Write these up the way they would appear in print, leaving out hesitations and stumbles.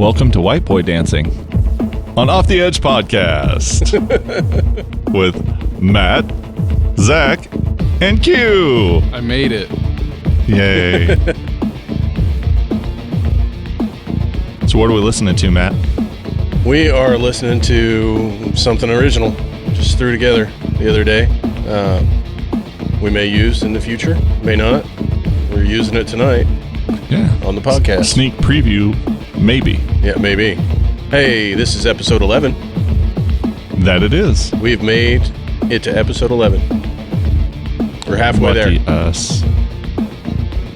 Welcome to White Boy Dancing on Off the Edge Podcast with Matt, Zach, and Q. I made it. Yay. So what are we listening to, Matt? We are listening to something original, just threw together the other day. We may use in the future, may not. We're using it tonight. Yeah. On the podcast. Sneak preview, maybe. Yeah, maybe. Hey, this is episode 11. That it is. We've made it to episode 11. We're halfway Lucky there. us.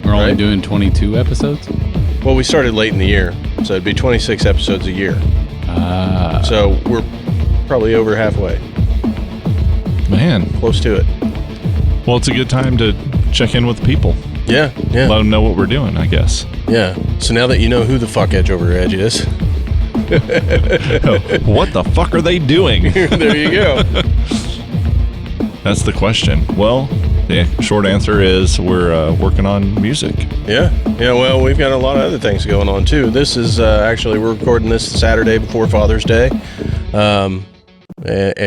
We're only Right? doing 22 episodes? Well, we started late in the year, so it'd be 26 episodes a year. So we're probably over halfway. Man. Close to it. Well, it's a good time to check in with people. Yeah. Let them know what we're doing, I guess. Yeah. So now that you know who the fuck Edge Over Edge is, What the fuck are they doing? there you go. That's the question. Well, the short answer is we're working on music. Yeah. Well, we've got a lot of other things going on too. This is actually, we're recording this Saturday before Father's Day, and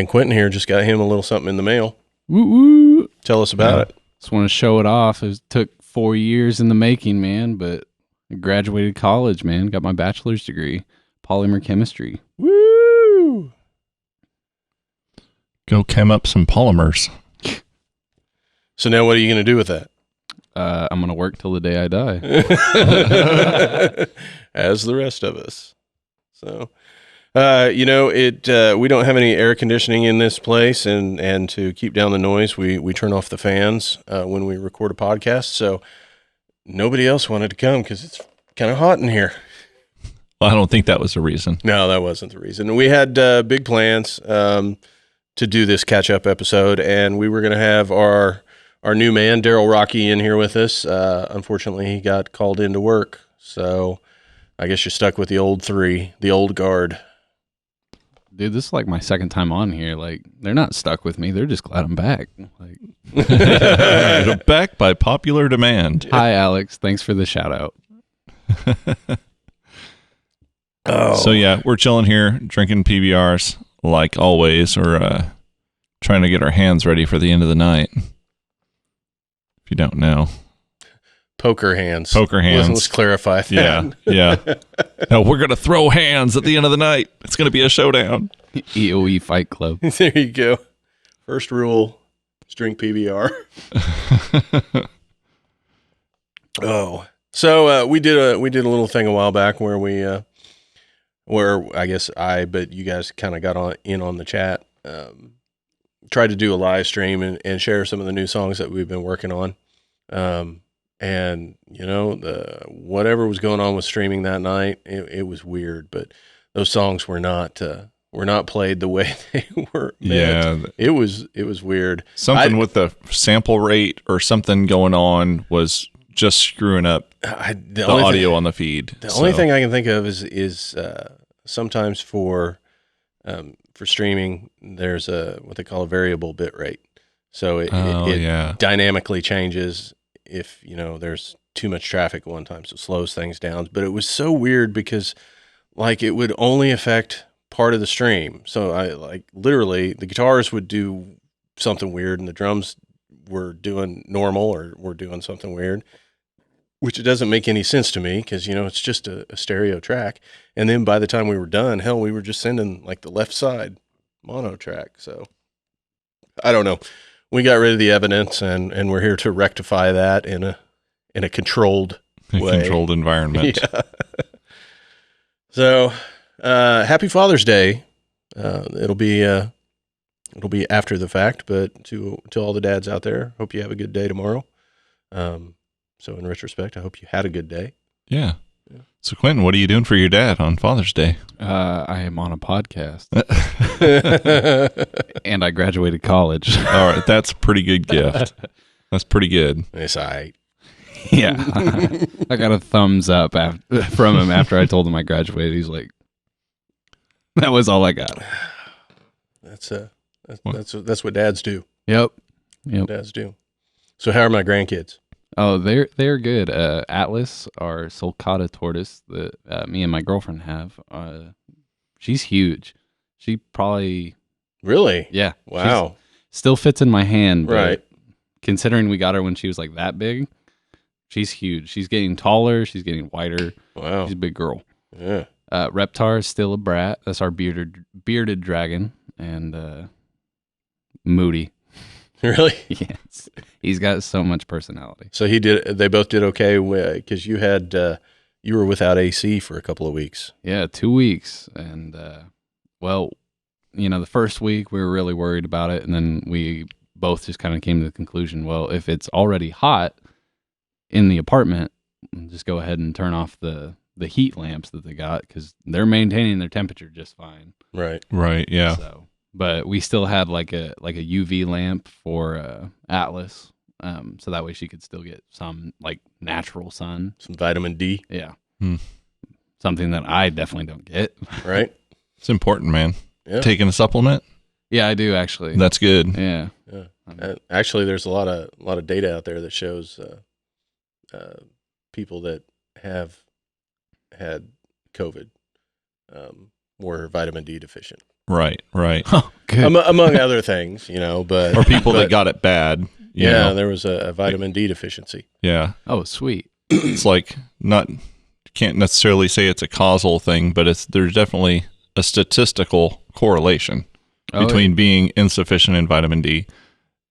Quentin here just got him a little something in the mail. Woo woo. Tell us about it. Just want to show it off. It took 4 years in the making, man, but I graduated college, man. Got my bachelor's degree, polymer chemistry. Woo! Go chem up some polymers. So now, what are you going to do with that? I'm gonna work till the day I die. As the rest of us. So, we don't have any air conditioning in this place, and to keep down the noise, we turn off the fans when we record a podcast. So nobody else wanted to come because it's kind of hot in here. Well, I don't think that was the reason. No, that wasn't the reason. We had big plans to do this catch-up episode, and we were going to have our new man, Darryel Rocky, in here with us. Unfortunately, he got called into work, so I guess you're stuck with the old three, the old guard. Dude, this is like my second time on here. Like, they're not stuck with me. They're just glad I'm back. Like, Back by popular demand. hi, Alex. Thanks for the shout out. So yeah, we're chilling here, drinking PBRs like always. We're trying to get our hands ready for the end of the night. If you don't know, Poker hands. Let's clarify that. Yeah. No, we're gonna throw hands at the end of the night. It's gonna be a showdown. EOE Fight Club. There you go. First rule, is drink PBR. So we did a little thing a while back where I guess but you guys kind of got in on the chat. Tried to do a live stream and share some of the new songs that we've been working on. And whatever was going on with streaming that night, it was weird, but those songs were not played the way they were meant. Yeah. It was weird. Something with the sample rate or something going on was just screwing up the audio on the feed. The only thing I can think of is sometimes for streaming, there's what they call a variable bit rate. So it dynamically changes if there's too much traffic at one time, so it slows things down. But it was so weird because it would only affect part of the stream. So literally the guitars would do something weird and the drums were doing normal or were doing something weird, which it doesn't make any sense to me because it's just a stereo track. And then by the time we were done, we were just sending the left side mono track. So I don't know. We got rid of the evidence, and we're here to rectify that in a controlled way. Controlled environment. Yeah. So, happy Father's Day. It'll be after the fact, but to all the dads out there, hope you have a good day tomorrow. So in retrospect, I hope you had a good day. Yeah. So Quentin, what are you doing for your dad on Father's Day? I am on a podcast. And I graduated college. All right, that's a pretty good gift. That's pretty good. It's all right. Yeah. I got a thumbs up from him after I told him I graduated. He's like, that was all I got. That's what dads do. Yep. Dads do. So how are my grandkids? Oh, they're good. Atlas, our sulcata tortoise that me and my girlfriend have. She's huge. She probably Really? yeah. Wow. Still fits in my hand, but Right. considering we got her when she was like that big, she's huge. She's getting taller. She's getting whiter. Wow. She's a big girl. Yeah. Reptar is still a brat. That's our bearded dragon, and Moody. Really? Yes, he's got so much personality. So they both did okay because you were without AC for a couple of weeks. Yeah, 2 weeks, and well, the first week we were really worried about it, and then we both just kind of came to the conclusion, well, if it's already hot in the apartment, just go ahead and turn off the heat lamps that they got because they're maintaining their temperature just fine. Right. Right. Yeah. So, but we still had like a UV lamp for Atlas, so that way she could still get some like natural sun, Some vitamin D. Yeah, Hmm. something that I definitely don't get. Right. It's important, man. Yeah. Taking a supplement. Yeah, I do actually. That's good. Yeah. Yeah. Actually, there's a lot of data out there that shows people that have had COVID were vitamin D deficient. Right. Right. Oh, good. Among other things, but Or people that got it bad. you know? there was a vitamin D deficiency. Yeah. Oh, sweet. It's like can't necessarily say it's a causal thing, but there's definitely a statistical correlation between being insufficient in vitamin D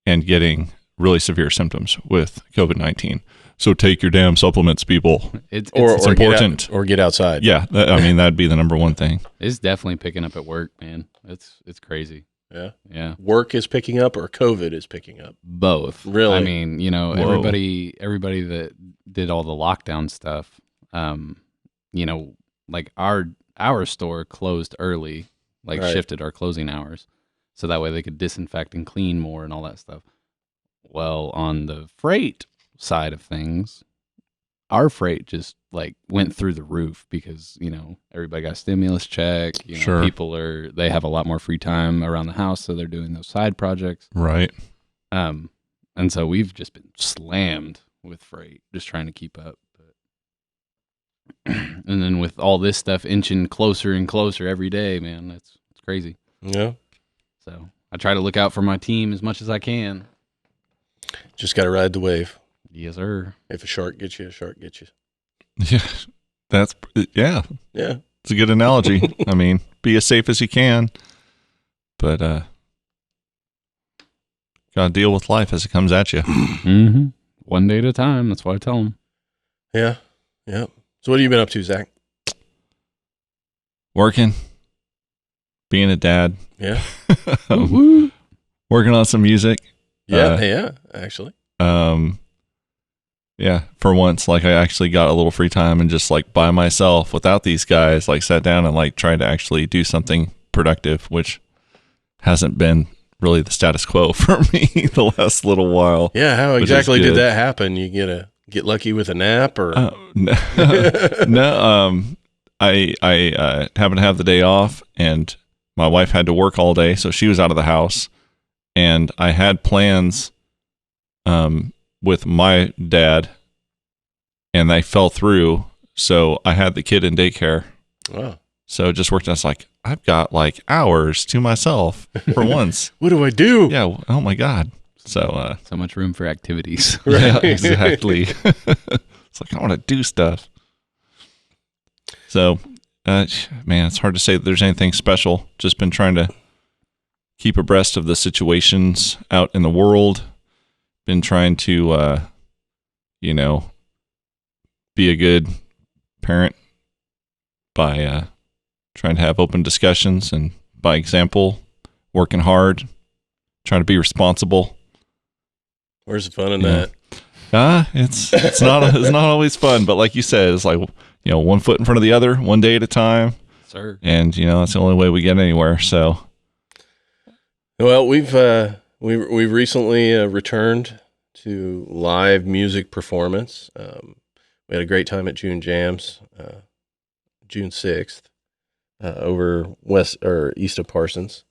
and getting really severe symptoms with COVID-19. So take your damn supplements, people. It's important. Or get outside. Yeah, that'd be the number one thing. It's definitely picking up at work, man. It's crazy. Yeah. Yeah. Work is picking up or COVID is picking up? Both. Really? I mean, Whoa. everybody that did all the lockdown stuff, like our store closed early, like Right. shifted our closing hours. So that way they could disinfect and clean more and all that stuff. Well, on the freight side of things, our freight just like went through the roof because, everybody got a stimulus check. Sure. People they have a lot more free time around the house. So they're doing those side projects. Right. And so we've just been slammed with freight, just trying to keep up. But and then with all this stuff inching closer and closer every day, man, it's crazy. Yeah. So I try to look out for my team as much as I can. Just got to ride the wave. Yes, sir. If a shark gets you, a shark gets you. Yeah. Yeah. Yeah. It's a good analogy. I mean, be as safe as you can, but gotta deal with life as it comes at you. Mm-hmm. One day at a time. That's what I tell them. Yeah. Yeah. So what have you been up to, Zach? Working, being a dad, Yeah. working on some music. Yeah. Actually. Yeah, for once, like I actually got a little free time and just like by myself without these guys, like sat down and like tried to actually do something productive, which hasn't been really the status quo for me the last little while. Yeah. How exactly did that happen? You get lucky with a nap or? No, I happened to have the day off and my wife had to work all day. So she was out of the house and I had plans, with my dad and they fell through. So I had the kid in daycare. Wow. So it just worked out. It's like, I've got like hours to myself for once. What do I do? Yeah. Oh my God. So, so much room for activities. yeah, exactly. It's like, I want to do stuff. So, man, it's hard to say that there's anything special. Just been trying to keep abreast of the situations out in the world. Been trying to, be a good parent by trying to have open discussions and by example, working hard, trying to be responsible. Where's the fun in that? It's not always fun, but like you said, it's like, one foot in front of the other, one day at a time. Sir. And that's the only way we get anywhere. So, well, we've recently returned to live music performance. We had a great time at June Jams, June 6th, over east of Parsons.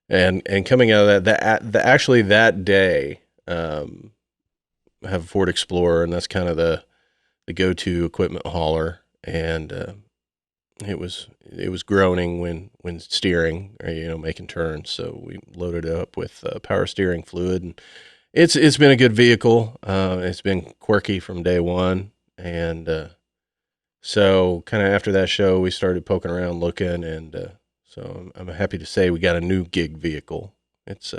And coming out of that day, have a Ford Explorer, and that's kind of the go-to equipment hauler. And it was groaning when steering or making turns. So we loaded it up with power steering fluid, and it's been a good vehicle. It's been quirky from day one, and so kind of after that show, we started poking around looking, and so I'm happy to say we got a new gig vehicle. It's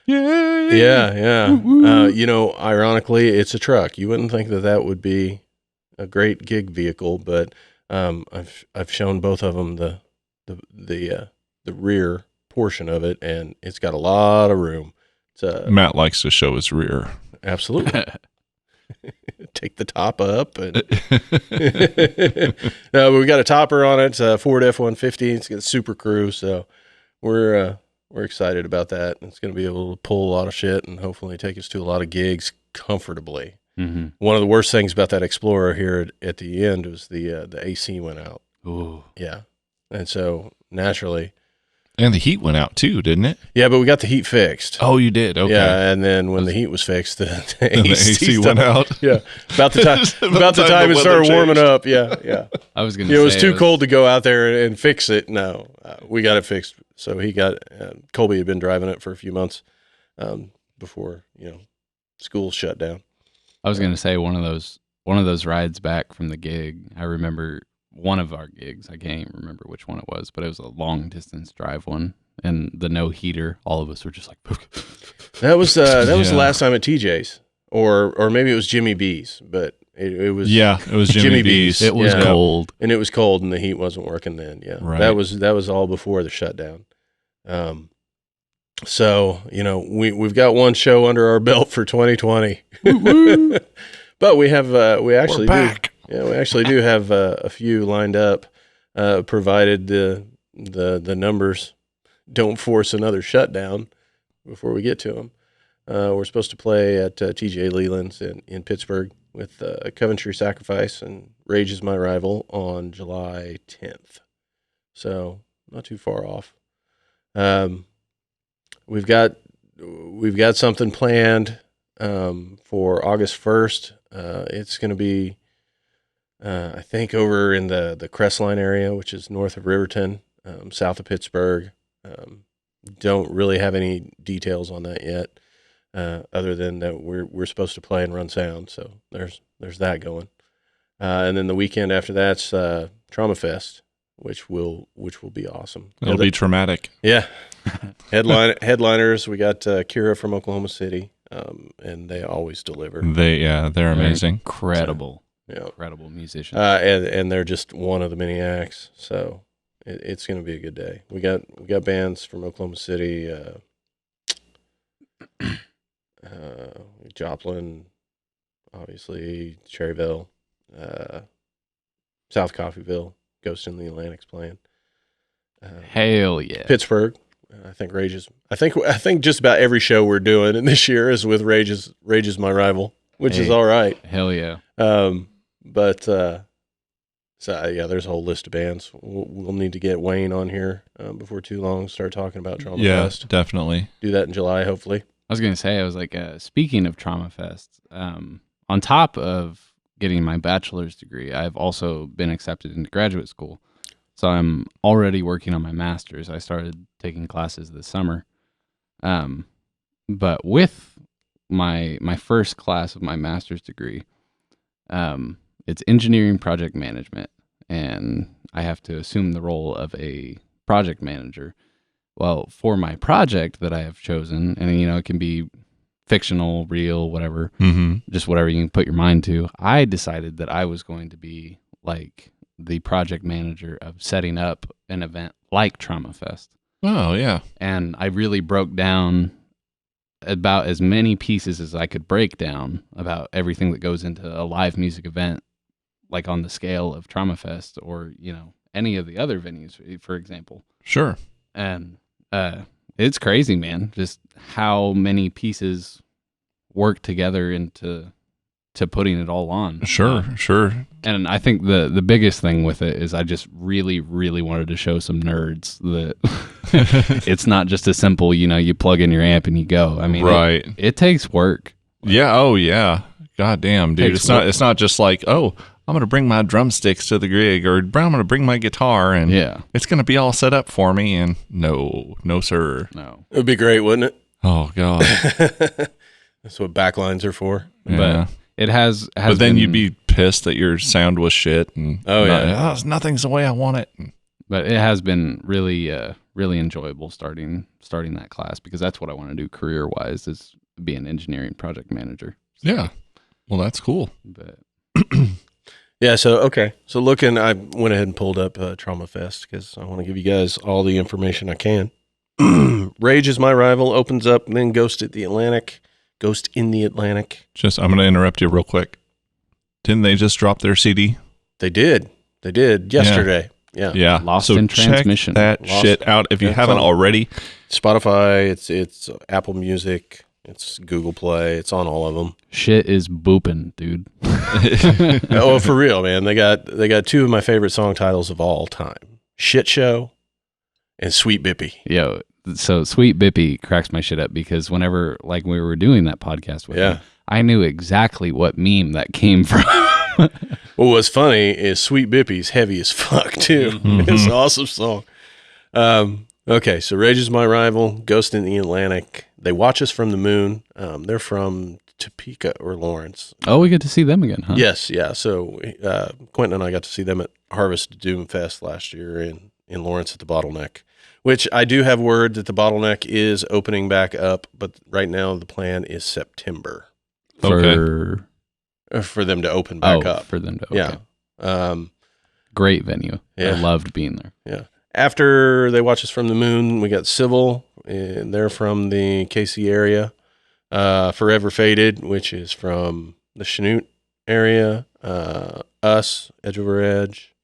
yeah. Ironically, it's a truck. You wouldn't think that would be a great gig vehicle, but I've shown both of them the rear portion of it, and it's got a lot of room. Matt likes to show his rear. Absolutely. Take the top up, and no, we got a topper on it. It's a Ford F-150. It's got a Super Crew, so we're excited about that. It's going to be able to pull a lot of shit and hopefully take us to a lot of gigs comfortably. Mm-hmm. One of the worst things about that Explorer here at the end was the AC went out. Ooh. Yeah, and so naturally. And the heat went out too, didn't it? Yeah, but we got the heat fixed. Oh, you did? Okay. Yeah, and then when the heat was fixed, the AC went out. Yeah, about the time it started warming up. Yeah. I was gonna say it was too cold to go out there and fix it. No, we got it fixed. So Colby had been driving it for a few months before school shut down. I was gonna say one of those rides back from the gig. I remember one of our gigs. I can't even remember which one it was, but it was a long distance drive one, and the no heater. All of us were just like. That was the last time at TJ's, or maybe it was Jimmy B's, but it was. Yeah, it was Jimmy B's. It was cold, and it was cold, and the heat wasn't working then. Yeah, right. That was all before the shutdown. So we've got one show under our belt for 2020, but we actually do have a few lined up, provided the numbers don't force another shutdown before we get to them. We're supposed to play at TJ Leland's in Pittsburgh with Coventry Sacrifice and Rage Is My Rival on July 10th. So not too far off. We've got something planned for August 1st. It's going to be I think over in the Crestline area, which is north of Riverton, south of Pittsburgh. Don't really have any details on that yet, other than that we're supposed to play and run sound. So there's that going. And then the weekend after that's Trauma Fest, which will be awesome. It'll be traumatic. Yeah. Headliners, we got Kira from Oklahoma City, and they always deliver. They're amazing. Incredible. Yeah. Incredible musicians. And they're just one of the many acts. So it's going to be a good day. We got bands from Oklahoma City, Joplin, obviously, Cherryville, South Coffeyville, Ghost in the Atlantic's playing. Hell yeah. Pittsburgh. I think I think just about every show we're doing in this year is with Rage Is My Rival, which is all right. Hell yeah. But there's a whole list of bands. We'll need to get Wayne on here before too long. Start talking about Trauma Fest. Yeah, definitely. Do that in July, hopefully. I was gonna say, I was like, speaking of Trauma Fest, on top of getting my bachelor's degree, I've also been accepted into graduate school. So I'm already working on my master's. I started taking classes this summer. But with my first class of my master's degree, it's engineering project management, and I have to assume the role of a project manager. Well, for my project that I have chosen, and it can be fictional, real, whatever, just whatever you can put your mind to, I decided that I was going to be like the project manager of setting up an event like Trauma Fest. Oh, yeah. And I really broke down about as many pieces as I could break down about everything that goes into a live music event, like on the scale of Trauma Fest or, any of the other venues, for example. Sure. And it's crazy, man, just how many pieces work together into putting it all on. Sure. And I think the biggest thing with it is I just really, really wanted to show some nerds that it's not just a simple, you plug in your amp and you go. I mean, right. It takes work. Yeah. Oh, yeah. God damn, dude. Takes It's not just like, oh, I'm going to bring my drumsticks to the gig, or I'm going to bring my guitar, and it's going to be all set up for me. And no, sir. No. It would be great, wouldn't it? Oh, God. That's what backlines are for. Yeah. But it has But then you'd be pissed that your sound was shit. And nothing's the way I want it. But it has been really, really enjoyable starting that class, because that's what I want to do career-wise, is be an engineering project manager. So, yeah. Well, that's cool. But Yeah, so I went ahead and pulled up Trauma Fest because I want to give you guys all the information I can. Rage Is My Rival opens up, and then Ghost in the Atlantic. I'm going to interrupt you real quick. Didn't they just drop their CD? They did yesterday. Yeah. Lost in Transmission. Check that shit out if you haven't already. Spotify, it's Apple Music, it's Google Play, it's on all of them. Shit is booping, dude. Oh, for real, man. They got two of my favorite song titles of all time: Shit Show and Sweet Bippy. Yo, so Sweet Bippy cracks my shit up, because whenever like we were doing that podcast with him, I knew exactly what meme that came from. Well, what's funny is Sweet Bippy's heavy as fuck too. Mm-hmm. It's an awesome song. Okay, so Rage Is My Rival, Ghost in the Atlantic. They Watch Us from the Moon. They're from Topeka or Lawrence. Oh, we get to see them again, huh? Yes, yeah. So Quentin and I got to see them at Harvest Doom Fest last year in Lawrence at the Bottleneck, which I do have word that the Bottleneck is opening back up, but right now the plan is September. For them to open back up. For them to open. Yeah. Great venue. Yeah. I loved being there. Yeah. After They Watch Us from the Moon, we got Civil, and they're from the KC area. Forever Faded, which is from the Chanute area. Us, Edge Over Edge,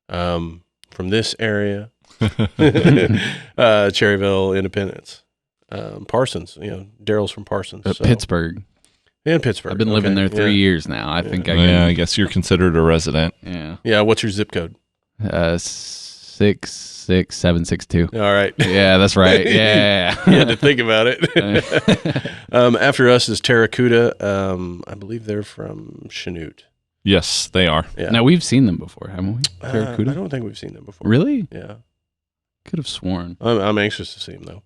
from this area. Cherryville Independence. Parsons, Darryl's from Parsons. Pittsburgh. In Pittsburgh. I've been living there 3 years now. I think I guess you're considered a resident. Yeah. Yeah. What's your zip code? 66762. All right. Yeah, that's right. Yeah. You had to think about it. After us is Terracuda. I believe they're from Chanute. Yes, they are. Yeah. Now, we've seen them before, haven't we? Terracuda? I don't think we've seen them before. Really? Yeah. Could have sworn. I'm anxious to see them, though.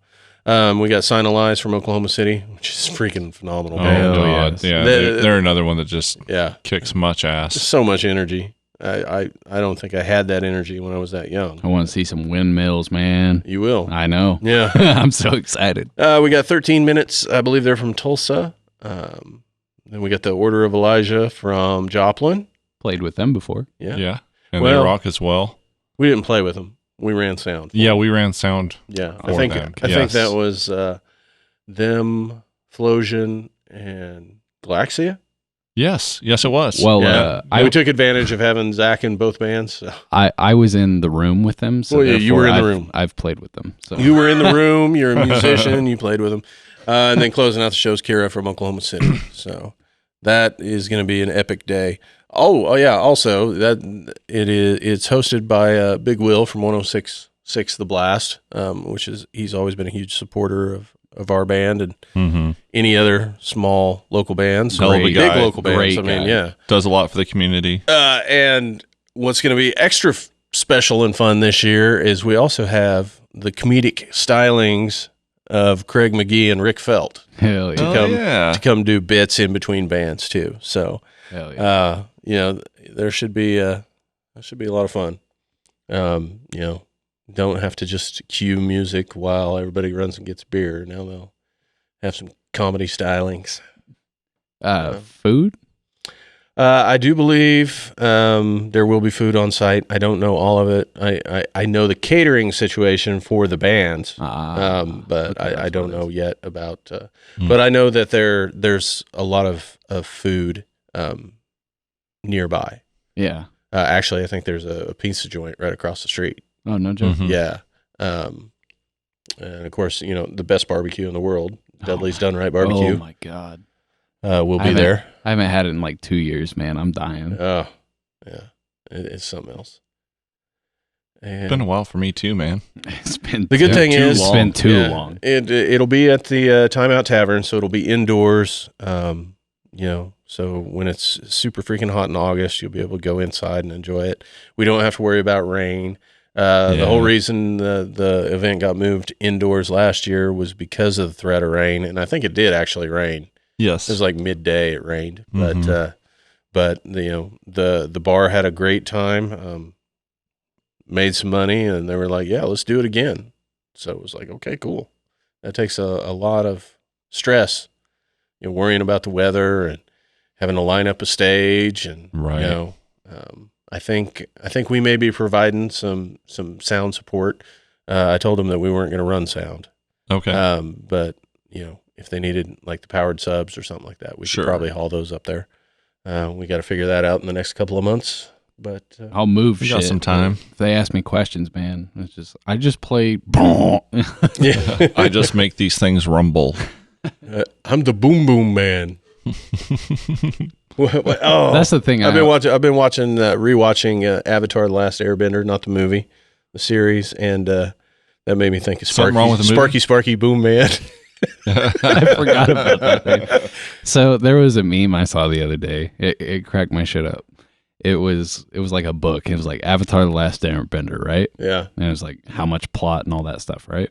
We got Sign of Lies from Oklahoma City, which is freaking phenomenal. Oh, band. God. Yes. Yeah, they're another one that just kicks much Just ass. so much energy. I don't think I had that energy when I was that young. I want to see some windmills, man. You will. I know. Yeah. I'm so excited. We got 13 Minutes. I believe they're from Tulsa. Then we got the Order of Elijah from Joplin. Played with them before. Yeah. And they rock as well. We didn't play with them. We ran sound. Yeah, we ran sound. Yeah, I think that was them, Flosion, and Galaxia. Yes, it was. Well, we took advantage of having Zach in both bands. So. I was in the room with them. So you were in the room. I've played with them. So you were in the room. You're a musician. You played with them, and then closing out the show's Kira from Oklahoma City. So that is going to be an epic day. Oh yeah. Also, it's hosted by Big Will from 106.6 The Blast, which is he's always been a huge supporter of our band and any other small local bands, big local bands. Does a lot for the community. And what's going to be extra special and fun this year is we also have the comedic stylings of Craig McGee and Rick Felt to come do bits in between bands too. So. There should be a lot of fun. Don't have to just cue music while everybody runs and gets beer. Now they'll have some comedy stylings. Food? I do believe there will be food on site. I don't know all of it. I know the catering situation for the bands, but I don't know yet about. But I know that there's a lot of food nearby. Yeah. Actually, I think there's a pizza joint right across the street. Oh, no joke. Yeah. And of course, the best barbecue in the world, Dudley's Done Right Barbecue. Oh my God. We'll be there. I haven't had it in like 2 years, man. I'm dying. Oh, yeah. It's something else. It's been a while for me too, man. It's been the good thing is it's been too long. It'll be at the Timeout Tavern, so it'll be indoors. so when it's super freaking hot in August, you'll be able to go inside and enjoy it. We don't have to worry about rain. The whole reason the event got moved indoors last year was because of the threat of rain, and I think it did actually rain. Yes, it was like midday it rained, but the bar had a great time, made some money, and they were like, "Yeah, let's do it again." So it was like, okay, cool. That takes a lot of stress, worrying about the weather and having to line up a stage, and I think we may be providing some sound support. I told them that we weren't going to run sound. Okay. But if they needed like the powered subs or something like that, we could probably haul those up there. We got to figure that out in the next couple of months. But I'll move. We got some time. If they ask me questions, man, I just play. Yeah, I just make these things rumble. I'm the boom boom man. Oh, that's the thing. I've been rewatching Avatar: The Last Airbender, not the movie, the series, and that made me think of Something wrong with the movie? Sparky Boom Man. I forgot about that thing. So there was a meme I saw the other day. It cracked my shit up. It was like a book. It was like Avatar: The Last Airbender, right? Yeah. And it was like how much plot and all that stuff, right?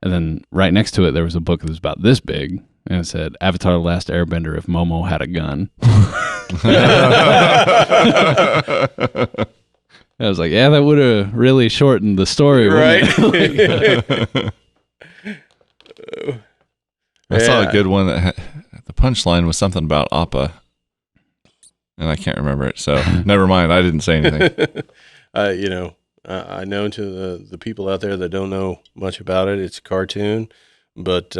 And then right next to it, there was a book that was about this big, and it said Avatar: The Last Airbender if Momo had a gun. I was like, yeah, that would have really shortened the story, right? I saw a good one that the punchline was something about Appa, and I can't remember it. So never mind. I didn't say anything. I know to the people out there that don't know much about it, it's a cartoon, but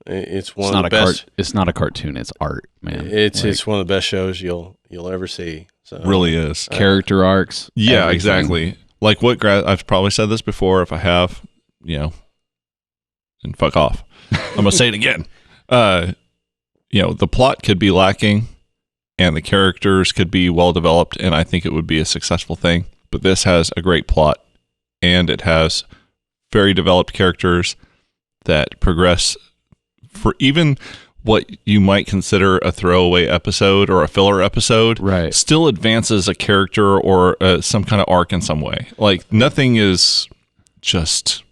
it's one of the best. It's not a cartoon. It's art, man. It's one of the best shows you'll ever see. So really is character arcs. Yeah, everything. Exactly. Like I've probably said this before. If I have, then fuck off. I'm gonna say it again. The plot could be lacking, and the characters could be well developed, and I think it would be a successful thing. But this has a great plot, and it has very developed characters that progress for even what you might consider a throwaway episode or a filler episode. Right. Still advances a character or some kind of arc in some way. Like nothing is just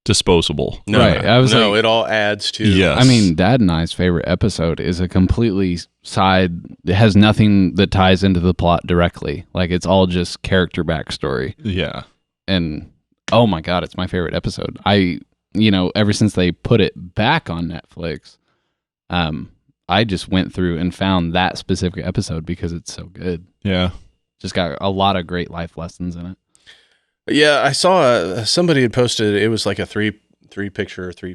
disposable. No, right. It all adds to. Yes. I mean, Dad and I's favorite episode is a completely side. It has nothing that ties into the plot directly. Like it's all just character backstory. Yeah. And oh my God, it's my favorite episode. Ever since they put it back on Netflix, I just went through and found that specific episode because it's so good. Yeah. Just got a lot of great life lessons in it. Yeah, I saw somebody had posted. It was like a three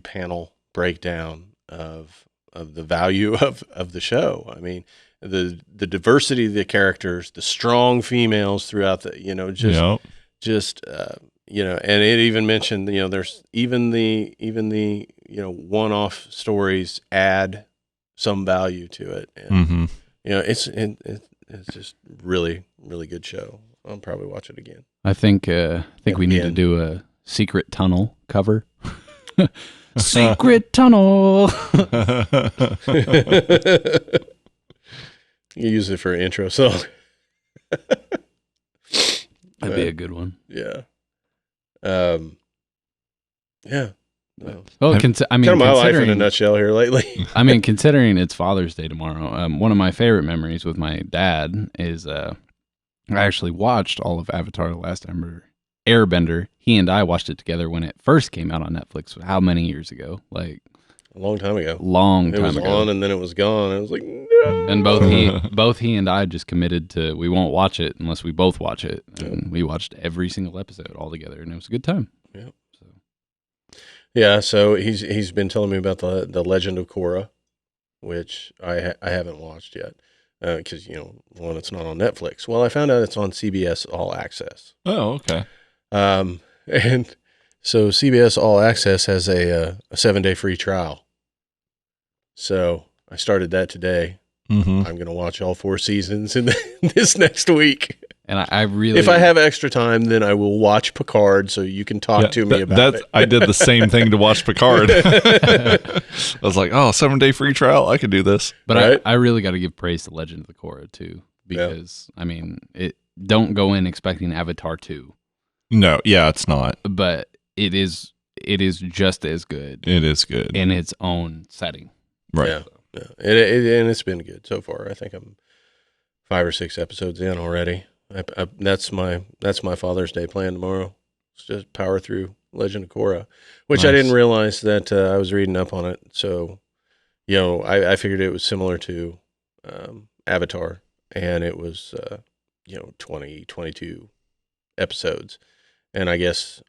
panel breakdown of the value of the show. I mean, the diversity of the characters, the strong females throughout the and it even mentioned there's even the one-off stories add some value to it, and it's just really really good show. I'll probably watch it again. I think we need to do a Secret Tunnel cover. Secret Tunnel. You use it for an intro song. That'd be a good one. Yeah. Yeah. Well, kind of my life in a nutshell here lately. I mean, considering it's Father's Day tomorrow, one of my favorite memories with my dad is I actually watched all of Avatar: The Last Airbender. He and I watched it together when it first came out on Netflix. How many years ago? Like a long time ago. It was on and then it was gone. I was like, no. And both he and I just committed to we won't watch it unless we both watch it. And we watched every single episode all together, and it was a good time. Yeah. Yeah. So he's been telling me about the Legend of Korra, which I haven't watched yet. Because it's not on Netflix. Well, I found out it's on CBS All Access. Oh, okay. And so CBS All Access has a 7-day free trial. So I started that today. Mm-hmm. I'm going to watch all 4 seasons in this next week. And I really, if I have extra time, then I will watch Picard so you can talk to me about it. I did the same thing to watch Picard. I was like, 7-day free trial. I could do this. But right? I really got to give praise to Legend of the Korra too, because I mean, don't go in expecting Avatar 2. No, yeah, it's not. But it is just as good. It is good in its own setting. Right. Yeah. And it's been good so far. I think I'm 5 or 6 episodes in already. That's my Father's Day plan tomorrow. It's just power through Legend of Korra, which Nice. I didn't realize that I was reading up on it. So, I figured it was similar to Avatar, and it was 22 episodes, and I guess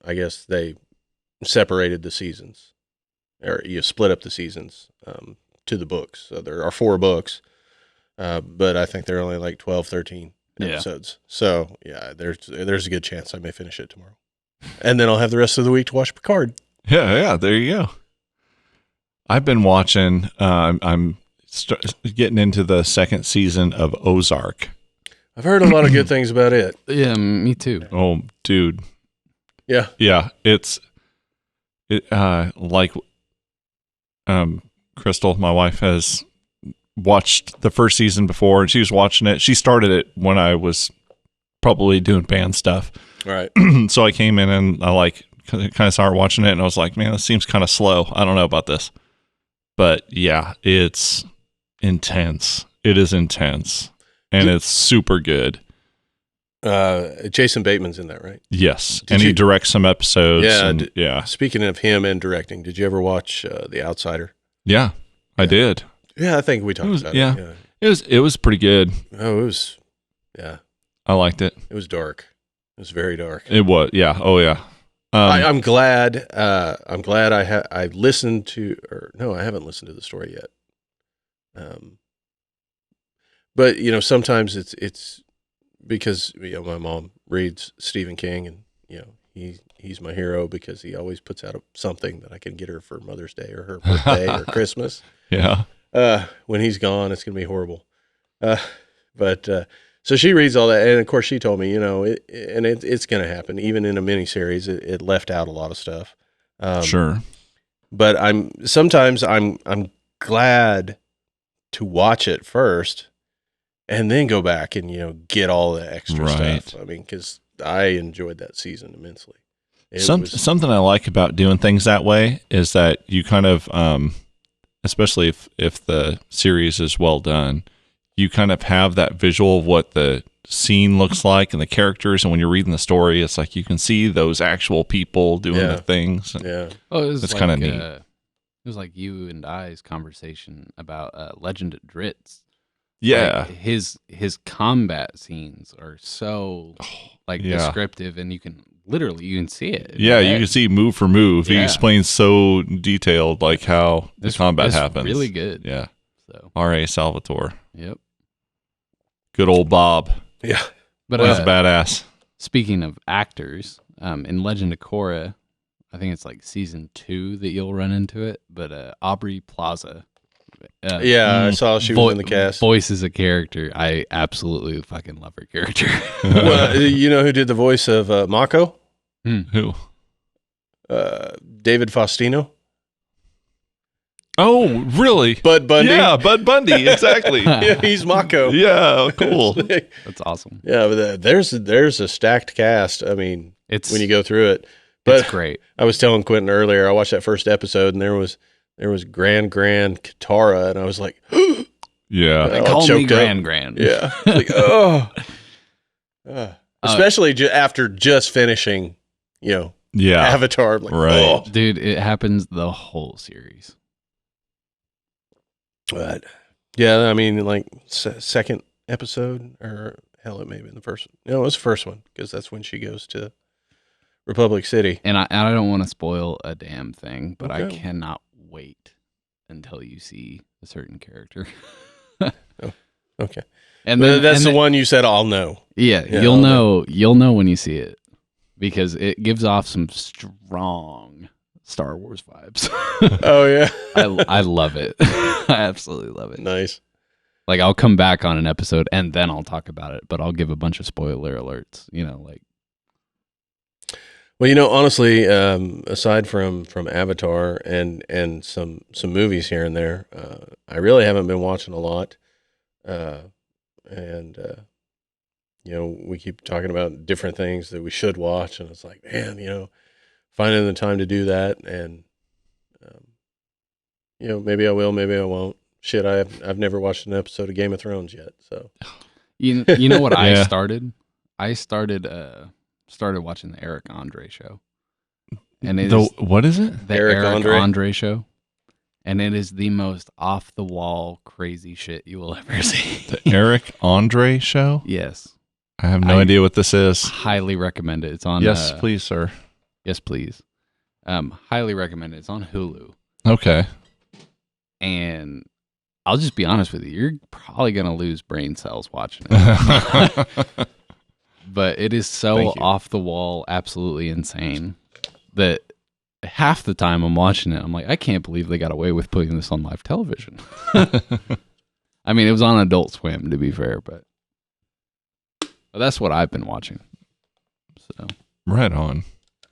they separated the seasons, or you split up the seasons to the books. So there are 4 books, but I think they're only like 12, 13 episodes. So yeah, there's a good chance I may finish it tomorrow, and then I'll have the rest of the week to watch Picard. Yeah, there you go. I've been watching. I'm getting into the 2nd season of Ozark. I've heard a lot of good things about it. Yeah, me too. Oh, dude. Yeah. It's like Crystal, my wife, has watched the first season before, and she was watching it. She started it when I was probably doing band stuff. Right. So I came in and I kind of started watching it, and I was like, man, this seems kind of slow. I don't know about this. But yeah, it's intense. It is intense, and it's super good. Jason Bateman's in that, right? Yes, he directs some episodes. Yeah. Speaking of him and directing, did you ever watch The Outsider? Yeah, I did. Yeah, I think we talked about it. Yeah. It was pretty good. Oh, it was. Yeah, I liked it. it was dark. It was very dark. It was. Yeah. Oh yeah. I'm glad. I'm glad I listened to, or no, I haven't listened to the story yet. But sometimes it's because my mom reads Stephen King, and he's my hero because he always puts out something that I can get her for Mother's Day or her birthday or Christmas. Yeah. When he's gone, it's gonna be horrible. But so she reads all that, and of course she told me, it's gonna happen. Even in a miniseries, it left out a lot of stuff. Sure. But I'm glad to watch it first, and then go back and get all the extra stuff. I mean, because I enjoyed that season immensely. Something I like about doing things that way is that you kind of, especially if the series is well done, you kind of have that visual of what the scene looks like and the characters. And when you're reading the story, it's like you can see those actual people doing the things. Yeah. Oh, it's kind of neat. It was like you and I's conversation about Legend at Dritz. Yeah. Like his combat scenes are so descriptive, and you can see it. Yeah, you can see move for move. He explains so detailed how the combat happens. Really good. Yeah. So R.A. Salvatore. Yep. Good old Bob. Yeah. But that's badass. Speaking of actors, in Legend of Korra, I think it's like season 2 that you'll run into it. But Aubrey Plaza. I saw she was in the cast. Voices a character. I absolutely fucking love her character. Well, you know who did the voice of Mako? Who? David Faustino. Oh, really? Bud Bundy. Yeah, Bud Bundy. Exactly. Yeah, he's Mako. Yeah, cool. That's awesome. Yeah, but there's a stacked cast. I mean, it's when you go through it. But it's great. I was telling Quentin earlier, I watched that first episode, and there was Grand Katara, and I was like, yeah. They call me Grand. Yeah. Like, especially after just finishing, Avatar. Like, right. Dude, it happens the whole series. But yeah, I mean, like second episode, or hell, it may have been the first. No, it was the first one, because that's when she goes to Republic City. And I don't want to spoil a damn thing, but Okay. I cannot wait until you see a certain character. Okay. And then that's the one you said I'll know. Yeah, you'll know when you see it, because it gives off some strong Star Wars vibes. Oh yeah. I love it. I absolutely love it. Nice. Like, I'll come back on an episode and then I'll talk about it, but I'll give a bunch of spoiler alerts, like. Well, honestly, aside from Avatar and some movies here and there, I really haven't been watching a lot. We keep talking about different things that we should watch, and it's like, man, finding the time to do that, and maybe I will, maybe I won't. Shit, I've never watched an episode of Game of Thrones yet, so. You know what Yeah. I started? I started watching the Eric Andre show. And what is it? The Eric Eric Andre? Andre show. And it is the most off the wall crazy shit you will ever see. The Eric Andre show? Yes. I have no idea what this is. Highly recommend it. It's on Yes, please, sir. Yes, please. Highly recommend it. It's on Hulu. Okay. And I'll just be honest with you, you're probably going to lose brain cells watching it. But it is so off the wall, absolutely insane that half the time I'm watching it, I'm like, I can't believe they got away with putting this on live television. I mean, it was on Adult Swim, to be fair, but that's what I've been watching. So, right on.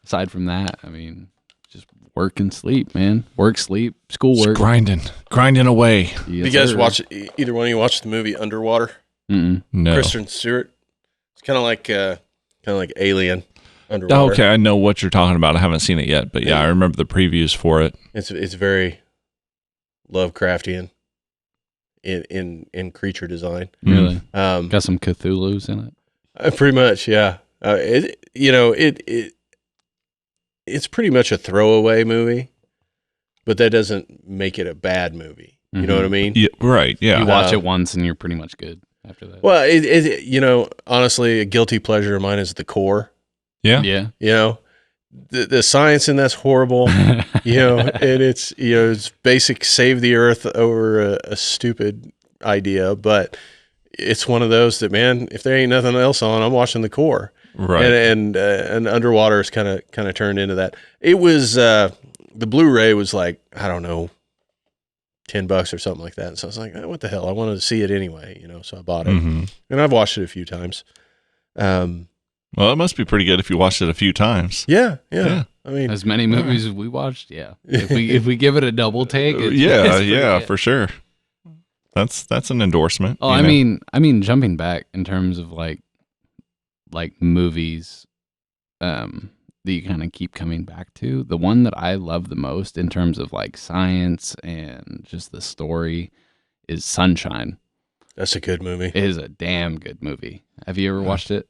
Aside from that, I mean, just work and sleep, man. Work, sleep, schoolwork. Just grinding away. Yes, You guys sir. watch either one of you watch the movie Underwater? Mm-mm. No. Kristen Stewart. It's kind of like Alien. Underwater. Okay, I know what you're talking about. I haven't seen it yet, but yeah, I remember the previews for it. It's very Lovecraftian in creature design. Really? Um, Got some Cthulhu's in it? Pretty much, yeah. It's pretty much a throwaway movie, but that doesn't make it a bad movie. You know what I mean? Yeah, right. Yeah. You watch it once and you're pretty much good after that. Well, honestly, a guilty pleasure of mine is The Core. Yeah. Yeah. The science in that's horrible. And it's basic save the earth over a stupid idea, but it's one of those that, man, if there ain't nothing else on, I'm watching The Core. Right. And Underwater is kind of turned into that. It was the Blu-ray was like, I don't know, $10 or something like that. And so I was like, what the hell? I wanted to see it anyway, so I bought it. Mm-hmm. And I've watched it a few times. Well, it must be pretty good if you watched it a few times. Yeah. Yeah. I mean, As many movies as we watched, yeah. If we give it a double take, it's pretty good. for sure. That's an endorsement. Oh, I mean, jumping back in terms of like movies, that you kind of keep coming back to. The one that I love the most in terms of like science and just the story is Sunshine. that's a good movie. It is a damn good movie. Have you ever watched it?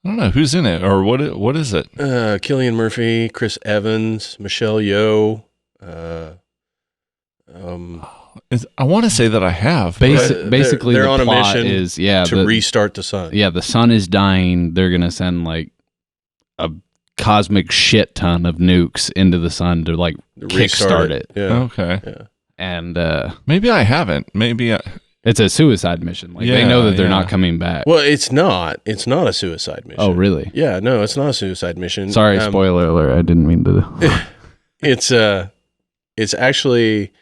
I don't know who's in it or what is it? Cillian Murphy, Chris Evans, Michelle Yeoh. I want to say that I have. Basically, they're the on a plot mission is to restart the sun. Yeah, the sun is dying. They're gonna send like a cosmic shit ton of nukes into the sun to like kickstart it. Yeah. Okay. Yeah. And Maybe I haven't. Maybe it's a suicide mission. Like they know that they're not coming back. Well, it's not. It's not a suicide mission. Oh, really? Yeah. No, it's not a suicide mission. Sorry, spoiler alert. I didn't mean to. It's actually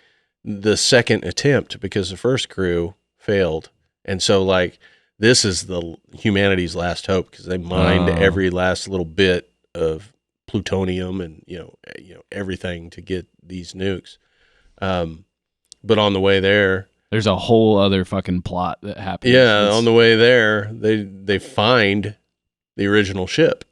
the second attempt because the first crew failed, and so like this is the humanity's last hope because they mined every last little bit of plutonium and everything to get these nukes. But on the way there, there's a whole other fucking plot that happens. yeah, on the way there, they find the original ship.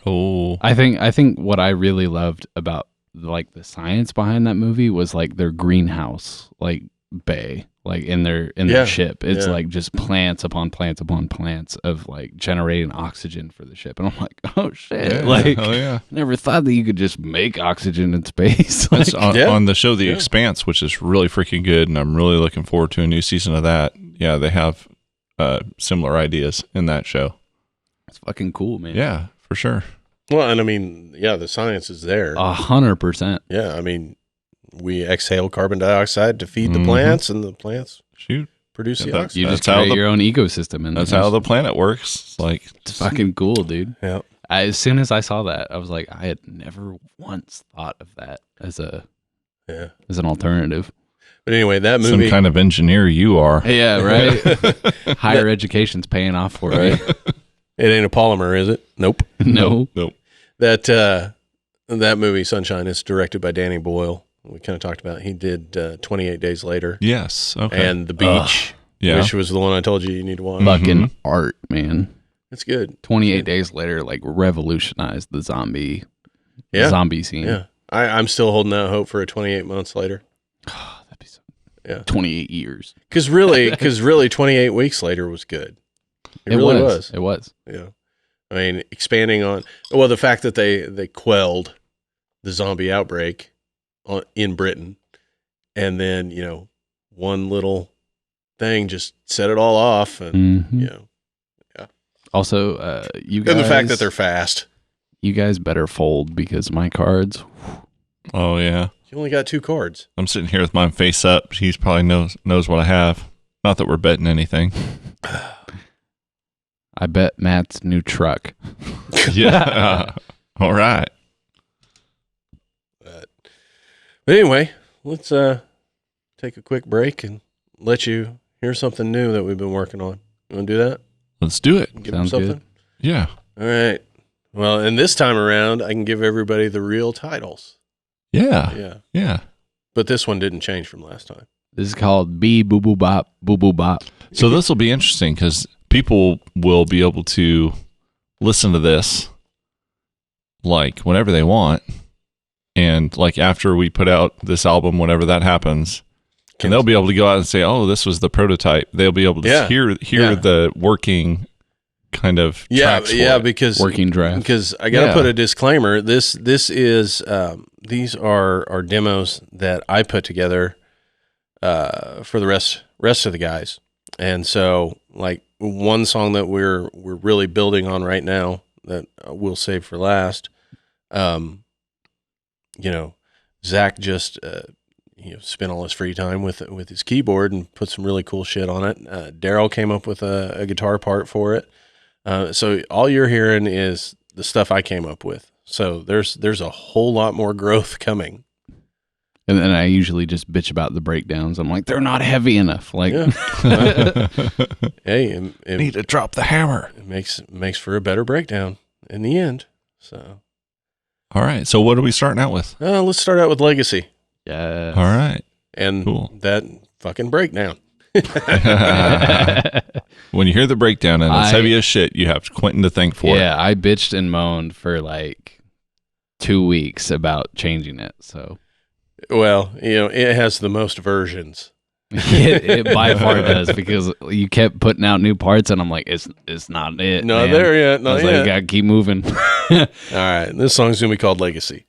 Oh, I think what I really loved about like the science behind that movie was like their greenhouse like bay like in their ship. It's like just plants upon plants upon plants of like generating oxygen for the ship, and I'm like, oh shit, never thought that you could just make oxygen in space. Like, it's on the show The Expanse, which is really freaking good, and I'm really looking forward to a new season of that. Yeah, they have similar ideas in that show. it's fucking cool, man. Yeah, for sure. Well, and I mean, yeah, the science is there. 100%. Yeah, I mean, we exhale carbon dioxide to feed the plants, and the plants produce the oxygen. You just create your own ecosystem, and that's how the planet works. It's fucking cool, dude. Yeah. As soon as I saw that, I was like, I had never once thought of that as an alternative. But anyway, that movie. Some kind of engineer you are. Yeah, right. Higher education's paying off for Right. It ain't a polymer, is it? Nope. No. That movie, Sunshine, is directed by Danny Boyle. We kind of talked about it. He did 28 Days Later. Yes. Okay. And The Beach, which was the one I told you need to watch. Fucking art, man. It's good. 28 Days Later, like, revolutionized the zombie scene. Yeah. I'm still holding out hope for a 28 months later. Oh, that'd be so 28 years. Because really, 28 weeks later was good. It really was. It was. Yeah. I mean, expanding on, the fact that they quelled the zombie outbreak in Britain, and then, one little thing just set it all off. And, yeah. Also, you guys. And the fact that they're fast. You guys better fold because my cards. Oh, yeah. You only got 2 cards. I'm sitting here with mine face up. He probably knows what I have. Not that we're betting anything. I bet Matt's new truck. Yeah. All right. But anyway, let's take a quick break and let you hear something new that we've been working on. You want to do that? Let's do it. Give them something? Good. Yeah. All right. Well, and this time around, I can give everybody the real titles. Yeah. Yeah. But this one didn't change from last time. This is called B Boo Boo Bop Boo Boo Bop. So this will be interesting because people will be able to listen to this like whenever they want. And like after we put out this album, whenever that happens, and they'll be able to go out and say, oh, this was the prototype. They'll be able to hear the working kind of tracks for it. Because working draft. Because I got to put a disclaimer. This is these are demos that I put together for the rest of the guys. And so, like, one song that we're really building on right now that we'll save for last. Zach just spent all his free time with his keyboard and put some really cool shit on it. Darryel came up with a guitar part for it. So all you're hearing is the stuff I came up with. So there's a whole lot more growth coming. And then I usually just bitch about the breakdowns. I'm like, they're not heavy enough. Like, hey, it need to drop the hammer. It makes for a better breakdown in the end. So, all right. So what are we starting out with? Let's start out with Legacy. yeah. All right. And that fucking breakdown. When you hear the breakdown and it's heavy as shit, you have Quentin to thank for it. Yeah, I bitched and moaned for like 2 weeks about changing it. So, well, it has the most versions. it by far does, because you kept putting out new parts, and I'm like, it's not it. Not man. there yet. Not I was yet. like, gotta keep moving. All right, this song's gonna be called Legacy.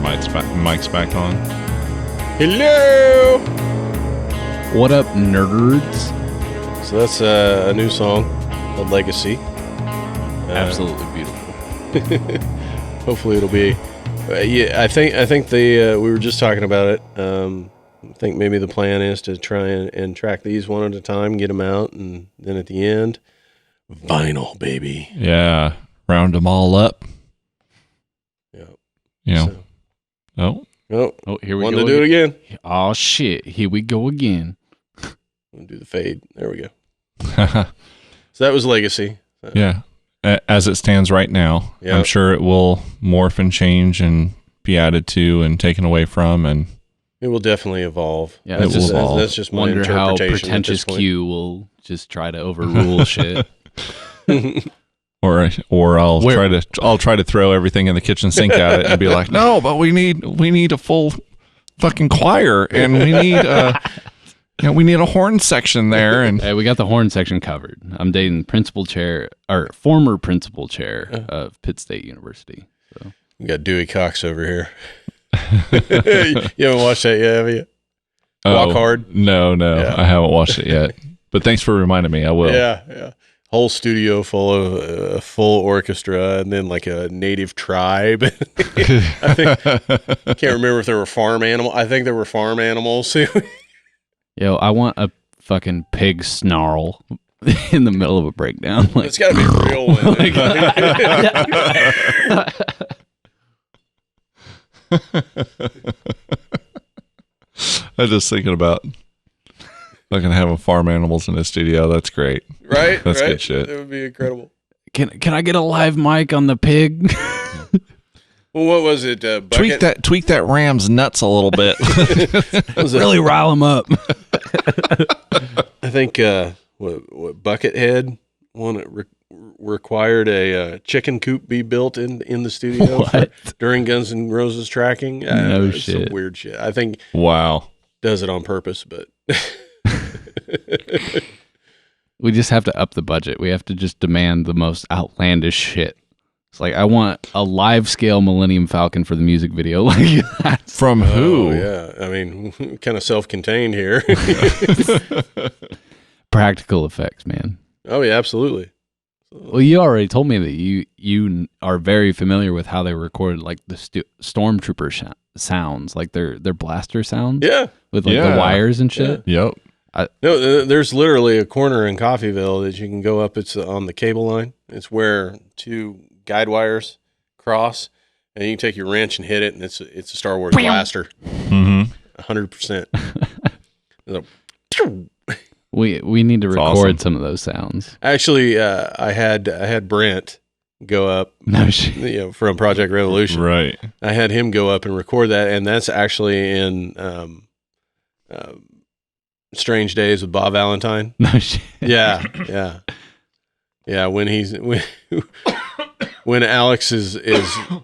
mic's back on. Hello. What up, nerds? So that's a new song called Legacy. Absolutely beautiful. Hopefully it'll be. I think we were just talking about it. I think maybe the plan is to try and track these one at a time, get them out, and then at the end, vinyl, baby. Yeah, round them all up. Yeah. You know. Oh, here we go. Want to do it again? Oh shit! Here we go again. We'll do the fade. There we go. So that was Legacy. Yeah. As it stands right now, Yep. I'm sure it will morph and change and be added to and taken away from, and It will definitely evolve. Yeah, it will evolve. That's just my Wonder how interpretation. pretentious Q will just try to overrule shit. or I'll try to throw everything in the kitchen sink at it and be like, no, but we need a full fucking choir, and we need we need a horn section there, and Hey, we got the horn section covered. I'm dating former principal chair of Pitt State University. So. We got Dewey Cox over here. You haven't watched that yet, have you? Walk Hard? No, Yeah. I haven't watched it yet. But thanks for reminding me. I will. Yeah. Whole studio full of a full orchestra, and then like a native tribe. I can't remember if there were farm animals. I think there were farm animals. Yo, I want a fucking pig snarl in the middle of a breakdown. Like, It's got to be a real one. I'm just thinking about fucking having farm animals in the studio. That's great. Right? That's good shit. That would be incredible. can I get a live mic on the pig? Well, what was it? Bucket? Tweak that ram's nuts a little bit. Really rile him up. I think what Buckethead one that required a chicken coop be built in the studio during Guns N' Roses tracking. No shit, some weird shit. I think Wow, does it on purpose, but We just have to up the budget. We have to just demand the most outlandish shit. It's like, I want a live scale Millennium Falcon for the music video. Like that. from who? Oh, yeah, I mean, kind of self-contained here. Practical effects, man. Oh yeah, absolutely. Well, you already told me that you are very familiar with how they recorded like the stormtrooper sounds, like their blaster sounds. Yeah, with like the wires and shit. Yep. No, there's literally a corner in Coffeyville that you can go up. It's on the cable line. It's where two guide wires cross, and you can take your wrench and hit it, and it's a Star Wars blaster. 100%. We need to record awesome. some of those sounds. Actually, I had Brent go up. No shit. From Project Revolution. Right. I had him go up and record that, and that's actually in Strange Days with Bob Valentine. No shit. Yeah. When Alex is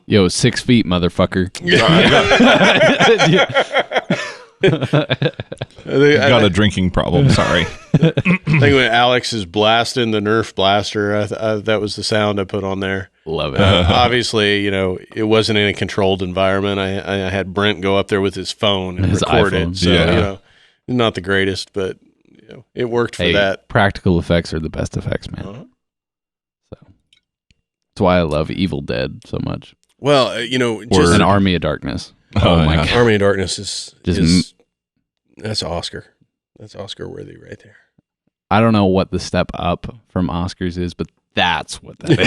Yo, 6 feet, motherfucker. I got a drinking problem. Sorry. I think when Alex is blasting the Nerf blaster, that was the sound I put on there. Love it. Obviously, it wasn't in a controlled environment. I had Brent go up there with his phone and his record iPhone. it. So, not the greatest, but it worked for that. Practical effects are the best effects, man. Uh-huh. So that's why I love Evil Dead so much. Well, Just an Army of Darkness. Oh my God. Army of Darkness is that's Oscar. That's Oscar worthy right there. I don't know what the step up from Oscars is, but that's what that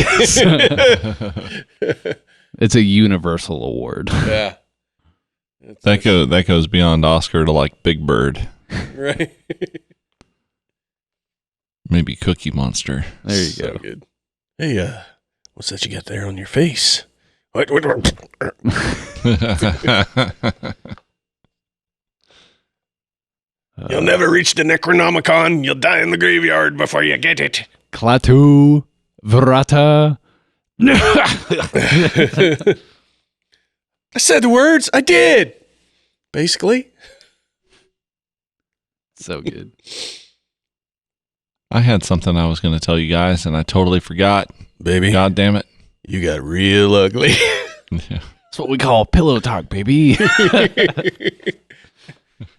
is. It's a universal award. Yeah. That goes beyond Oscar to like Big Bird. Right. Maybe Cookie Monster. There you So go. good. Hey, what's that you got there on your face? What? You'll never reach the Necronomicon. You'll die in the graveyard before you get it. Klaatu Vrata. I said the words. I did. Basically. So good. I had something I was going to tell you guys, and I totally forgot. Baby. God damn it. You got real ugly. Yeah. That's what we call pillow talk, baby.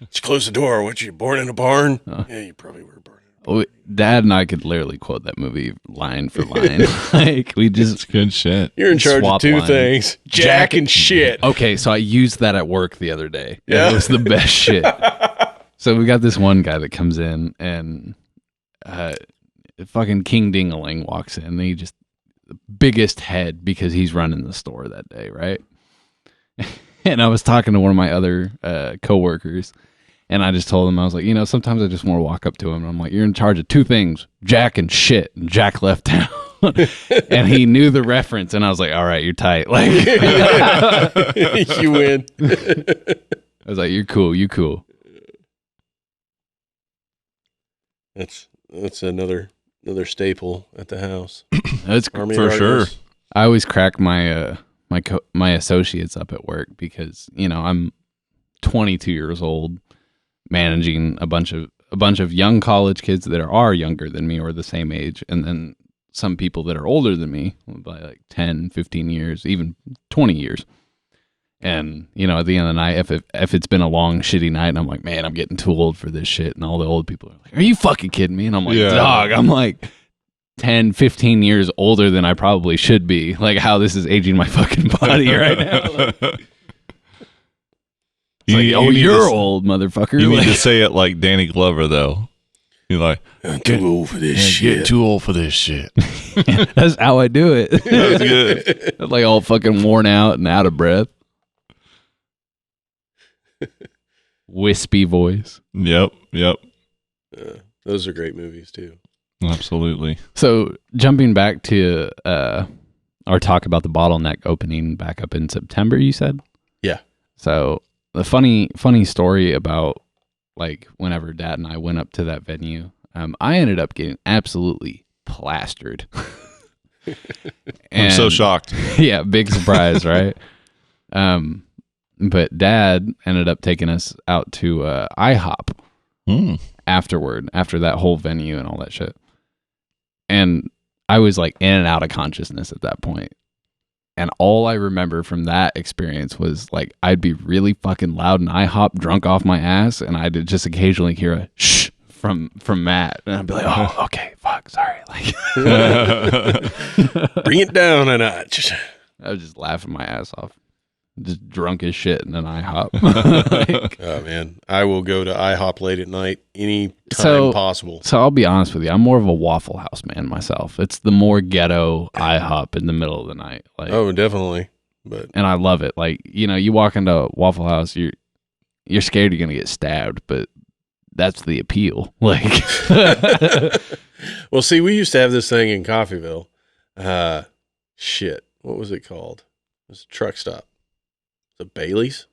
Just close the door. What, you born in a barn? Yeah, you probably were born in a barn. Dad and I could literally quote that movie line for line. Like, we just... It's good shit. You're in charge of two things. Jack and shit. Okay, so I used that at work the other day. Yeah. It was the best shit. So we got this one guy that comes in, and fucking King Dingaling walks in, and he just... the biggest head because he's running the store that day, right? And I was talking to one of my other coworkers, and I just told him, I was like, sometimes I just want to walk up to him, and I'm like, you're in charge of two things, Jack and shit. And Jack left town. And he knew the reference, and I was like, all right, you're tight. Like, you win. I was like, you cool. That's another staple at the house. That's for sure. I always crack my my associates up at work because I'm 22 years old, managing a bunch of young college kids that are younger than me or the same age, and then some people that are older than me by like 10, 15 years, even 20 years. And at the end of the night, if it's been a long shitty night, and I'm like, man, I'm getting too old for this shit, and all the old people are like, are you fucking kidding me? And I'm like, dog, I'm like 10, 15 years older than I probably should be. Like, how this is aging my fucking body right now. Like, you're old, motherfucker. You need to say it like Danny Glover, though. You're like, I'm too old for this shit. Get too old for this shit. That's how I do it. That's good. Like all fucking worn out and out of breath. Wispy voice. Yep. Those are great movies too. Absolutely. So jumping back to our talk about the bottleneck opening back up in September, you said? Yeah. So the funny story about like whenever Dad and I went up to that venue, I ended up getting absolutely plastered. I'm so shocked. Yeah, big surprise, right? But Dad ended up taking us out to IHOP after that whole venue and all that shit. And I was like in and out of consciousness at that point. And all I remember from that experience was like I'd be really fucking loud in IHOP, drunk off my ass, and I'd just occasionally hear a shh from Matt, and I'd be like, "Oh, okay, fuck, sorry." Like, bring it down a notch. I was just laughing my ass off, just drunk as shit in an IHOP. Like, oh man, I will go to IHOP late at night any time possible. So I'll be honest with you, I'm more of a Waffle House man myself. It's the more ghetto IHOP in the middle of the night. Like, oh, definitely. And I love it. Like, you walk into Waffle House, you're scared you're gonna get stabbed, but that's the appeal. Like, well, see, we used to have this thing in Coffeyville. Shit, what was it called? It was a truck stop. The Bailey's?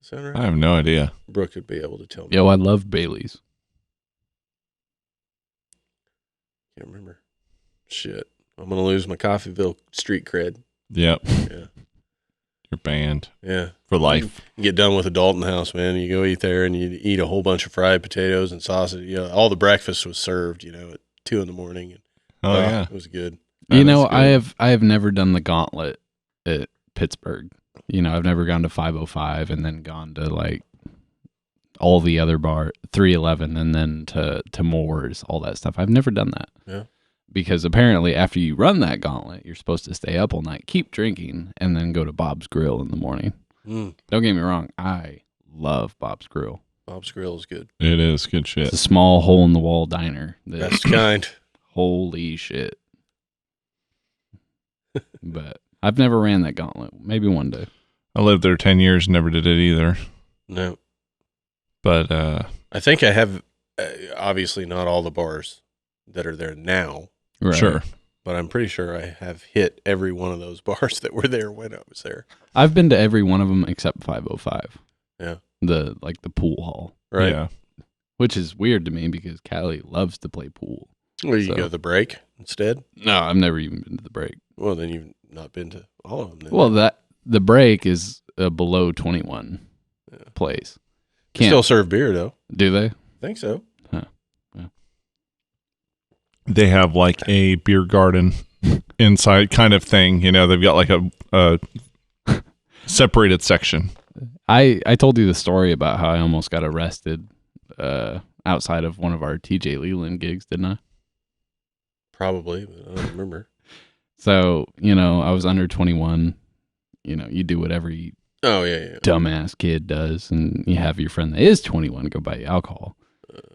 Is that right? I have no idea. Brooke would be able to tell me. Yo, I love Bailey's. Can't remember. Shit. I'm going to lose my Coffeyville street cred. Yep. Yeah. You're banned. Yeah. For life. You get done with a Dalton House, man. You go eat there and you eat a whole bunch of fried potatoes and sausage. All the breakfast was served, at 2 a.m. And, yeah. It was good. Good. I have never done the gauntlet at Pittsburgh. I've never gone to 505 and then gone to like all the other 311 and then to Moore's, all that stuff. I've never done that. Yeah. Because apparently after you run that gauntlet, you're supposed to stay up all night, keep drinking, and then go to Bob's Grill in the morning. Don't get me wrong. I love Bob's Grill. Bob's Grill is good. It is good shit. It's a small hole-in-the-wall diner. That's kind. Holy shit. But I've never ran that gauntlet. Maybe one day. I lived there 10 years, never did it either. No. But I think I have, obviously not all the bars that are there now. Right. Sure. But I'm pretty sure I have hit every one of those bars that were there when I was there. I've been to every one of them except 505. Yeah. The pool hall. Right. Yeah. Which is weird to me because Callie loves to play pool. Well, you go to the break instead? No, I've never even been to the break. Well, then you've not been to all of them. Then. Well, the break is a below 21 place. They still serve beer, though. Do they? I think so. Huh. Yeah. They have like a beer garden inside kind of thing. They've got like a separated section. I told you the story about how I almost got arrested outside of one of our TJ Leland gigs, didn't I? Probably, but I don't remember. So, I was under 21. You do whatever you dumbass kid does, and you have your friend that is 21 go buy you alcohol.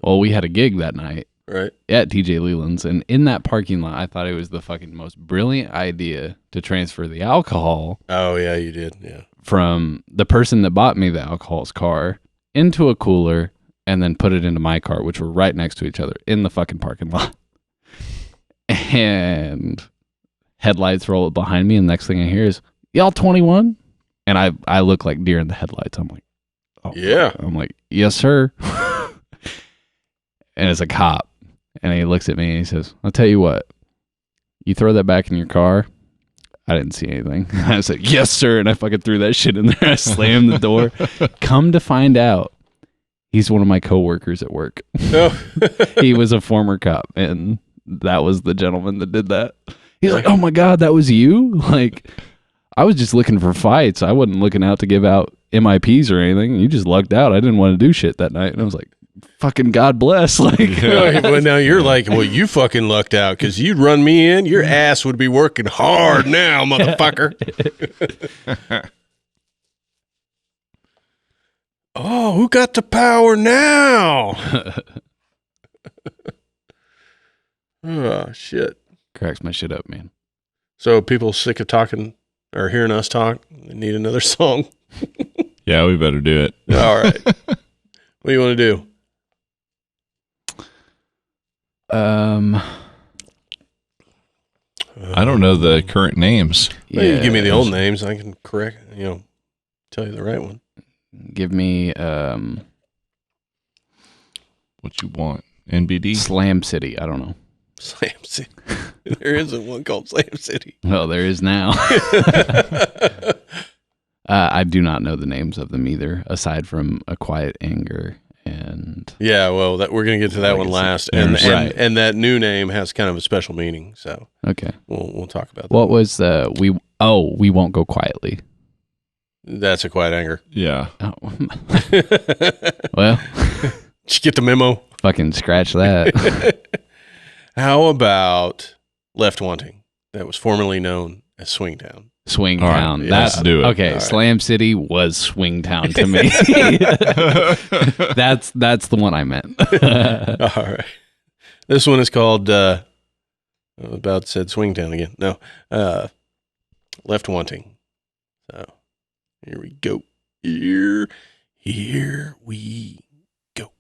Well, we had a gig that night at TJ Leland's, and in that parking lot, I thought it was the fucking most brilliant idea to transfer the alcohol. Oh, yeah, you did, yeah. From the person that bought me the alcohol's car into a cooler and then put it into my car, which were right next to each other in the fucking parking lot. And headlights roll up behind me, and next thing I hear is, y'all 21? And I look like deer in the headlights. I'm like, oh, yeah. I'm like, yes, sir. And it's a cop. And he looks at me and he says, I'll tell you what, you throw that back in your car. I didn't see anything. I said, yes, sir. And I fucking threw that shit in there. I slammed the door. Come to find out, he's one of my coworkers at work. Oh. He was a former cop, and that was the gentleman that did that. He's like, oh my God, that was you? Like, I was just looking for fights. I wasn't looking out to give out MIPs or anything. You just lucked out. I didn't want to do shit that night. And I was like, fucking God bless. Like, well, now you're like, well, you fucking lucked out because you'd run me in. Your ass would be working hard now, motherfucker. Oh, who got the power now? Oh, shit. Cracks my shit up, man. So people sick of talking or hearing us talk, they need another song. Yeah, we better do it. All right. What do you want to do? I don't know the current names. Well, you give me the old names. I can tell you the right one. Give me what you want. NBD? Slam City. I don't know. Slam City. There isn't one called Slam City. Well, there is now. I do not know the names of them either, aside from A Quiet Anger and well, we're gonna get to that one last, and that new name has kind of a special meaning. So okay, we'll talk about that. What was we won't go quietly. That's A Quiet Anger. Yeah. Oh. Well, did you get the memo? Fucking scratch that. How about Left Wanting? That was formerly known as Swingtown. Swingtown. Right, let's do it. Okay, right. Slam City was Swingtown to me. That's the one I meant. All right. This one is called I about said Swingtown again. No. Left Wanting. So here we go. Here we go.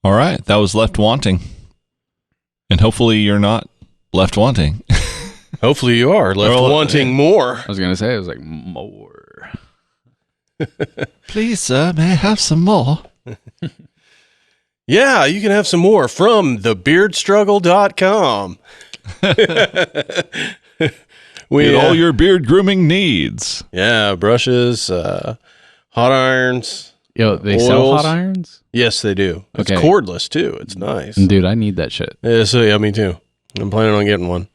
All right. That was Left Wanting. And hopefully you're not left wanting. Hopefully you are left wanting more. I was going to say, it was like, more. Please, sir, may I have some more? Yeah, you can have some more from thebeardstruggle.com. Get all your beard grooming needs. Yeah, brushes, hot irons. Yo, they oils. sell hot irons? Yes, they do. It's cordless, too. It's nice. Dude, I need that shit. Yeah, me too. I'm planning on getting one.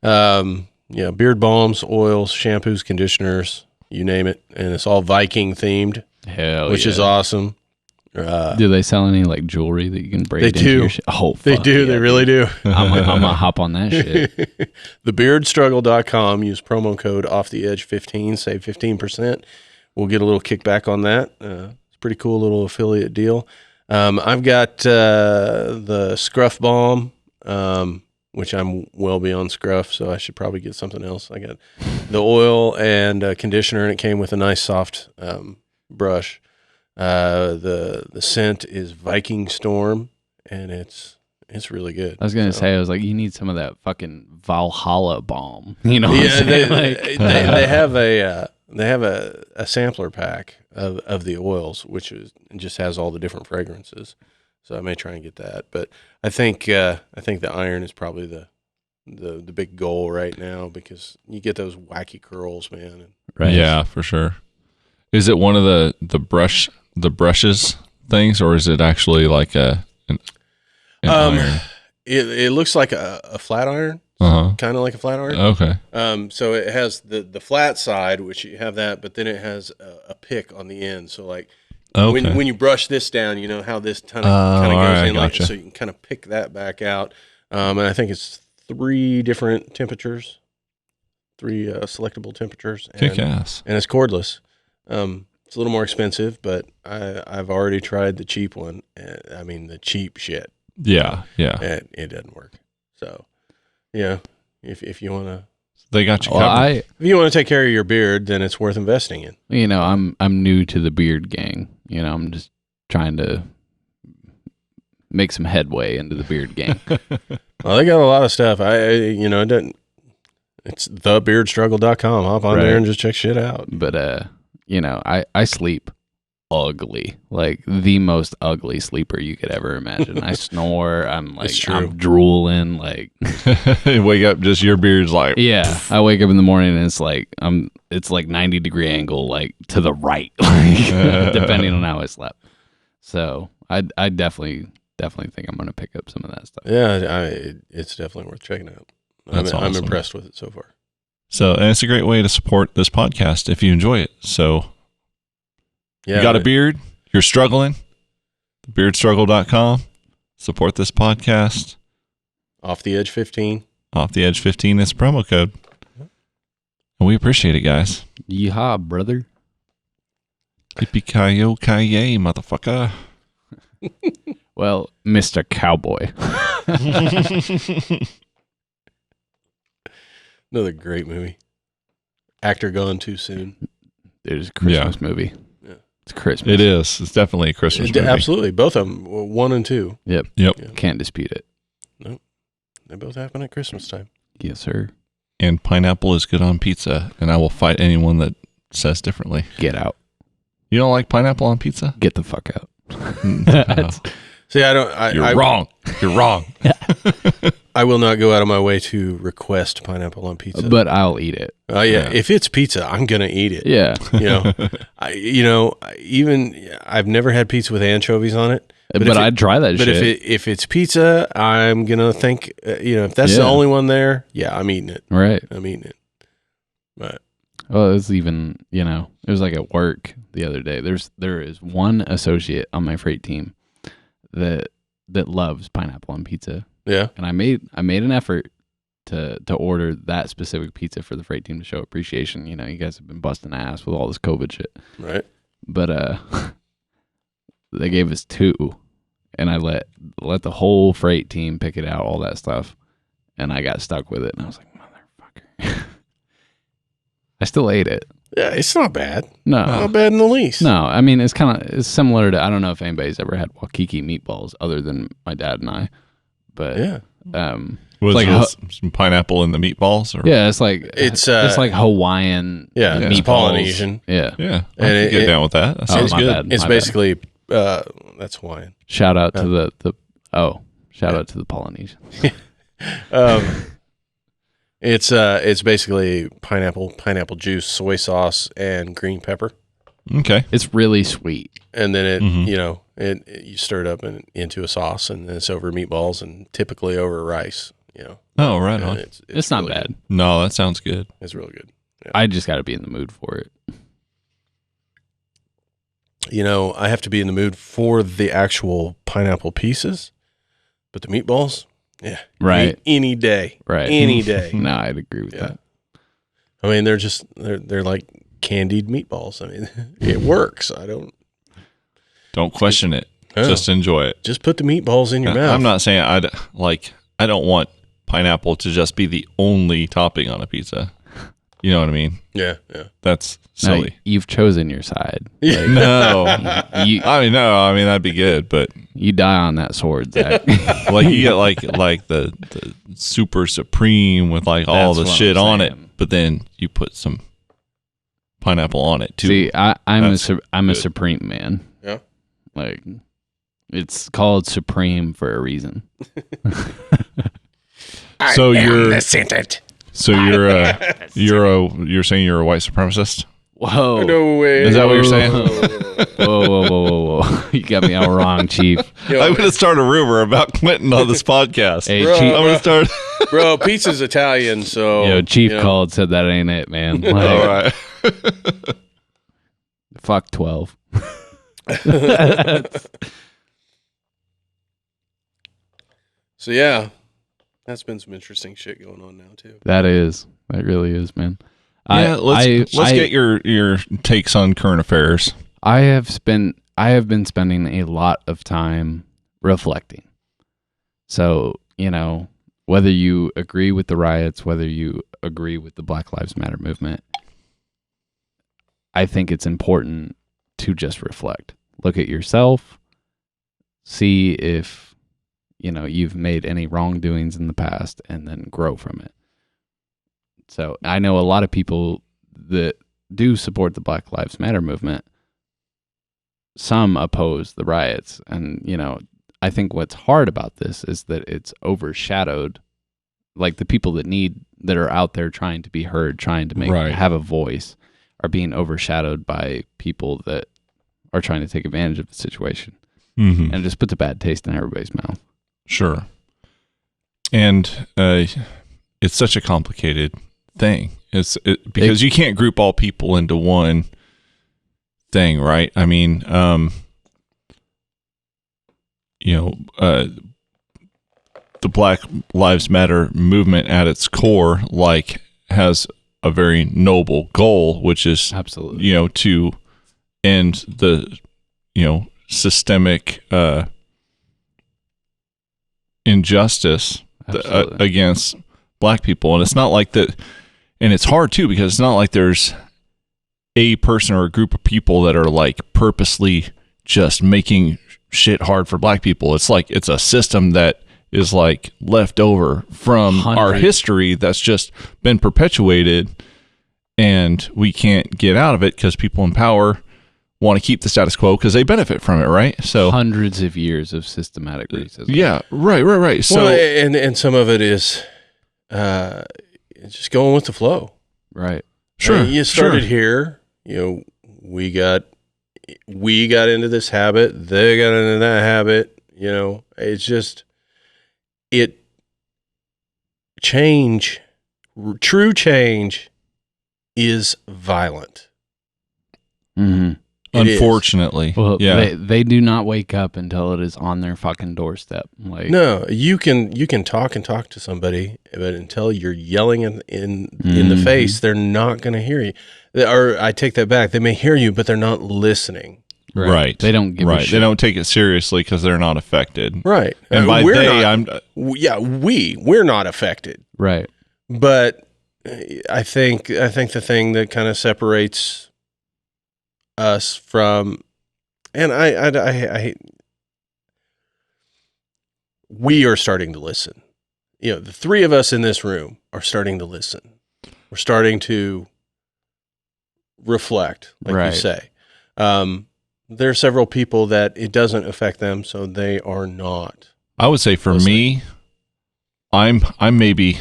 Yeah, beard balms, oils, shampoos, conditioners, you name it. And it's all Viking themed. Hell which is awesome. Do they sell any like jewelry that you can braid into your shit? Oh, fuck, they do. They really do. I'm gonna hop on that shit. Thebeardstruggle.com. Use promo code OffTheEdge15. Save 15%. We'll get a little kickback on that. It's a pretty cool little affiliate deal. I've got the Scruff Balm, which I'm well beyond Scruff, so I should probably get something else. I got the oil and conditioner, and it came with a nice soft brush. The scent is Viking Storm, and it's really good. I was gonna say, I was like, you need some of that fucking Valhalla balm. You know? Yeah, they have a sampler pack of the oils, which just has all the different fragrances. So I may try and get that, but I think the iron is probably the big goal right now, because you get those wacky curls, man. Right. Yeah, for sure. Is it one of the brushes things, or is it actually like an iron? It looks like a flat iron, kind of like a flat iron. Okay. So it has the flat side, which you have that, but then it has a pick on the end. So like when you brush this down, you know how this kind of goes in, gotcha. So you can kind of pick that back out. And I think it's 3 different temperatures, 3 selectable temperatures. Kick ass. And it's cordless. It's a little more expensive, but I've already tried the cheap one. I mean, the cheap shit. Yeah. And it doesn't work. So, yeah, if you want to, they got you covered. If you want to take care of your beard, then it's worth investing in. You know, I'm new to the beard gang. You know, I'm just trying to make some headway into the beard gang. Well, they got a lot of stuff. It's thebeardstruggle.com. Hop on there and just check shit out. But you know, I sleep ugly, like the most ugly sleeper you could ever imagine. I snore. I'm like, I'm drooling. Like, you wake up, just your beard's like, yeah. I wake up in the morning and it's like 90-degree angle, like to the right, like depending on how I slept. So I definitely think I'm gonna pick up some of that stuff. Yeah, it's definitely worth checking out. I'm impressed with it so far. So, and it's a great way to support this podcast if you enjoy it. So, you got a beard, you're struggling, thebeardstruggle.com. Support this podcast. Off the Edge 15. Off the Edge 15 is promo code. And we appreciate it, guys. Yeehaw, brother. Yippee-ki-yo-ki-yay, motherfucker. Well, Mr. Cowboy. Another great movie. Actor gone too soon. It's a Christmas movie. Yeah. It's Christmas. It is. It's definitely a Christmas movie. Absolutely. Both of them, 1 and 2. Yep. Yeah. Can't dispute it. Nope. They both happen at Christmas time. Yes, sir. And pineapple is good on pizza, and I will fight anyone that says differently. Get out. You don't like pineapple on pizza? Get the fuck out. See, I don't. You're wrong. You're wrong. I will not go out of my way to request pineapple on pizza, but I'll eat it. Yeah, if it's pizza, I'm gonna eat it. Yeah, I've never had pizza with anchovies on it, but I'd try that. But shit. if it's pizza, I'm gonna think, if that's the only one there, I'm eating it. Right, I'm eating it. But well, it was even, it was like at work the other day. There is one associate on my freight team that loves pineapple on pizza. Yeah. And I made an effort to order that specific pizza for the freight team to show appreciation. You guys have been busting ass with all this COVID shit. Right. But they gave us 2, and I let the whole freight team pick it out, all that stuff. And I got stuck with it, and I was like, motherfucker. I still ate it. Yeah, it's not bad. No. Not bad in the least. No, I mean, it's similar to, I don't know if anybody's ever had Waikiki meatballs other than my dad and I, but Yeah. Was like some pineapple in the meatballs? Or? Yeah, it's like Hawaiian. Yeah, meatballs. it's Polynesian. Yeah, yeah. I can get down with that. That sounds my good. bad. It's basically that's Hawaiian. Shout out to the shout out to the Polynesian. It's basically pineapple juice, soy sauce, and green pepper. Okay. It's really sweet. And then it you stir it up into a sauce, and then it's over meatballs and typically over rice. Oh, right on. It's not really bad. good. No, that sounds good. It's really good. Yeah. I just got to be in the mood for it. I have to be in the mood for the actual pineapple pieces, but the meatballs, yeah, Right. any day, Right. any day. No, I'd agree with that. I mean, they're like candied meatballs. I mean, it works. Don't question it. No. Just enjoy it. Just put the meatballs in your mouth. I'm not saying I don't want pineapple to just be the only topping on a pizza. You know what I mean? Yeah. That's No, silly. you've chosen your side. Yeah. No. You I mean that'd be good, but you die on that sword, Zach. like you get like the super supreme with like all That's the what shit I'm on it, saying. but then you put some pineapple on it too. See, I'm That's a good. supreme man. Yeah. Like, it's called supreme for a reason. So you're the sentient. so you're saying you're a white supremacist? Whoa. No way. Is that what you're saying? Whoa. You got me all wrong, Chief. I'm going to start a rumor about Clinton on this podcast. Hey, Bro. Chief. I'm going to start. Bro, pizza's Italian, so Chief called, said that ain't it, man. Like, All right. fuck 12. So yeah, that's been some interesting shit going on now too. That really is, man. Yeah, let's get your takes on current affairs. I have been spending a lot of time reflecting. So, whether you agree with the riots, whether you agree with the Black Lives Matter movement, I think it's important to just reflect. Look at yourself, see if you've made any wrongdoings in the past, and then grow from it. So I know a lot of people that do support the Black Lives Matter movement. Some oppose the riots. And, I think what's hard about this is that it's overshadowed. Like the people that are out there trying to be heard, trying to have a voice, are being overshadowed by people that are trying to take advantage of the situation. Mm-hmm. And it just puts a bad taste in everybody's mouth. Sure. And it's such a complicated thing. Because you can't group all people into one thing, right? I mean, the Black Lives Matter movement at its core, has a very noble goal, which is absolutely, to end the, systemic injustice against Black people. And it's not like that. And it's hard too, because it's not like there's a person or a group of people that are purposely just making shit hard for Black people. It's it's a system that is left over from our history that's just been perpetuated, and we can't get out of it because people in power want to keep the status quo because they benefit from it, right? So hundreds of years of systematic racism. Yeah, right. So and some of it is just going with the flow. Right. Sure. You started here, we got into this habit, they got into that habit, it's just true change is violent. Mm-hmm. Unfortunately. Well, yeah. They do not wake up until it is on their fucking doorstep. No, you can talk to somebody, but until you're yelling in the face, they're not going to hear you. Or I take that back. They may hear you, but they're not listening. Right. They don't give a shit. They don't take it seriously because they're not affected. Right. And by we're not affected. Right. But I think the thing that kind of separates us from, and I we are starting to listen. You know, the three of us in this room are starting to listen. We're starting to reflect, like you say. There are several people that it doesn't affect them, so they are not. I would say for me, I'm maybe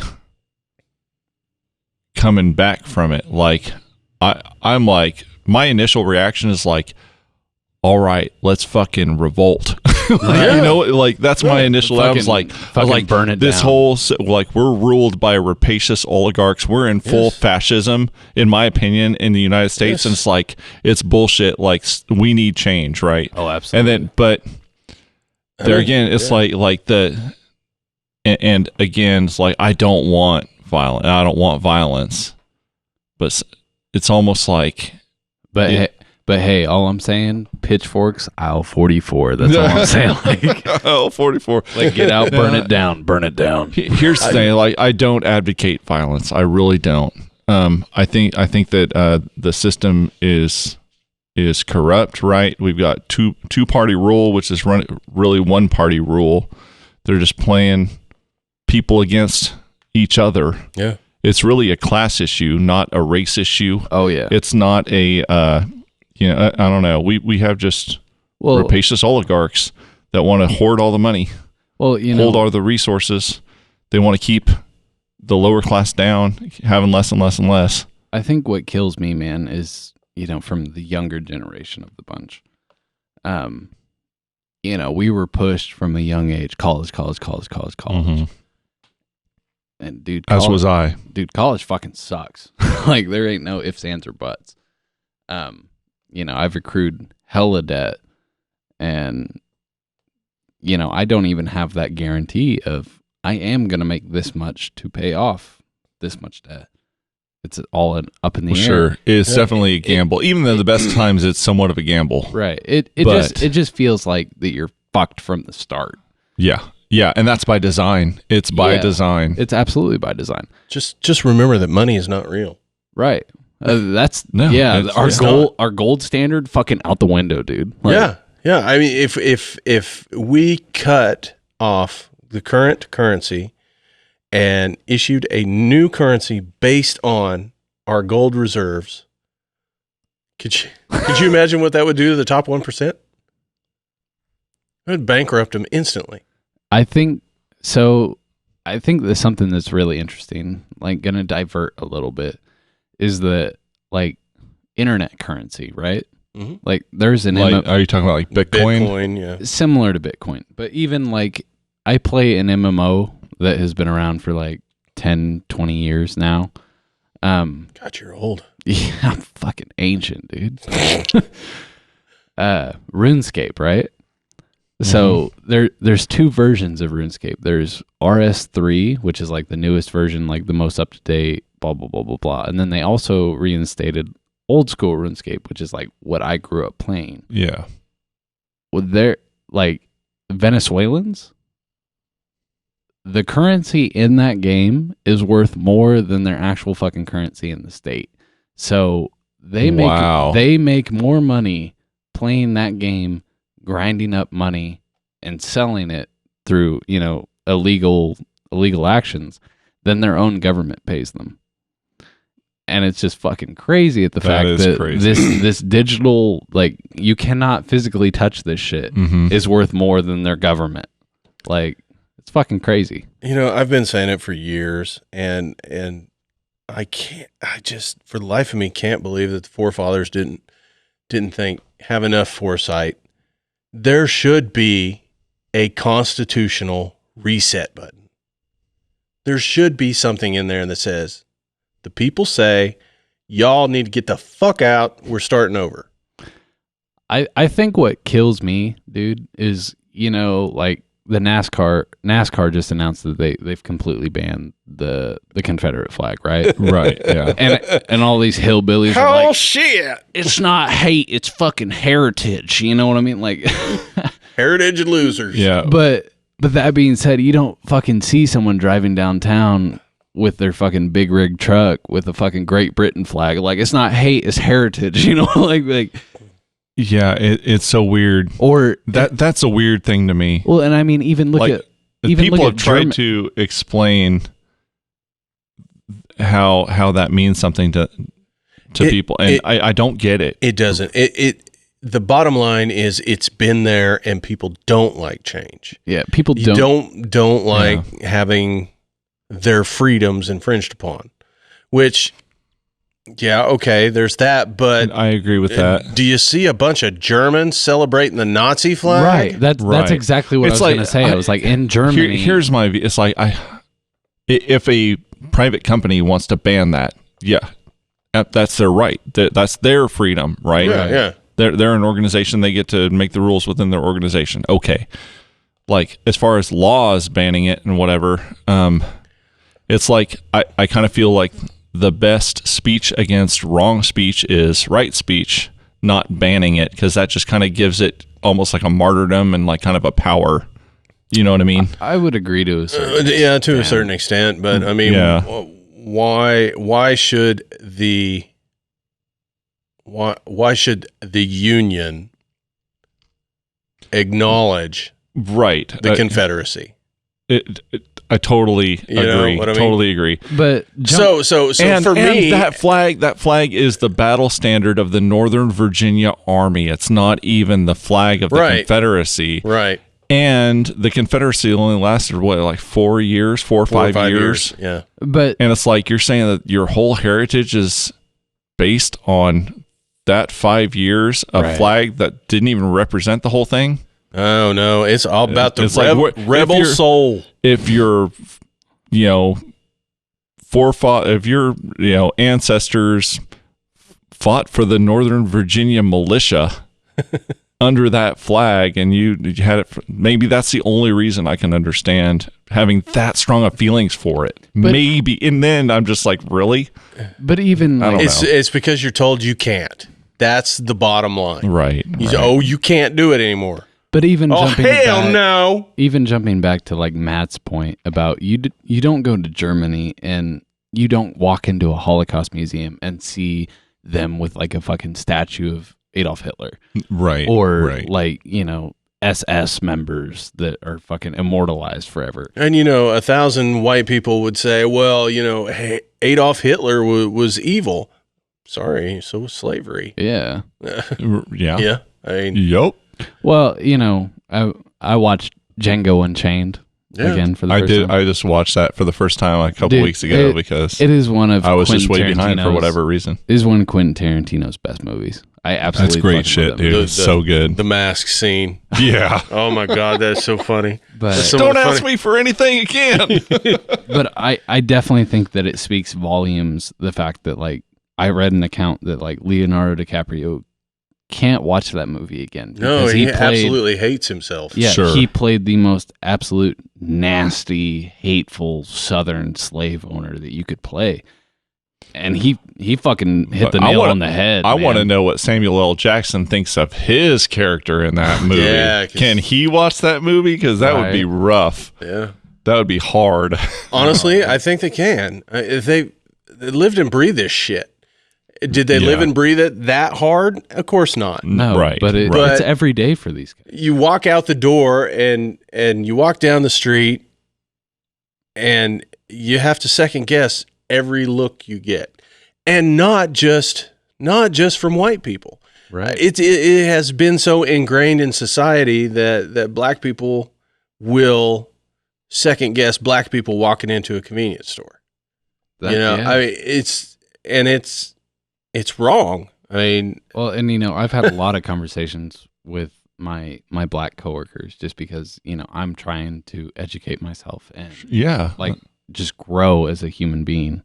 coming back from it. Like I'm like, my initial reaction is like, all right, let's fucking revolt. You know, like that's my initial. I was like, burn it this down. whole, like, we're ruled by rapacious oligarchs. We're in full fascism, in my opinion, in the United States, and it's like, it's bullshit. Like, we need change, right? Oh, absolutely. And then, but there again, it's like the, and again, it's like, I don't want violence, but it's almost like, But hey, all I'm saying, pitchforks, aisle 44. That's all I'm saying. Like, aisle 44. Like, get out, burn it down, burn it down. Here's the thing: like, I don't advocate violence. I really don't. I think that the system is corrupt. Right? We've got two party rule, which is really one party rule. They're just playing people against each other. Yeah, it's really a class issue, not a race issue. Oh yeah, it's not a. I don't know. We have just rapacious oligarchs that want to hoard all the money. Well, hold all the resources. They want to keep the lower class down, having less and less and less. I think what kills me, man, is, from the younger generation of the bunch. We were pushed from a young age, college. Mm-hmm. And dude, as was I. Dude, college fucking sucks. Like, there ain't no ifs, ands, or buts. I've accrued hella debt, and I don't even have that guarantee of I am going to make this much to pay off this much debt. It's all up in the air. Sure. It's definitely a gamble. Even though the best times it's somewhat of a gamble. Right. It just feels like that you're fucked from the start. Yeah. Yeah, and that's by design. It's by design. It's absolutely by design. Just remember that money is not real. Right. Our gold standard fucking out the window, dude. Like, yeah. I mean, if we cut off the current currency and issued a new currency based on our gold reserves, could you imagine what that would do to the top 1%? It would bankrupt them instantly. I think so. I think there's something that's really interesting, like, going to divert a little bit, is the, like, internet currency, right? Mm-hmm. Like, there's an are you talking about like Bitcoin? Bitcoin, yeah. Similar to Bitcoin. But even, like, I play an MMO that has been around for like 10, 20 years now. God, you're old. Yeah, I'm fucking ancient, dude. RuneScape, right? So there's two versions of RuneScape. There's RS3, which is like the newest version, like the most up to date, blah blah blah blah blah. And then they also reinstated old school RuneScape, which is like what I grew up playing. Yeah. Well, they're like Venezuelans. The currency in that game is worth more than their actual fucking currency in the state. So they make more money playing that game, grinding up money and selling it through, illegal actions than their own government pays them. And it's just fucking crazy at the fact that this digital, like, you cannot physically touch this shit, is worth more than their government. Like, it's fucking crazy. I've been saying it for years, and I just for the life of me can't believe that the forefathers didn't have enough foresight. There should be a constitutional reset button. There should be something in there that says, the people say, y'all need to get the fuck out. We're starting over. I think what kills me, dude, is, like, the NASCAR just announced that they've completely banned the Confederate flag, right? Right. Yeah. And all these hillbillies are like, shit. It's not hate, it's fucking heritage. You know what I mean? Like, heritage losers. Yeah. But that being said, you don't fucking see someone driving downtown with their fucking big rig truck with a fucking Great Britain flag. Like, it's not hate, it's heritage, you know? like yeah, it's so weird. Or that's a weird thing to me. Well, and I mean, even look at people have tried to explain how that means something to people, and I don't get it. It doesn't. The bottom line is it's been there, and people don't like change. Yeah, people don't like having their freedoms infringed upon. Which, yeah, okay, there's that. But I agree with that. Do you see a bunch of Germans celebrating the Nazi flag? Right. That's exactly what I was going to say. I was like, in Germany. Here's my view. It's like if a private company wants to ban that, yeah, that's their right. That's their freedom, right? Yeah. They're an organization. They get to make the rules within their organization. Okay. Like, as far as laws banning it and whatever, it's like I kind of feel like the best speech against wrong speech is right speech, not banning it, because that just kind of gives it almost like a martyrdom and like kind of a power. You know what I mean? I would agree to a certain extent. Yeah, to a certain extent. But I mean, why should the Union acknowledge the Confederacy? I totally agree. What I mean? Totally agree. But so for me, that flag is the battle standard of the Northern Virginia Army. It's not even the flag of the Confederacy. Right. And the Confederacy only lasted like 4 years, 4 or 5 years. Yeah. And it's like you're saying that your whole heritage is based on that 5 years of flag that didn't even represent the whole thing. Oh no, it's all about the rebel soul. If your ancestors fought for the Northern Virginia militia under that flag, and you had it, maybe that's the only reason I can understand having that strong of feelings for it. Maybe, and then I'm just like, really? But even it's because you're told you can't. That's the bottom line, right? You can't do it anymore. But even even jumping back to like Matt's point about you don't go to Germany and you don't walk into a Holocaust museum and see them with like a fucking statue of Adolf Hitler, right? Or like SS members that are fucking immortalized forever. And 1,000 white people would say, well, hey, Adolf Hitler was evil. Sorry, so was slavery. Yeah. Yeah. I mean, yep. Well, I watched Django Unchained again for the first time. I just watched that for the first time a couple weeks ago because it is one of I was just way behind for whatever reason. It is one of Quentin Tarantino's best movies. I absolutely that's great shit, dude. It's so good. The mask scene. Yeah. Oh my god, that's so funny. But don't ask me for anything again. But I definitely think that it speaks volumes. The fact that like I read an account that like Leonardo DiCaprio can't watch that movie again. No, he absolutely hates himself. Yeah, sure. He played the most absolute nasty, hateful Southern slave owner that you could play. And he fucking hit the nail on the head. I want to know what Samuel L. Jackson thinks of his character in that movie. Yeah, can he watch that movie? Because that would be rough. Yeah. That would be hard. Honestly, I think they can. If they lived and breathed this shit. Did they live and breathe it that hard? Of course not. No, right. But it's every day for these guys. You walk out the door and you walk down the street and you have to second guess every look you get, and not just from white people. Right. It has been so ingrained in society that black people will second guess black people walking into a convenience store. I mean, it's wrong. I mean, well, and I've had a lot of conversations with my black coworkers just because I'm trying to educate myself and just grow as a human being.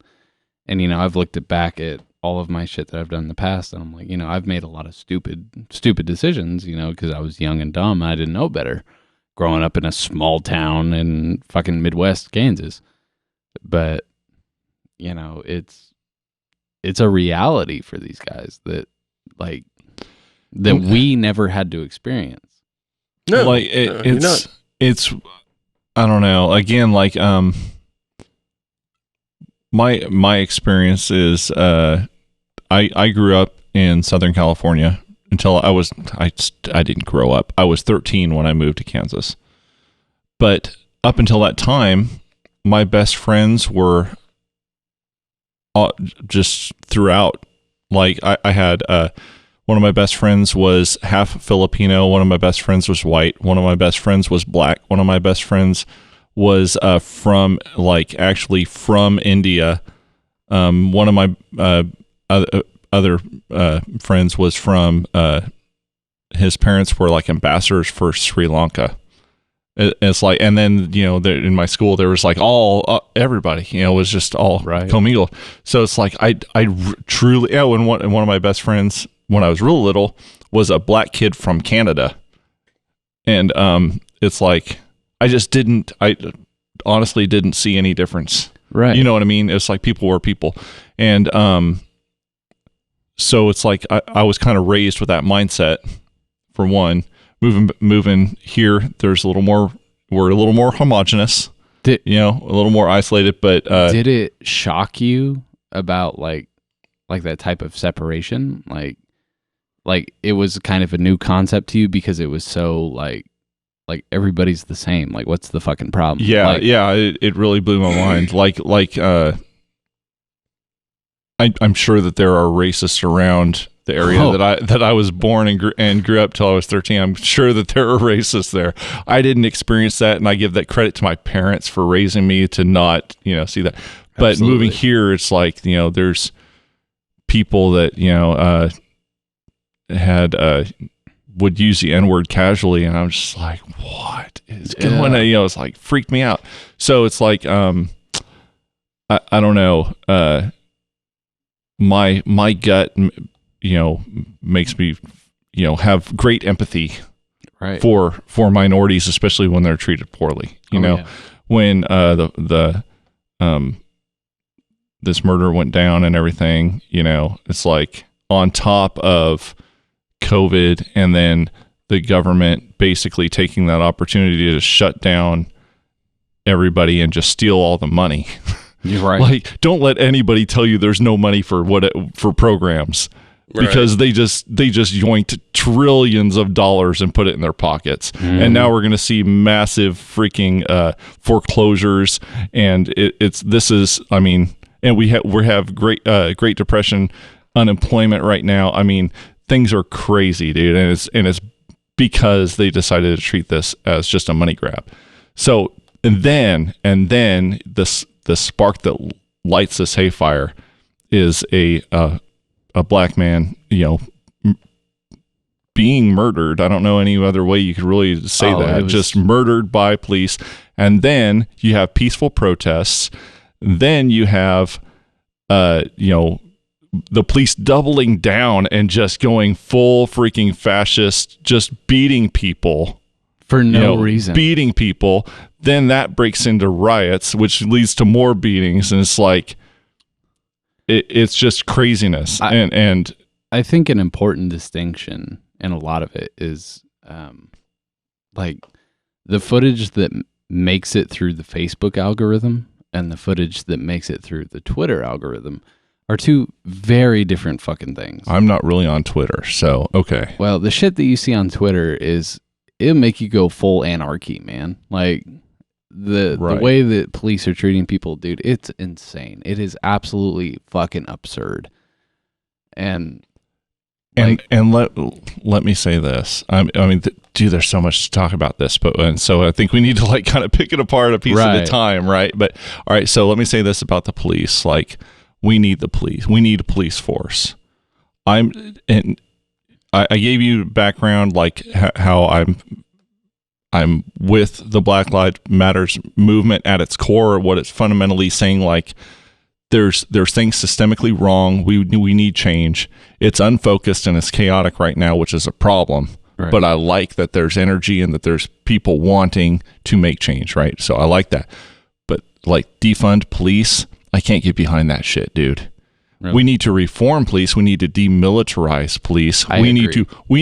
And I've looked back at all of my shit that I've done in the past, and I'm like, I've made a lot of stupid decisions, because I was young and dumb. I didn't know better, growing up in a small town in fucking Midwest Kansas. But it's a reality for these guys that we never had to experience. No, like it's I don't know. Again, like my experience is I grew up in Southern California until I didn't grow up. I was 13 when I moved to Kansas. But up until that time, my best friends were just throughout. Like I had one of my best friends was half Filipino. One of my best friends was white. One of my best friends was black. One of my best friends was actually from India. One of my other friends was from his parents were like ambassadors for Sri Lanka. It's like, and then in my school there was like everybody was just all commingled. So it's like I truly and one of my best friends when I was real little was a black kid from Canada, and it's like I honestly didn't see any difference. Right. You know what I mean? It's like people were people, and so it's like I was kind of raised with that mindset. For one, moving here, there's we're a little more homogenous, a little more isolated. But did it shock you about like that type of separation? Like it was kind of a new concept to you because it was so like everybody's the same. Like, what's the fucking problem? Yeah, it really blew my mind. I'm sure that there are racists around the area that I was born and grew up till I was 13. I'm sure that there are racists there. I didn't experience that, and I give that credit to my parents for raising me to not, see that. But Absolutely. Moving here, it's like, there's people that, would use the N-word casually, and I'm just like, what is going on? It's like freaked me out. So it's like, I don't know. My gut, makes me, have great empathy for minorities, especially when they're treated poorly. When this murder went down and everything, it's like on top of COVID, and then the government basically taking that opportunity to shut down everybody and just steal all the money. You're right. Like, don't let anybody tell you there's no money for programs, because they just yoinked trillions of dollars and put it in their pockets. And now we're going to see massive freaking foreclosures, and and we have Great Depression unemployment right now. I mean, things are crazy, dude, and it's because they decided to treat this as just a money grab. So and then the spark that lights this hayfire is a black man, being murdered. I don't know any other way you could really say that. Just murdered by police. And then you have peaceful protests. Then you have, the police doubling down and just going full freaking fascist, just beating people. For no reason. Beating people. Then that breaks into riots, which leads to more beatings. And it's like, it's just craziness. And I think an important distinction in a lot of it is like the footage that makes it through the Facebook algorithm and the footage that makes it through the Twitter algorithm are two very different fucking things. I'm not really on Twitter, so okay. Well, the shit that you see on Twitter it'll make you go full anarchy, man. Like the way that police are treating people, dude, it's insane. It is absolutely fucking absurd. And let me say this. I mean, dude, there's so much to talk about this, and so I think we need to like kind of pick it apart a piece at a time, right? But all right, so let me say this about the police. Like, we need the police. We need a police force. I gave you background, like how I'm with the Black Lives Matters movement at its core. What it's fundamentally saying, like, there's things systemically wrong. We need change. It's unfocused and it's chaotic right now, which is a problem. Right. But I like that there's energy and that there's people wanting to make change, right? So I like that. But like, defund police, I can't get behind that shit, dude. Really? We need to reform police. We need to demilitarize police. We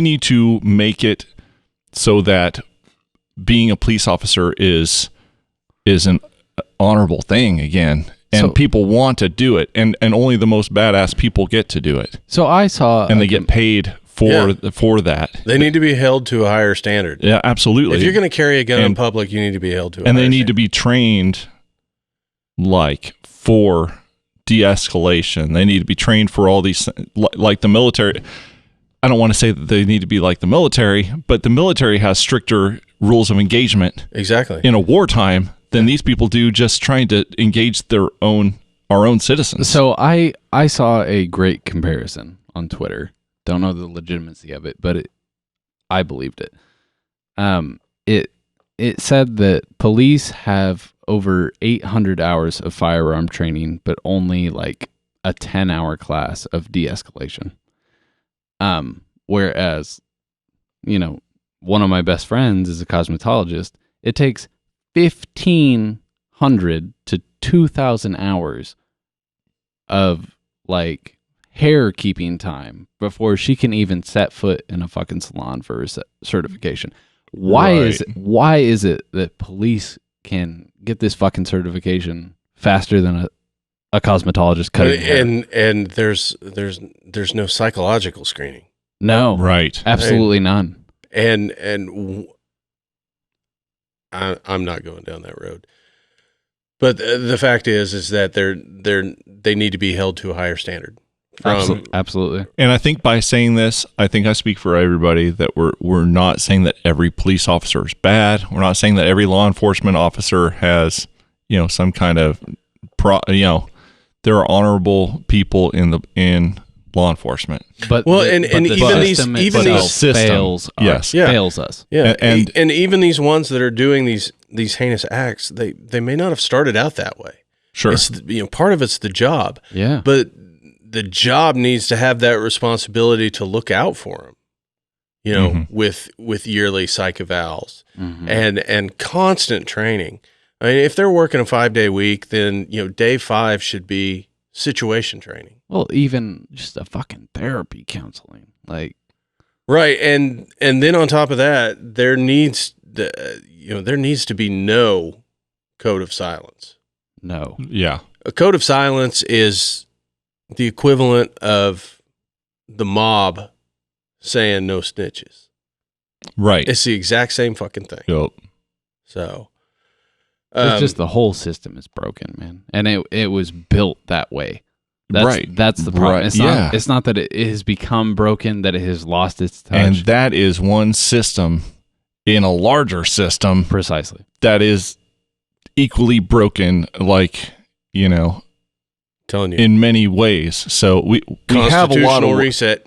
need to make it so that being a police officer is an honorable thing again. And people want to do it, and only the most badass people get to do it. So I saw, and they get paid for that. They need to be held to a higher standard. Yeah, absolutely. If you're going to carry a gun in public, you need to be held to a higher standard. And they need standard. to be trained, like, for de-escalation. They need to be trained for all these, like the military. I don't want to say that they need to be like the military, but the military has stricter rules of engagement. Exactly. In a wartime than these people do just trying to engage our own citizens. So I saw a great comparison on Twitter. Don't know the legitimacy of it, but I believed it. It said that police have over 800 hours of firearm training, but only like a 10-hour class of de-escalation. Whereas, one of my best friends is a cosmetologist. It takes 1,500 to 2,000 hours of like hair keeping time before she can even set foot in a fucking salon for her certification. Why is it that police can get this fucking certification faster than a cosmetologist cutting hair? And there's no psychological screening. No, right, absolutely none. And I'm not going down that road. But the fact is that they need to be held to a higher standard. Absolutely. And I think by saying this, I think I speak for everybody that we're not saying that every police officer is bad. We're not saying that every law enforcement officer has, some kind of there are honorable people in law enforcement. But even these fails us. Yeah. And even these ones that are doing these heinous acts, they may not have started out that way. Sure. It's part of it's the job. Yeah. But the job needs to have that responsibility to look out for them, with yearly psych evals and constant training. I mean, if they're working a 5-day week, then, day 5 should be situation training. Well, even just a fucking therapy counseling, like. Right. And then on top of that, there needs to be no code of silence. No. Yeah. A code of silence is the equivalent of the mob saying no snitches. Right. It's the exact same fucking thing. Yep. So it's just the whole system is broken, man. And it was built that way. That's the problem. Right. It's not that it has become broken, that it has lost its touch. And that is one system in a larger system. Precisely. That is equally broken, like, telling you, in many ways. So we have a lot of reset.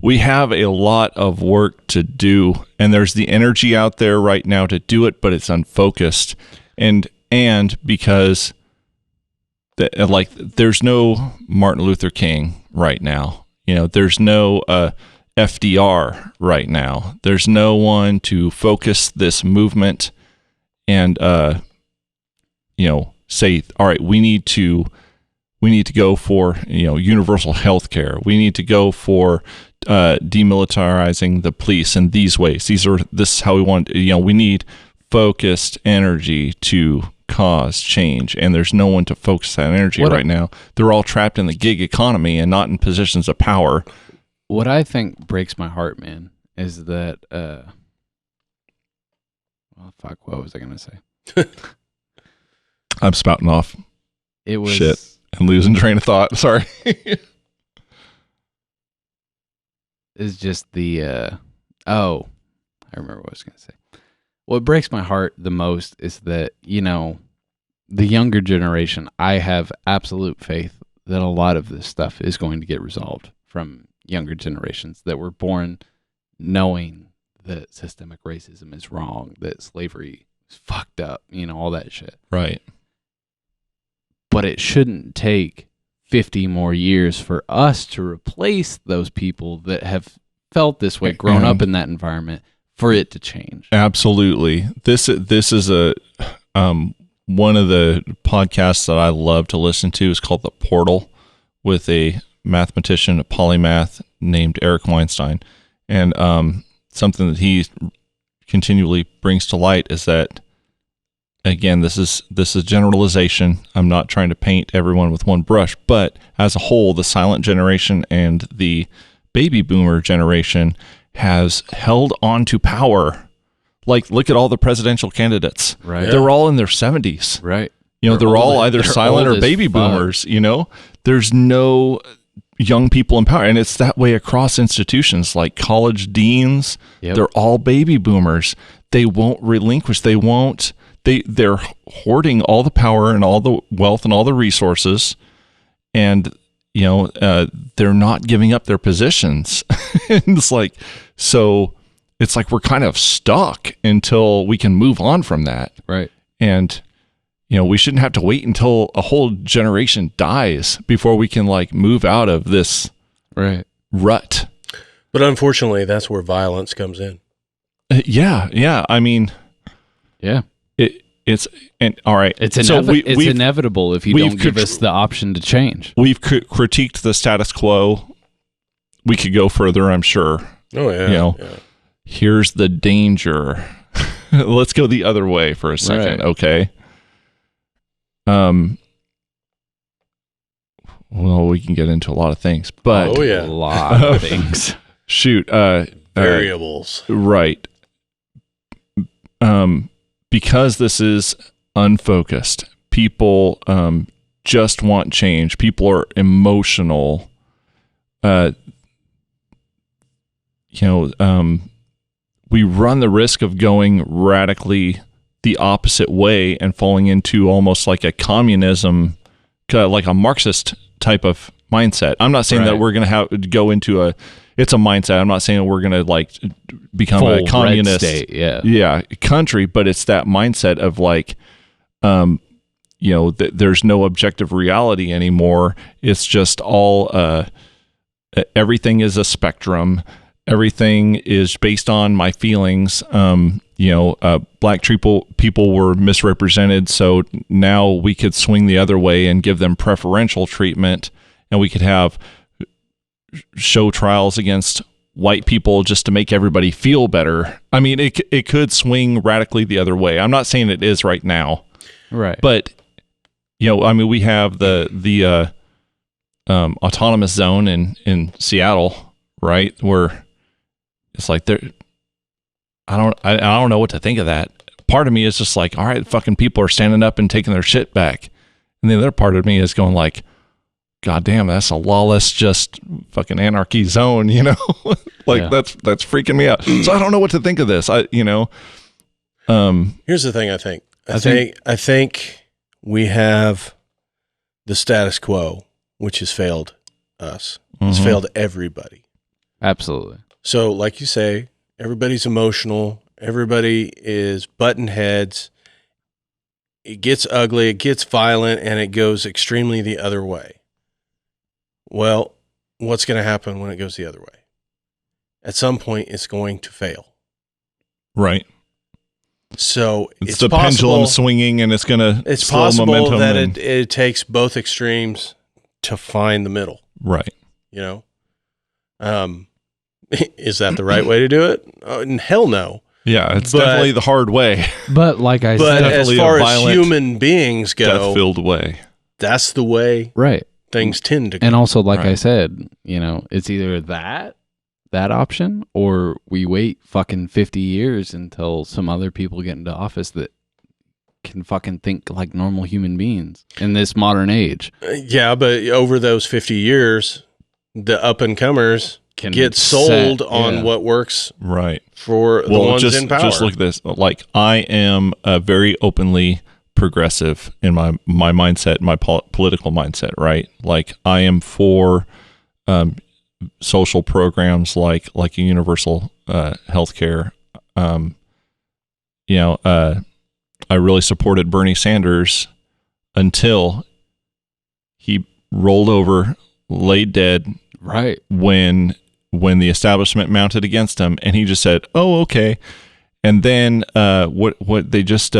We have a lot of work to do, and there's the energy out there right now to do it, but it's unfocused. And because there's no Martin Luther King right now. There's no FDR right now. There's no one to focus this movement and say, all right, we need to go for universal health care. We need to go for demilitarizing the police in these ways. This is how we want. We need focused energy to cause change, and there's no one to focus that energy right now. They're all trapped in the gig economy and not in positions of power. What I think breaks my heart, man, is that what was I gonna say? I'm spouting off. It was shit. I'm losing train of thought. Sorry. It's just the I remember what I was gonna say. What breaks my heart the most is that, the younger generation, I have absolute faith that a lot of this stuff is going to get resolved from younger generations that were born knowing that systemic racism is wrong, that slavery is fucked up, all that shit. Right. But it shouldn't take 50 more years for us to replace those people that have felt this way, grown up in that environment, for it to change. Absolutely. This is a one of the podcasts that I love to listen to is called The Portal, with a mathematician, a polymath named Eric Weinstein. And something that he continually brings to light is that again, this is generalization. I'm not trying to paint everyone with one brush, but as a whole, the silent generation and the baby boomer generation has held on to power. Like, look at all the presidential candidates. Right. They're all in their 70s. Right. You know, they're all either silent or baby boomers, you know? There's no young people in power. And it's that way across institutions like college deans. Yep. They're all baby boomers. They won't relinquish. They're hoarding all the power and all the wealth and all the resources. And, you know, they're not giving up their positions. It's like, so it's like we're kind of stuck until we can move on from that. Right. And, you know, we shouldn't have to wait until a whole generation dies before we can like move out of this rut. But unfortunately, that's where violence comes in. Yeah. I mean, yeah. All right. It's inevitable if you don't give us the option to change. We've critiqued the status quo. We could go further, I'm sure. Oh yeah. You know, here's the danger. Let's go the other way for a second, okay? Well, we can get into a lot of things, but a lot of things. Shoot, variables. Right. Because this is unfocused, people just want change. People are emotional. We run the risk of going radically the opposite way and falling into almost like a communism, like a Marxist type of mindset. I'm not saying that we're going to go into it's a mindset. I'm not saying we're going to like become a communist country, but it's that mindset of like, there's no objective reality anymore. It's just all, everything is a spectrum. Everything is based on my feelings. Black people were misrepresented, so now we could swing the other way and give them preferential treatment, and we could have show trials against white people just to make everybody feel better. I mean, it could swing radically the other way. I'm not saying it is right now, right? But we have the autonomous zone in Seattle, right, where it's like I don't know what to think of that. Part of me is just like, all right, fucking people are standing up and taking their shit back. And the other part of me is going like, God damn, that's a lawless, just fucking anarchy zone, you know? That's freaking me out. So I don't know what to think of this. Here's the thing I think. I think we have the status quo, which has failed us. It's failed everybody. Absolutely. So like you say, everybody's emotional. Everybody is button heads. It gets ugly. It gets violent, and it goes extremely the other way. Well, what's going to happen when it goes the other way? At some point, it's going to fail. Right. So it's the pendulum swinging, and it's going to. It's possible that it takes both extremes to find the middle. Right. You know. Is that the right way to do it? Hell no. Yeah, it's definitely the hard way. But like I said, as far as human beings go, death-filled way. That's the way things tend to go. And also, like I said, it's either that option, or we wait fucking 50 years until some other people get into office that can fucking think like normal human beings in this modern age. Yeah, but over those 50 years, the up-and-comers can get sold on what works for the ones in power. Just look at this. Like, I am very openly progressive in my mindset, my political mindset, right? Like, I am for social programs like a universal health care. I really supported Bernie Sanders until he rolled over, laid dead, right, when the establishment mounted against him, and he just said, "Oh, okay." And then what they just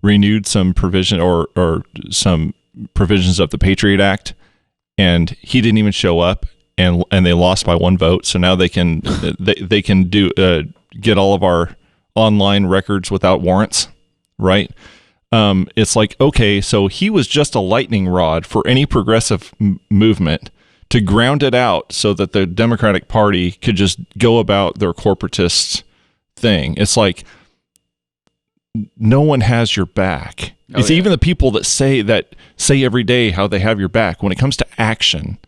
renewed some provision or some provisions of the Patriot Act, and he didn't even show up, and they lost by one vote. So now they can they can do get all of our online records without warrants, right? It's like, okay, so he was just a lightning rod for any progressive movement to ground it out so that the Democratic Party could just go about their corporatist thing. It's like no one has your back. It's even the people that say every day how they have your back. When it comes to action,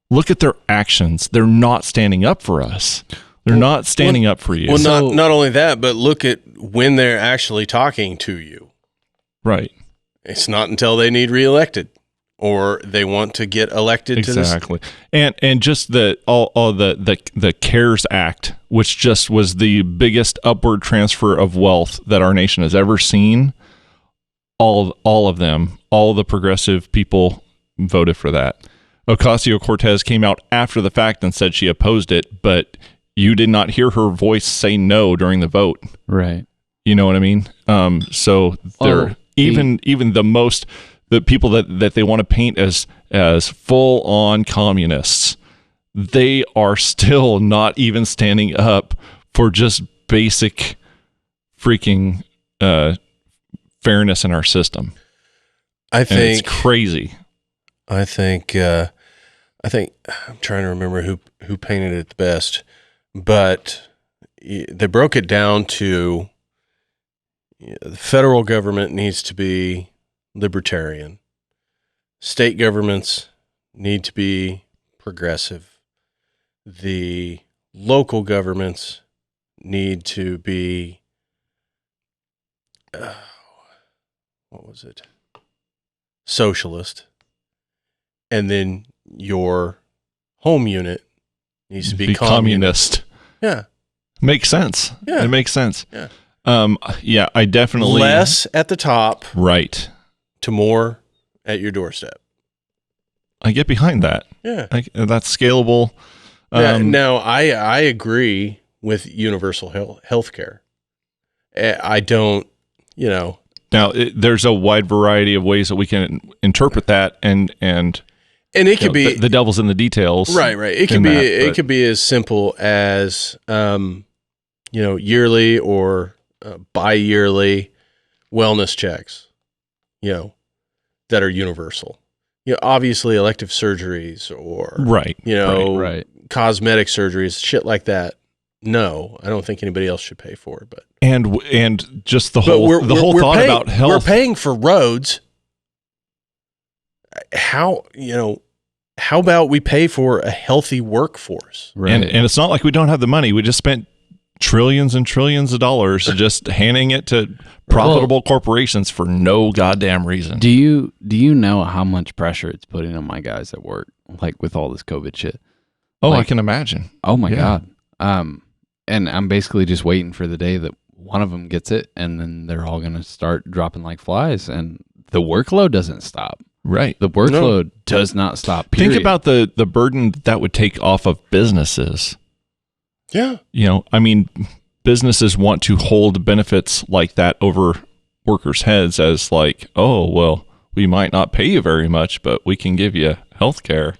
look at their actions. They're not standing up for us. They're not standing up for you. Well, not only that, but look at when they're actually talking to you. Right. It's not until they need reelected or they want to get elected to this. Exactly. And just the CARES Act, which just was the biggest upward transfer of wealth that our nation has ever seen. All of them, all the progressive people voted for that. Ocasio-Cortez came out after the fact and said she opposed it, but you did not hear her voice say no during the vote. Right. You know what I mean? So they're even the people that they want to paint as full on communists, they are still not even standing up for just basic freaking fairness in our system. I think it's crazy. I think I'm trying to remember who painted it the best, but they broke it down to the federal government needs to be libertarian. State governments need to be progressive. The local governments need to be socialist. And then your home unit needs to be communist. Yeah. Makes sense. Yeah. It makes sense. Yeah. I definitely less at the top, right, to more at your doorstep. I get behind that. Yeah. That's scalable. Now I agree with universal health care. I don't, Now there's a wide variety of ways that we can interpret that, and it could be the devil's in the details. Right. It could be as simple as yearly or bi-yearly wellness checks, that are universal. Obviously elective surgeries or right. Cosmetic surgeries, shit like that. No, I don't think anybody else should pay for it. But and just the whole thought about health. We're paying for roads. How about we pay for a healthy workforce? Right. And it's not like we don't have the money. We just spent trillions and trillions of dollars just handing it to profitable corporations for no goddamn reason. Do you know how much pressure it's putting on my guys at work, like with all this COVID shit? Oh, I can imagine. Oh my God. And I'm basically just waiting for the day that one of them gets it, and then they're all going to start dropping like flies, and the workload doesn't stop. Right. The workload does not stop. Period. Think about the burden that would take off of businesses. Yeah. Businesses want to hold benefits like that over workers' heads as like, oh, well, we might not pay you very much, but we can give you health care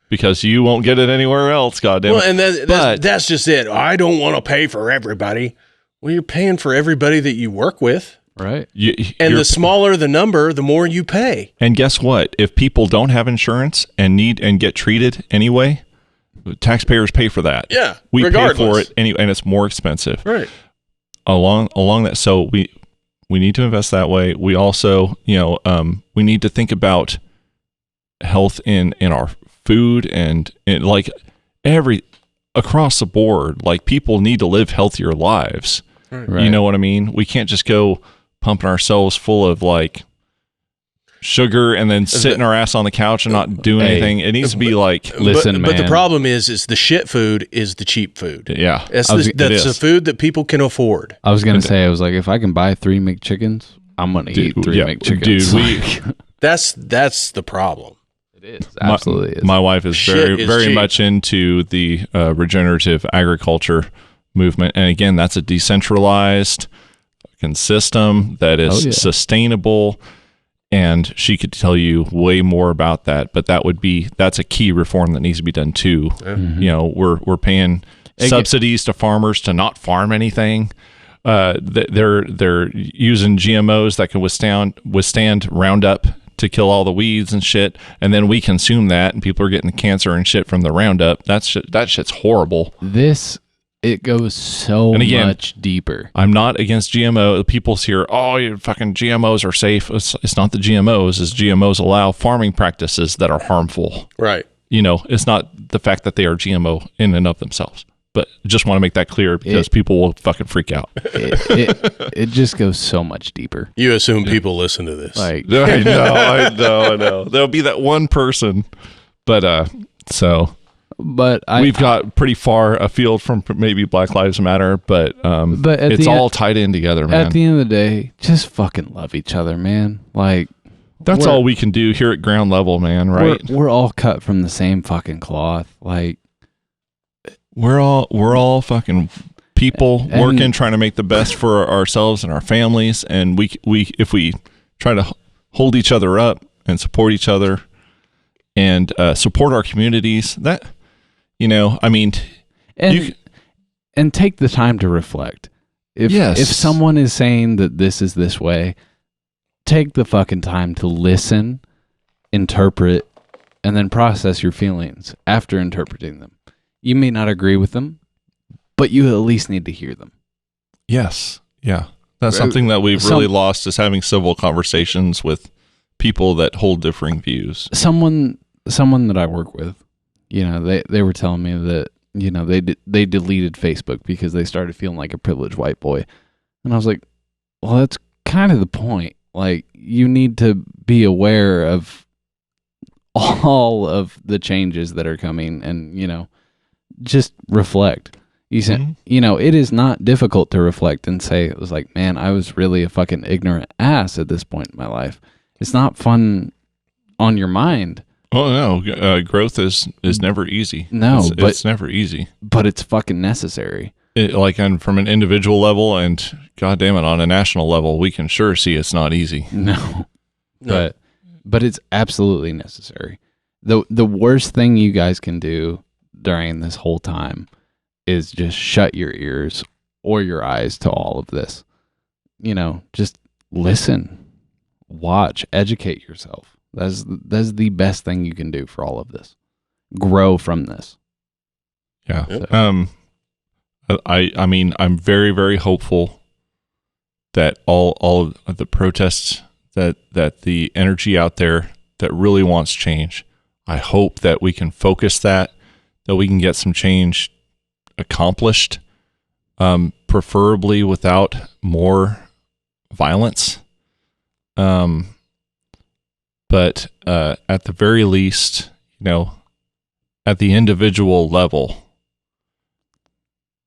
because you won't get it anywhere else, goddamn. Well, and that's just it. I don't want to pay for everybody. Well, you're paying for everybody that you work with. Right. And the smaller the number, the more you pay. And guess what? If people don't have insurance and need and get treated anyway, taxpayers pay for that. Yeah. We pay for it anyway, and it's more expensive. Right. Along that, so we need to invest that way. We also, we need to think about health in our food and like across the board. Like, people need to live healthier lives. Right. You know what I mean? We can't just go pumping ourselves full of like sugar and then sitting our ass on the couch and not doing anything. It needs to be like, listen, but man. the problem is the shit food is the cheap food. Yeah. That's the food that people can afford. I was going to say, I was like, if I can buy 3 McChickens, I'm going to eat 3 McChickens. Dude, that's the problem. It is. Absolutely is. My wife is very much into the regenerative agriculture movement. And again, that's a decentralized system that is sustainable. And she could tell you way more about that, but that's a key reform that needs to be done too. Mm-hmm. We're paying subsidies to farmers to not farm anything. they're using GMOs that can withstand Roundup to kill all the weeds and shit, and then we consume that, and people are getting cancer and shit from the Roundup. That shit's horrible. It goes so much deeper. I'm not against GMO. People's here, oh, you fucking GMOs are safe. It's not the GMOs. It's GMOs allow farming practices that are harmful. Right. It's not the fact that they are GMO in and of themselves. But just want to make that clear because people will fucking freak out. It just goes so much deeper. You assume people listen to this. I know. There'll be that one person. But we've got pretty far afield from maybe Black Lives Matter, but it's all tied in together, man. At the end of the day, just fucking love each other, man. Like, that's all we can do here at ground level, man, right? We're all cut from the same fucking cloth. Like, we're all fucking people working, trying to make the best for ourselves and our families, and we if we try to hold each other up and support each other and support our communities, that and take the time to reflect. If someone is saying that this is this way, take the fucking time to listen, interpret, and then process your feelings after interpreting them. You may not agree with them, but you at least need to hear them. Yes. Yeah. That's something that we've really lost, is having civil conversations with people that hold differing views. Someone that I work with, they were telling me that, they deleted Facebook because they started feeling like a privileged white boy. And I was like, well, that's kind of the point. Like, you need to be aware of all of the changes that are coming and, just reflect. You said, it is not difficult to reflect and say, it was like, man, I was really a fucking ignorant ass at this point in my life. It's not fun on your mind. Oh no, growth is never easy. No, it's never easy. But it's fucking necessary. And from an individual level and goddamn it, on a national level, we can sure see it's not easy. No. But it's absolutely necessary. The worst thing you guys can do during this whole time is just shut your ears or your eyes to all of this. Just listen, watch, educate yourself. That's the best thing you can do for all of this. Grow from this. Yeah. I mean, I'm very, very hopeful that all of the protests, that the energy out there that really wants change, I hope that we can focus that we can get some change accomplished, preferably without more violence. But at the very least, at the individual level,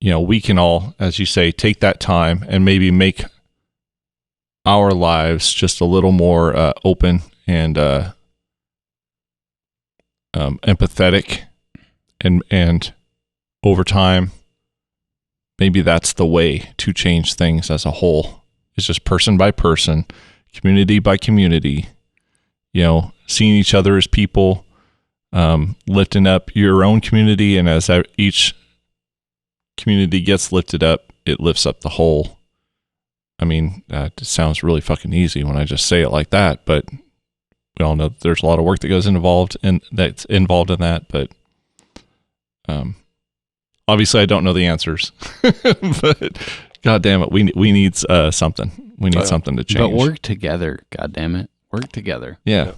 we can all, as you say, take that time and maybe make our lives just a little more open and empathetic, and over time, maybe that's the way to change things as a whole. It's just person by person, community by community, seeing each other as people, lifting up your own community, and as each community gets lifted up, it lifts up the whole. I mean, it sounds really fucking easy when I just say it like that, but we all know that there's a lot of work that goes involved in that. But obviously, I don't know the answers. But God damn it, we need something. We need something to change. But work together. God damn it, work together. Yeah.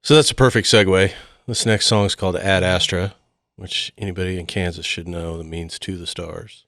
So that's a perfect segue. This next song is called Ad Astra, which anybody in Kansas should know that means to the stars.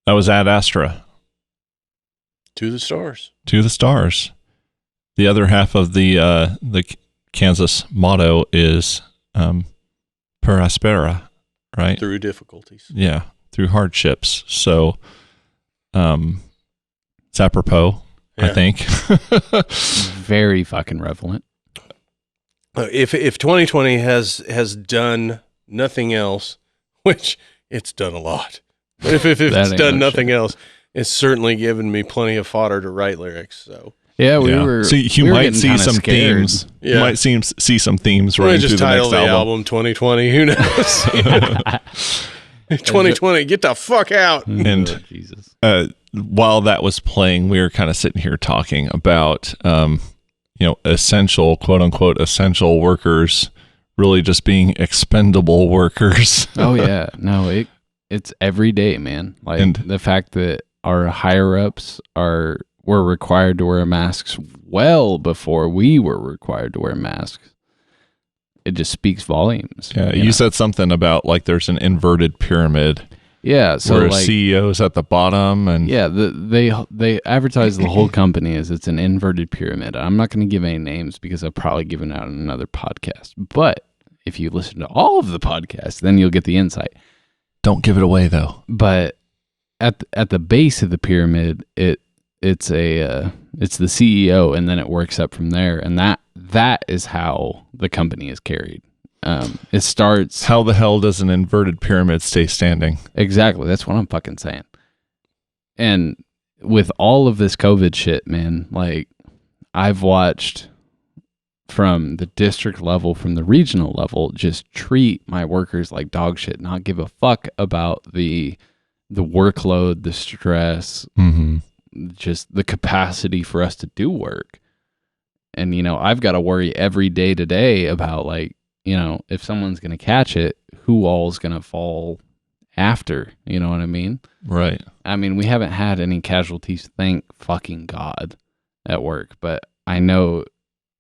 That was Ad Astra. To the stars. To the stars. The other half of the Kansas motto is per aspera, right? Through difficulties. Yeah, through hardships. So, it's apropos, I think. Very fucking relevant. If 2020 has done nothing else, which it's done a lot, but if it's done nothing else, it's certainly given me plenty of fodder to write lyrics. So yeah, we were. So you might see some themes. Yeah. You might see some themes running through the next title the album. 2020. Who knows? 2020, get the fuck out. And Jesus. While that was playing, we were kind of sitting here talking about, essential, quote unquote, essential workers really just being expendable workers. Oh yeah, no, it's every day, man. Like, and the fact that our higher ups were required to wear masks well before we were required to wear masks. It just speaks volumes. Yeah, you said something about like there's an inverted pyramid. Yeah, so where like CEO's at the bottom, and they advertise the whole company as it's an inverted pyramid. I'm not going to give any names because I've probably given out another podcast. But if you listen to all of the podcasts, then you'll get the insight. Don't give it away though. But at the base of the pyramid, it's the CEO, and then it works up from there, and that is how the company is carried. It starts. How the hell does an inverted pyramid stay standing? Exactly. That's what I'm fucking saying. And with all of this COVID shit, man, like I've watched from the district level, from the regional level, just treat my workers like dog shit, not give a fuck about the workload, the stress, just the capacity for us to do work. And, I've got to worry every day to day about like, if someone's going to catch it, who all's going to fall after, you know what I mean? Right. I mean, we haven't had any casualties, thank fucking God, at work. But I know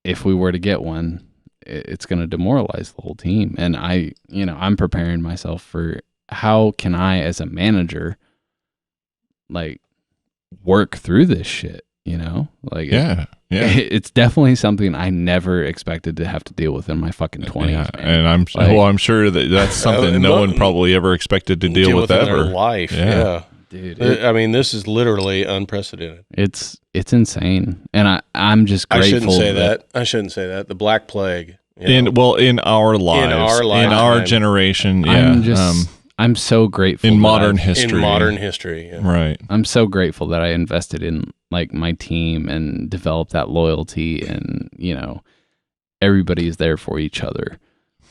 if we were to get one, it's going to demoralize the whole team. And I'm preparing myself for how can I, as a manager, like work through this shit, Like, yeah. It's definitely something I never expected to have to deal with in my fucking 20s. Yeah, man. and I'm sure that's something no one probably ever expected to deal with ever. In their life. Yeah. Dude, I mean, this is literally unprecedented. It's insane, and I'm just grateful. I shouldn't say that. The Black Plague. In our lives, in our generation. Yeah. I'm so grateful in modern history. In modern history, yeah. Right. I'm so grateful that I invested in like my team and developed that loyalty, and everybody is there for each other.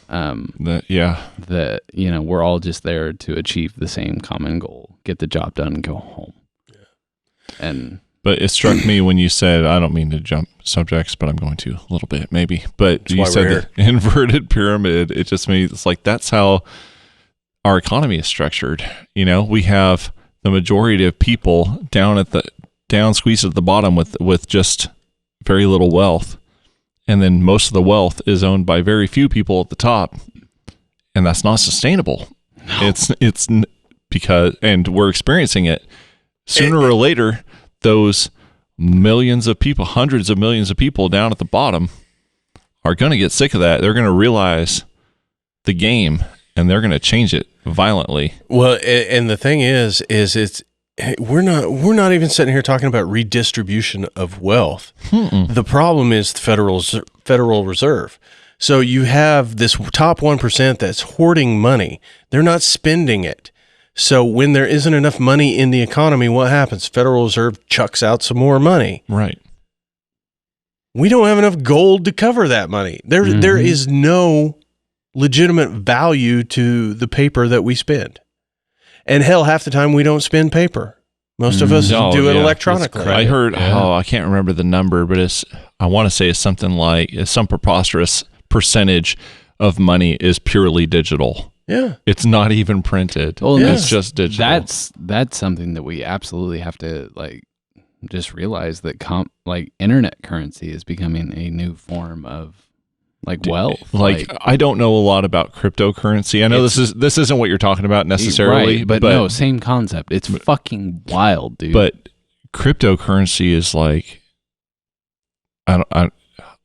That we're all just there to achieve the same common goal, get the job done, and go home. Yeah. But it struck me when you said, I don't mean to jump subjects, but I'm going to a little bit maybe. But you said the inverted pyramid. It just means it's like that's how our economy is structured. We have the majority of people down squeezed at the bottom with just very little wealth. And then most of the wealth is owned by very few people at the top. And that's not sustainable. No. It's because, and we're experiencing it sooner or later, those millions of people, hundreds of millions of people down at the bottom are going to get sick of that. They're going to realize the game, and they're going to change it violently. Well, and the thing is we're not even sitting here talking about redistribution of wealth. The problem is the Federal Reserve. So you have this top 1% that's hoarding money. They're not spending it. So when there isn't enough money in the economy, what happens? Federal Reserve chucks out some more money. Right. We don't have enough gold to cover that money. There is no legitimate value to the paper that we spend. And hell, half the time we don't spend paper. Most of us do it electronically. I heard, I can't remember the number, but I want to say it's something like some preposterous percentage of money is purely digital. Yeah. It's not even printed. Well, it's just digital. That's something that we absolutely have to like just realize that internet currency is becoming a new form of like wealth. Like I don't know a lot about cryptocurrency. I know this isn't what you're talking about necessarily, right, but no, same concept. It's fucking wild, dude. But cryptocurrency is like, I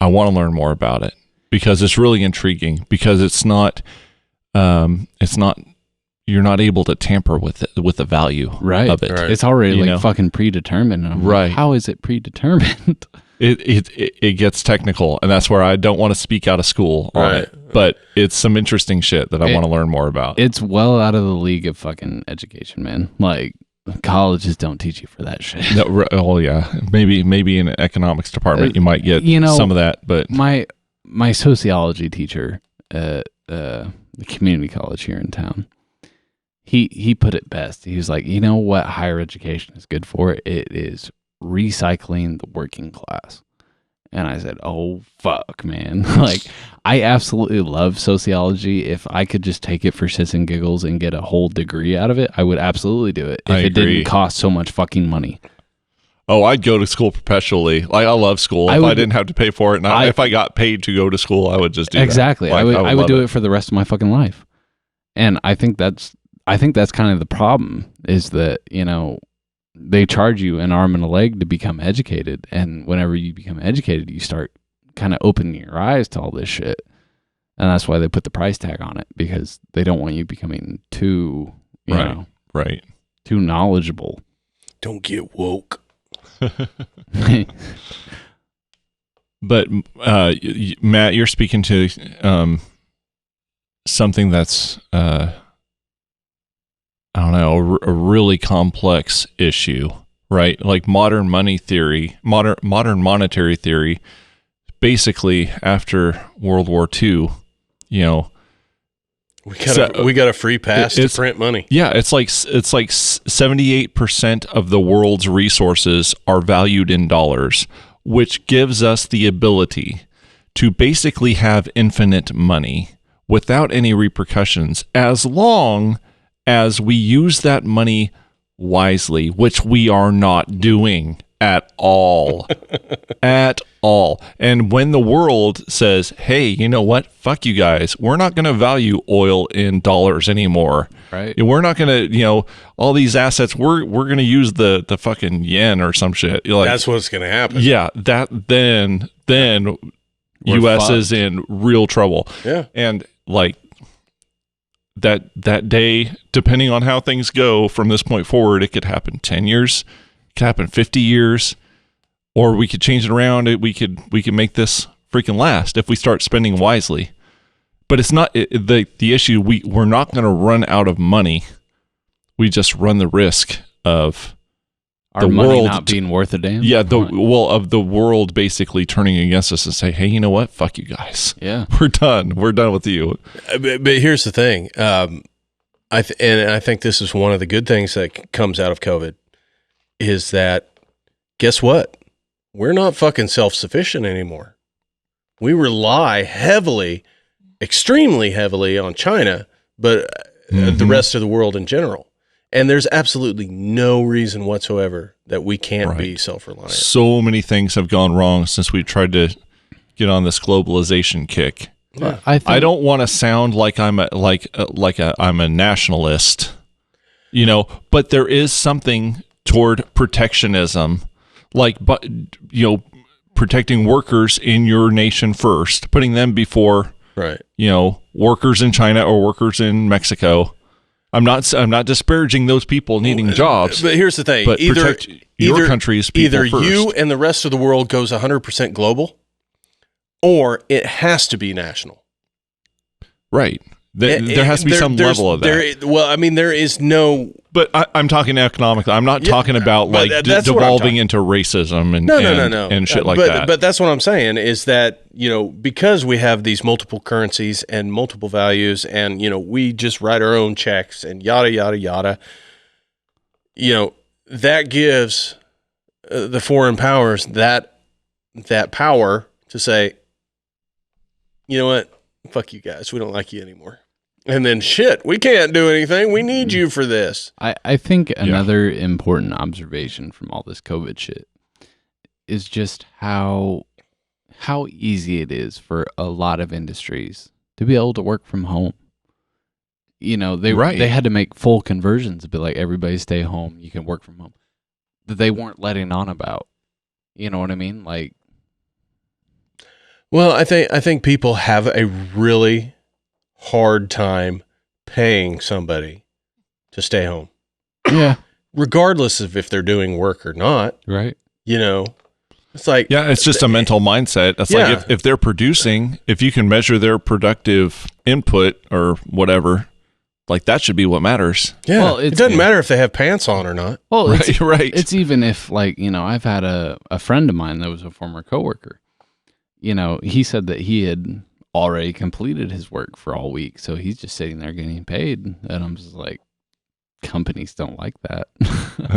want to learn more about it because it's really intriguing because it's not you're not able to tamper with it, with the value of it. Right. It's already fucking predetermined. Right. How is it predetermined? It gets technical, and that's where I don't want to speak out of school on it. But it's some interesting shit that I want to learn more about. It's well out of the league of fucking education, man. Like colleges don't teach you for that shit. No, oh yeah, maybe in an economics department you might get some of that. But my sociology teacher at the community college here in town, he put it best. He was like, you know what higher education is good for? It is recycling the working class. And I said, oh fuck, man. Like, I absolutely love sociology. If I could just take it for shits and giggles and get a whole degree out of it, I would absolutely do it if it didn't cost so much fucking money. Oh, I'd go to school perpetually. Like, I love school. If I didn't have to pay for it, and if I got paid to go to school, I would just do exactly. that. Like, I would do it for the rest of my fucking life. And I think that's kind of the problem is that, they charge you an arm and a leg to become educated. And whenever you become educated, you start kind of opening your eyes to all this shit. And that's why they put the price tag on it, because they don't want you becoming too, too knowledgeable. Don't get woke. But Matt, you're speaking to something that's I don't know, a really complex issue, right? Like modern money theory, modern monetary theory. Basically, after World War II, we got a free pass to print money. Yeah, it's like 78% of the world's resources are valued in dollars, which gives us the ability to basically have infinite money without any repercussions, as long as we use that money wisely, which we are not doing at all. At all. And when the world says, hey, you know what? Fuck you guys. We're not going to value oil in dollars anymore. Right. We're not going to, all these assets, we're going to use the fucking yen or some shit. Like, that's what's going to happen. Yeah. Then U.S. is in real trouble. Yeah. And like, that day, depending on how things go from this point forward, it could happen 10 years, it could happen 50 years, or we could change it around. We could make this freaking last if we start spending wisely. But it's not the issue. We're not going to run out of money. We just run the risk of our money not being worth a damn. Yeah, of the world basically turning against us and say, hey, you know what? Fuck you guys. Yeah, we're done. We're done with you. But here's the thing. I think this is one of the good things that comes out of COVID is that, guess what? We're not fucking self-sufficient anymore. We rely extremely heavily on China, but the rest of the world in general. And there's absolutely no reason whatsoever that we can't be self-reliant. So many things have gone wrong since we tried to get on this globalization kick. Yeah. I don't want to sound like I'm a nationalist, but there is something toward protectionism, protecting workers in your nation first, putting them before, workers in China or workers in Mexico. I'm not disparaging those people needing jobs. But here's the thing. But protect your country's people first. Either you and the rest of the world goes 100% global, or it has to be national. Right. There has to be some level of that. There is no... But I'm talking economically. I'm not talking about devolving into racism and shit like that. But that's what I'm saying is that, because we have these multiple currencies and multiple values and, we just write our own checks and yada, yada, yada, that gives the foreign powers that power to say, you know what? Fuck you guys. We don't like you anymore. And then shit, we can't do anything. We need you for this. I think another important observation from all this COVID shit is just how how easy it is for a lot of industries to be able to work from home. You know, they had to make full conversions to be like, everybody stay home, you can work from home. That they weren't letting on about. You know what I mean? Like, well, I think people have a really hard time paying somebody to stay home. Yeah. Regardless of if they're doing work or not. Right. You know, it's like, yeah, it's just a mental mindset. It's like if they're producing, if you can measure their productive input or whatever, like that should be what matters. Yeah. Well, it doesn't matter if they have pants on or not. Well, right. It's even if, like, you know, I've had a friend of mine that was a former coworker. You know, he said that he had already completed his work for all week, so he's just sitting there getting paid. And I'm just like, companies don't like that.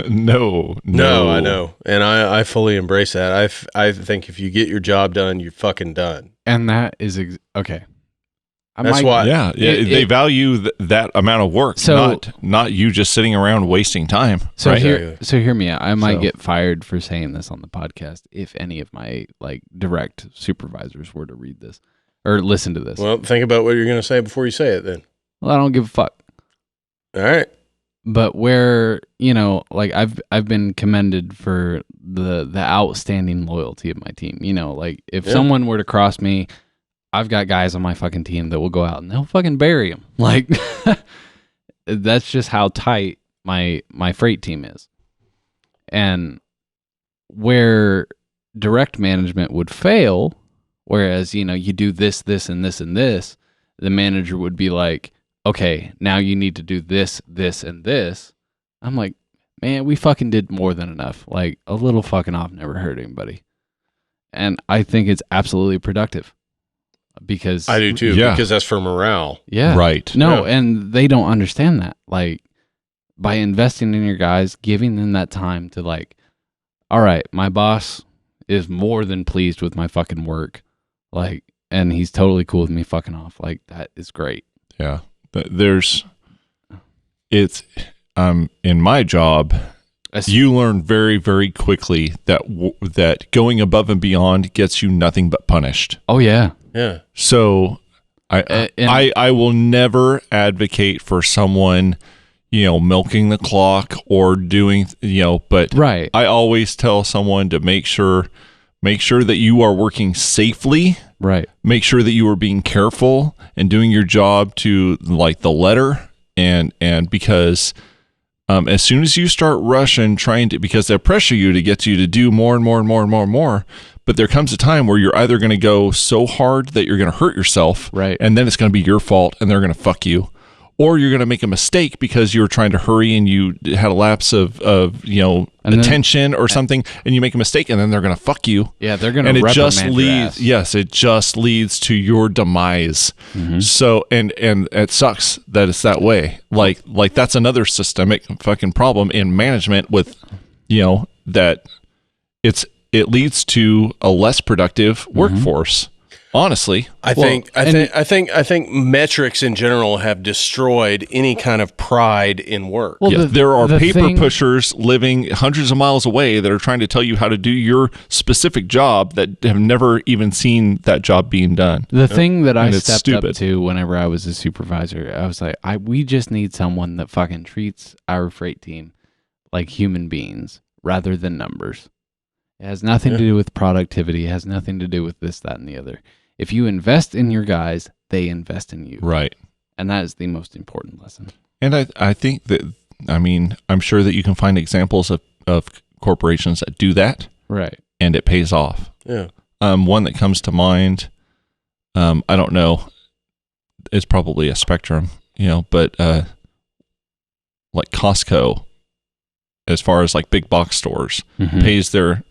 No, I know, and I fully embrace that. I think if you get your job done, you're fucking done. And that is okay. That's why. Yeah, they value that amount of work, so, not you just sitting around wasting time. So right? Hear me out. I might get fired for saying this on the podcast if any of my like direct supervisors were to read this or listen to this. Well, think about what you're going to say before you say it. Then. Well, I don't give a fuck. All right. But where, you know, like I've been commended for the outstanding loyalty of my team. You know, like if someone were to cross me, I've got guys on my fucking team that will go out and they'll fucking bury him. Like that's just how tight my freight team is. And where direct management would fail, whereas, you know, you do this, and this, and this, the manager would be like, okay, now you need to do this, and this. I'm like, man, we fucking did more than enough. Like, a little fucking off never hurt anybody. And I think it's absolutely productive. Because I do too, because that's for morale. Yeah. Right. No, and they don't understand that. Like, by investing in your guys, giving them that time to like, all right, my boss is more than pleased with my fucking work. Like, and he's totally cool with me fucking off. Like, that is great. Yeah. In my job, you learn very, very quickly that going above and beyond gets you nothing but punished. Oh yeah, yeah. So I will never advocate for someone, you know, milking the clock or doing, you know, but right. I always tell someone to make sure that you are working safely. Right. Make sure that you are being careful and doing your job to like the letter, and because as soon as you start rushing, because they pressure you to get you to do more and more and more and more and more, but there comes a time where you're either going to go so hard that you're going to hurt yourself, right, and then it's going to be your fault, and they're going to fuck you, or you're going to make a mistake because you were trying to hurry and you had a lapse of you know, attention or something, and you make a mistake, and then they're going to fuck you. Yeah, they're going to. And it just leads. Yes, it just leads to your demise. Mm-hmm. So, and it sucks that it's that way. Like that's another systemic fucking problem in management with, you know, that it leads to a less productive workforce. Honestly, I think metrics in general have destroyed any kind of pride in work. Well, there are paper pushers living hundreds of miles away that are trying to tell you how to do your specific job that have never even seen that job being done. The thing that I stepped up to whenever I was a supervisor, I was like, we just need someone that fucking treats our freight team like human beings rather than numbers. It has nothing to do with productivity. It has nothing to do with this, that, and the other. If you invest in your guys, they invest in you. Right. And that is the most important lesson. And I think that, I mean, I'm sure that you can find examples of corporations that do that. Right. And it pays off. Yeah. One that comes to mind, I don't know, it's probably a spectrum, you know, but like Costco, as far as like big box stores, pays their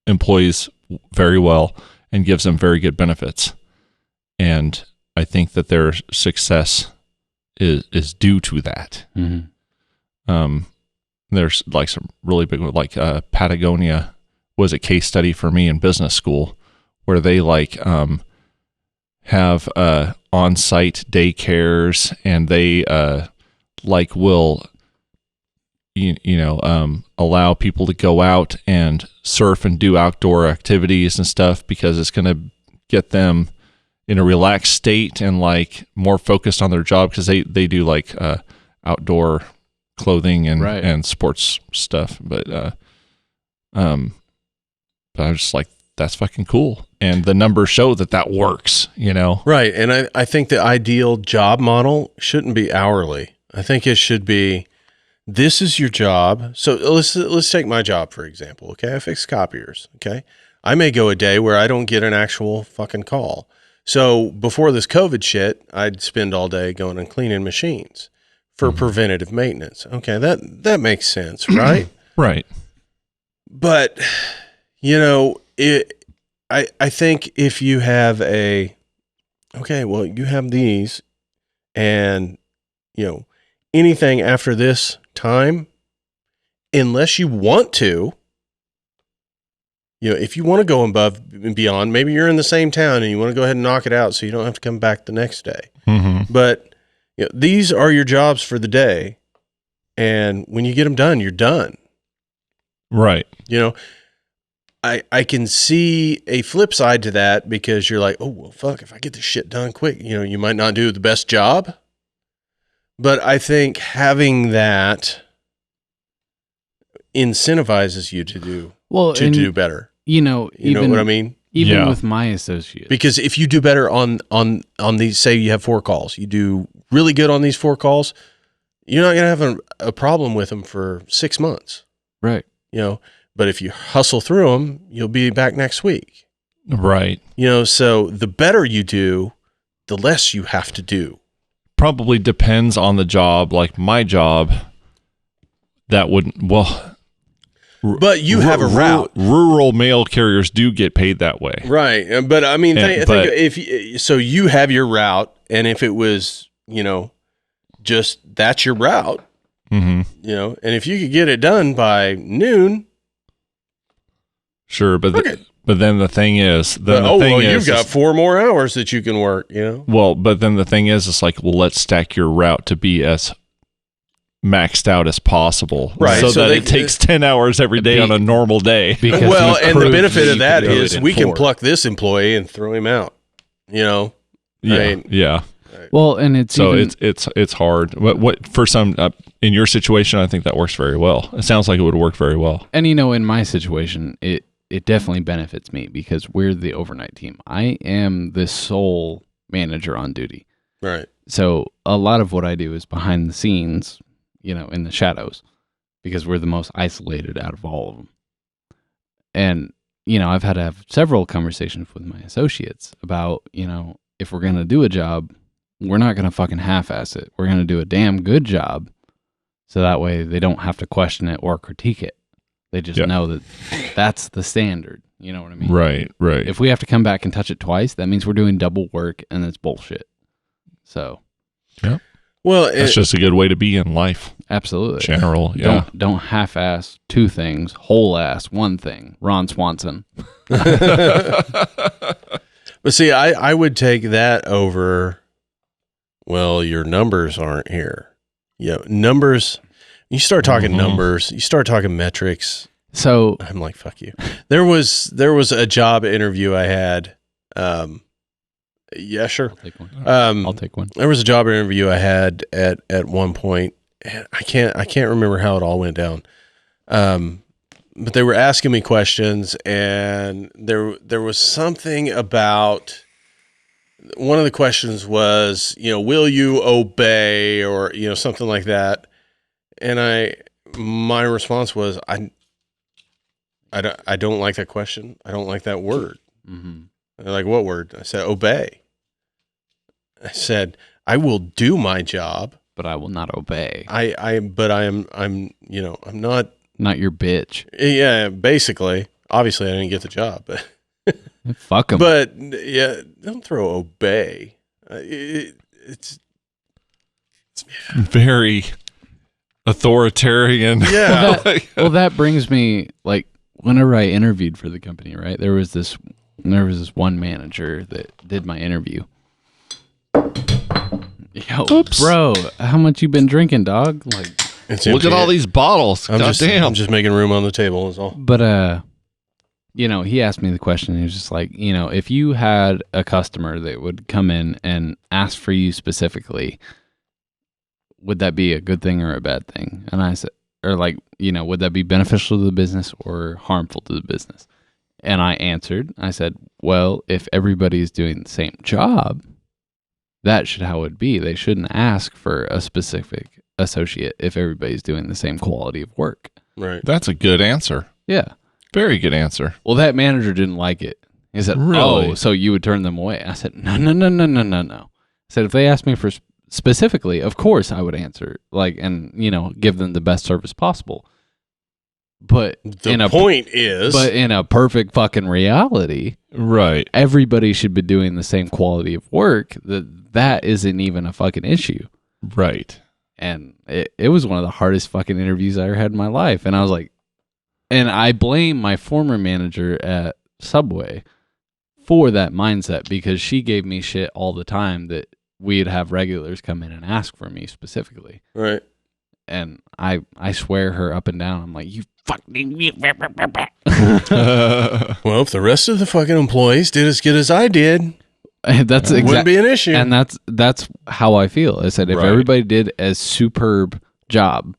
employees very well and gives them very good benefits. And I think that their success is due to that. Mm-hmm. There's like some really big, like Patagonia was a case study for me in business school, where they like have on-site daycares, and they like will, allow people to go out and surf and do outdoor activities and stuff, because it's going to get them in a relaxed state and like more focused on their job, because they do like outdoor clothing and sports stuff. But I was just like, that's fucking cool. And the numbers show that works, Right. And I think the ideal job model shouldn't be hourly. I think it should be, this is your job. So let's take my job, for example. Okay. I fix copiers. Okay. I may go a day where I don't get an actual fucking call. So before this COVID shit, I'd spend all day going and cleaning machines for preventative maintenance. Okay, that makes sense, right? Right. But I think if you have you have these, and anything after this time, unless you want to. If you want to go above and beyond, maybe you're in the same town and you want to go ahead and knock it out so you don't have to come back the next day. Mm-hmm. But these are your jobs for the day. And when you get them done, you're done. Right. I can see a flip side to that, because you're like, oh, well, fuck, if I get this shit done quick, you might not do the best job. But I think having that incentivizes you to do better. You know what I mean? Even with my associates. Because if you do better on these, say you have 4 calls, you do really good on these 4 calls, you're not going to have a problem with them for 6 months. Right. But if you hustle through them, you'll be back next week. Right. So the better you do, the less you have to do. Probably depends on the job. Like my job, that wouldn't, but you have a route. Rural mail carriers do get paid that way. Right. But I mean, think so you have your route, and if it was, just that's your route, and if you could get it done by noon. Sure. But then the thing is, you've got 4 more hours that you can work, Well, but then the thing is, it's like, well, let's stack your route to be as maxed out as possible, right? So that it takes 10 hours every day on a normal day. Well, and the benefit of that is we can pluck this employee and throw him out. Yeah. Well, and it's hard. What for some in your situation, I think that works very well. It sounds like it would work very well. And in my situation, it definitely benefits me, because we're the overnight team. I am the sole manager on duty. Right. So a lot of what I do is behind the scenes, in the shadows, because we're the most isolated out of all of them. And, I've had to have several conversations with my associates about, if we're going to do a job, we're not going to fucking half-ass it. We're going to do a damn good job, so that way they don't have to question it or critique it. They just know that that's the standard. You know what I mean? Right. If we have to come back and touch it twice, that means we're doing double work, and it's bullshit. So. Yeah. Well, it's just a good way to be in life. Absolutely. General, yeah. Don't half-ass 2 things, whole-ass 1 thing. Ron Swanson. But see, I would take that over, well, your numbers aren't here. Numbers, you start talking numbers, you start talking metrics. So I'm like, fuck you. There was a job interview I had. Yeah, sure. I'll take one. There was a job interview I had at one point, and I can't remember how it all went down. But they were asking me questions, and there was something about, one of the questions was, will you obey, or something like that. And my response was, I don't like that question. I don't like that word. Mm-hmm. They're like, what word? I said, obey. I said, I will do my job, but I will not obey. I'm not your bitch. Yeah, basically. Obviously, I didn't get the job, but fuck them. But yeah, don't throw obey. It's very authoritarian. Yeah. Well, that brings me, like, whenever I interviewed for the company, right? There was this one manager that did my interview. Yo, oops. Bro, how much you been drinking, dog? Like, Look at all these bottles. I'm Damn. just making room on the table is all. But he asked me the question. He was just like, if you had a customer that would come in and ask for you specifically, would that be a good thing or a bad thing? And I said, would that be beneficial to the business or harmful to the business? And I answered, I said, well, if everybody's doing the same job, that should how it would be. They shouldn't ask for a specific associate if everybody's doing the same quality of work. Right. That's a good answer. Yeah. Very good answer. Well, that manager didn't like it. He said, really? Oh, so you would turn them away. I said, no. I said, if they asked me for specifically, of course I would answer, and give them the best service possible. But the point is, in a perfect fucking reality, right, everybody should be doing the same quality of work. That isn't even a fucking issue. Right. And it was one of the hardest fucking interviews I ever had in my life. And I was like, and I blame my former manager at Subway for that mindset, because she gave me shit all the time that we'd have regulars come in and ask for me specifically. Right. And I swear her up and down. I'm like, you fucking. Well, if the rest of the fucking employees did as good as I did, that's wouldn't be an issue. And that's how I feel. I said, if everybody did a superb job,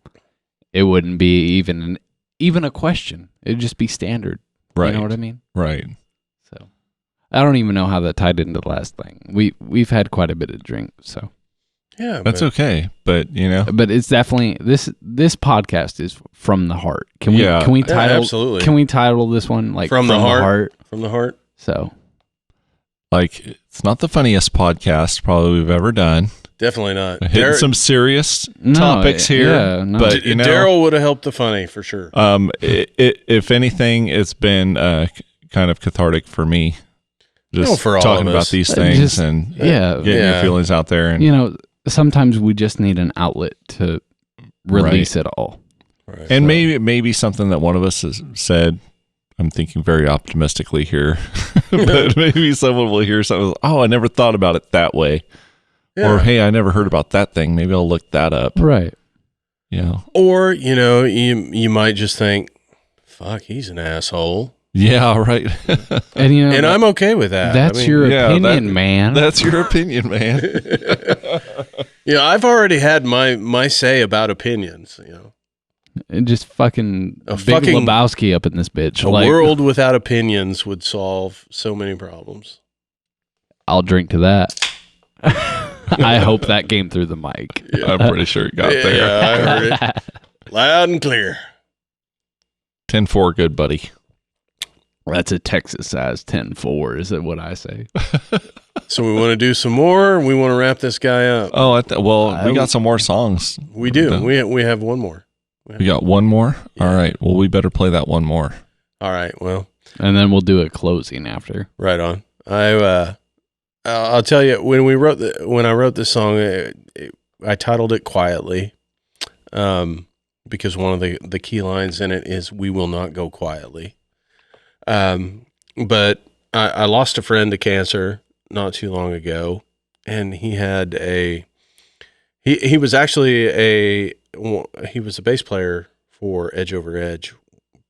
it wouldn't be even a question. It'd just be standard. Right. You know what I mean? Right. So I don't even know how that tied into the last thing. We've had quite a bit of drink, so. Yeah, that's okay, but but it's definitely this podcast is from the heart. Can we title absolutely. Can we title this one from the heart? From the heart. So, it's not the funniest podcast probably we've ever done. Definitely not. Hitting some serious topics here, but Darryel would have helped the funny for sure. If anything, it's been kind of cathartic for me. Just for all talking of about us. these things and getting your feelings out there, and sometimes we just need an outlet to release it all. Right. And maybe something that one of us has said, I'm thinking very optimistically here, but maybe someone will hear something, I never thought about it that way. Yeah. Or, hey, I never heard about that thing. Maybe I'll look that up. Right. Yeah. Or, you might just think, fuck, he's an asshole. Yeah, right. And I'm okay with that. That's your opinion, man. That's your opinion, man. I've already had my say about opinions, And just fucking Big Lebowski up in this bitch. A world without opinions would solve so many problems. I'll drink to that. I hope that came through the mic. Yeah. I'm pretty sure it got there. Yeah, I heard it. Loud and clear. 10-4, good buddy. That's a Texas size 10-4, is what I say. So we want to do some more? We want to wrap this guy up. Oh, we got some more songs. We do. We have one more. We got one more? Yeah. All right. Well, we better play that one more. All right. Well. And then we'll do a closing after. Right on. I'll tell you, when I wrote this song, I titled it Quietly, because one of the key lines in it is, "We will not go quietly." But I lost a friend to cancer not too long ago, and he had he was actually he was a bass player for Edge Over Edge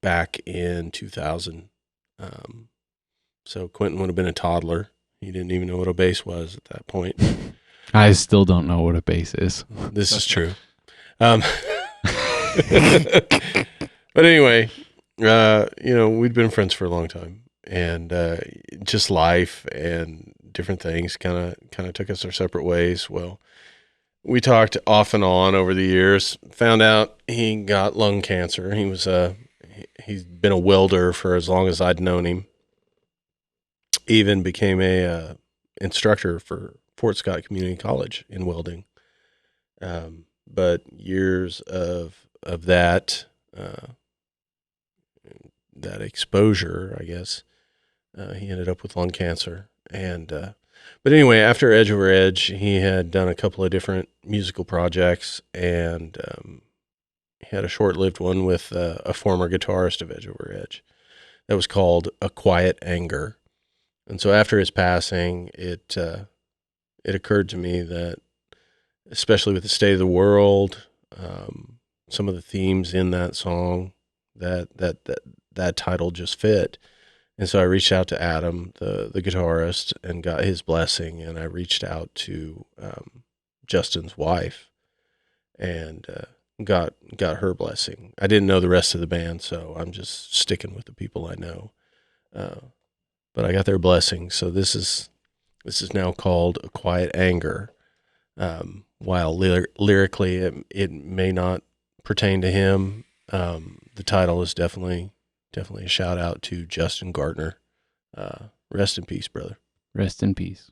back in 2000. So Quentin would have been a toddler. He didn't even know what a bass was at that point. I still don't know what a bass is. This is true. But anyway, we'd been friends for a long time, and just life and different things kind of took us our separate ways. Well, we talked off and on over the years. Found out he got lung cancer. He's been a welder for as long as I'd known him. Even became a instructor for Fort Scott Community College in welding. But years of that exposure, I guess, he ended up with lung cancer. And but anyway, after Edge Over Edge, he had done a couple of different musical projects, and he had a short-lived one with a former guitarist of Edge Over Edge that was called A Quiet Anger. And so after his passing, it occurred to me that, especially with the state of the world, some of the themes in that song that title just fit. And so I reached out to Adam, the guitarist, and got his blessing. And I reached out to Justin's wife and got her blessing. I didn't know the rest of the band, so I'm just sticking with the people I know. But I got their blessing. So this is now called A Quiet Anger. While lyrically it may not pertain to him, the title is definitely a shout out to Justin Gardner. Rest in peace, brother. Rest in peace.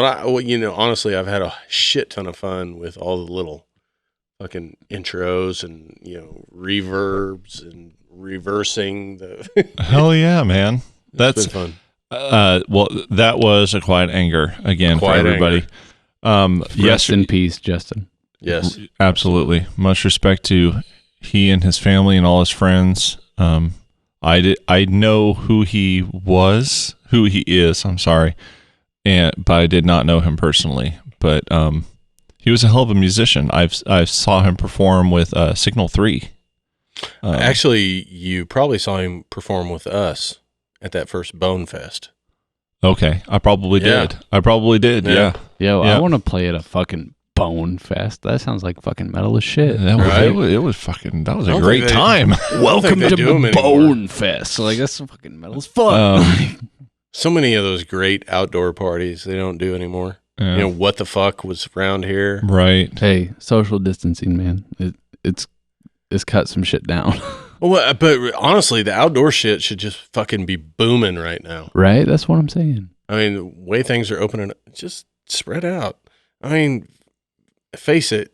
honestly, I've had a shit ton of fun with all the little fucking intros and, reverbs and reversing the. Hell yeah, man. That's been fun. That was a quiet anger again for everybody. Rest in peace, Justin. Yes, absolutely. Much respect to he and his family and all his friends. I know who he is. I'm sorry, but I did not know him personally. But he was a hell of a musician. I saw him perform with Signal 3. Actually, you probably saw him perform with us at that first Bone Fest. Okay, I probably did. Yeah. Yo, I want to play at a fucking Bone Fest. That sounds like fucking metal as shit. That was a great time. Welcome to Bone Fest. Like, that's fucking metal as fuck. So many of those great outdoor parties they don't do anymore. Yeah. What the fuck was around here? Right. Hey, social distancing, man. It's cut some shit down. Well, but honestly, the outdoor shit should just fucking be booming right now. Right? That's what I'm saying. I mean, the way things are opening, just spread out. I mean, face it,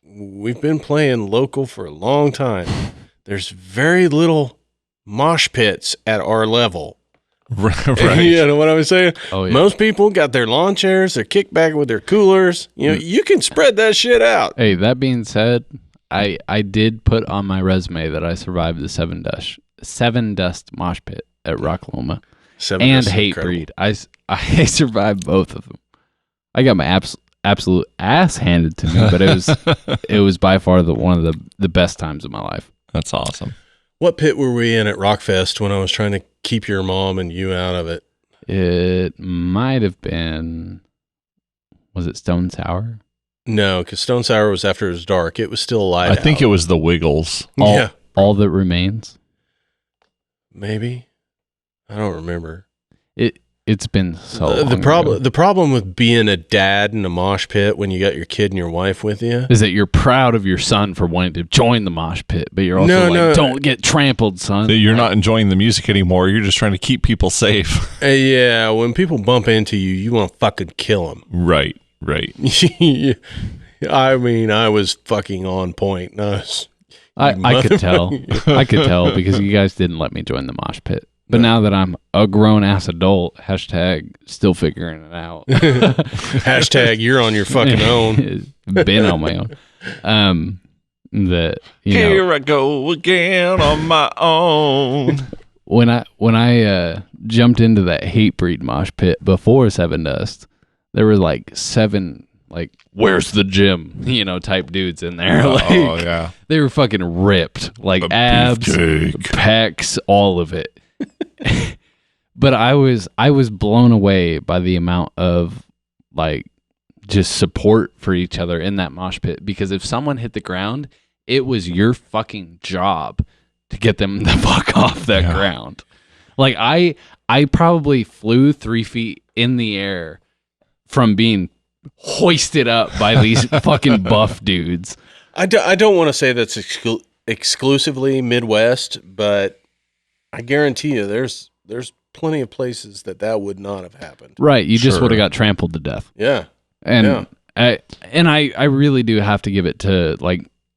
we've been playing local for a long time. There's very little mosh pits at our level. Right. You know what I'm saying? Oh, yeah. Most people got their lawn chairs, their kickback with their coolers. You can spread that shit out. Hey, that being said, I did put on my resume that I survived the Seven Dust mosh pit at Rocklahoma and Hatebreed. I survived both of them. I got my absolute ass handed to me, but it was by far one of the best times of my life. That's awesome. What pit were we in at Rockfest when I was trying to keep your mom and you out of it? It might have been, was it Stone Sour? No, because Stone Sour was after it was dark. It was still light out. I think it was the Wiggles. All That Remains? Maybe. I don't remember. It's been so long The problem with being a dad in a mosh pit when you got your kid and your wife with you is that you're proud of your son for wanting to join the mosh pit, but you're also don't get trampled, son. You're not enjoying the music anymore. You're just trying to keep people safe. Yeah, when people bump into you, you want to fucking kill them. Right. I mean, I was fucking on point. I could tell. I could tell because you guys didn't let me join the mosh pit. But now that I'm a grown-ass adult, hashtag still figuring it out. Hashtag you're on your fucking own. Been on my own. Here I go again on my own. When I jumped into that Hatebreed mosh pit before Seven Dust, there were like 7 where's the gym type dudes in there. Oh yeah, they were fucking ripped, like abs, pecs, all of it. But I was blown away by the amount of just support for each other in that mosh pit, because if someone hit the ground, it was your fucking job to get them the fuck off that ground. Like I probably flew 3 feet in the air from being hoisted up by these fucking buff dudes. I don't want to say that's exclusively Midwest, but I guarantee you there's plenty of places that would not have happened. Right. You just would have got trampled to death. Yeah. And I really do have to give it to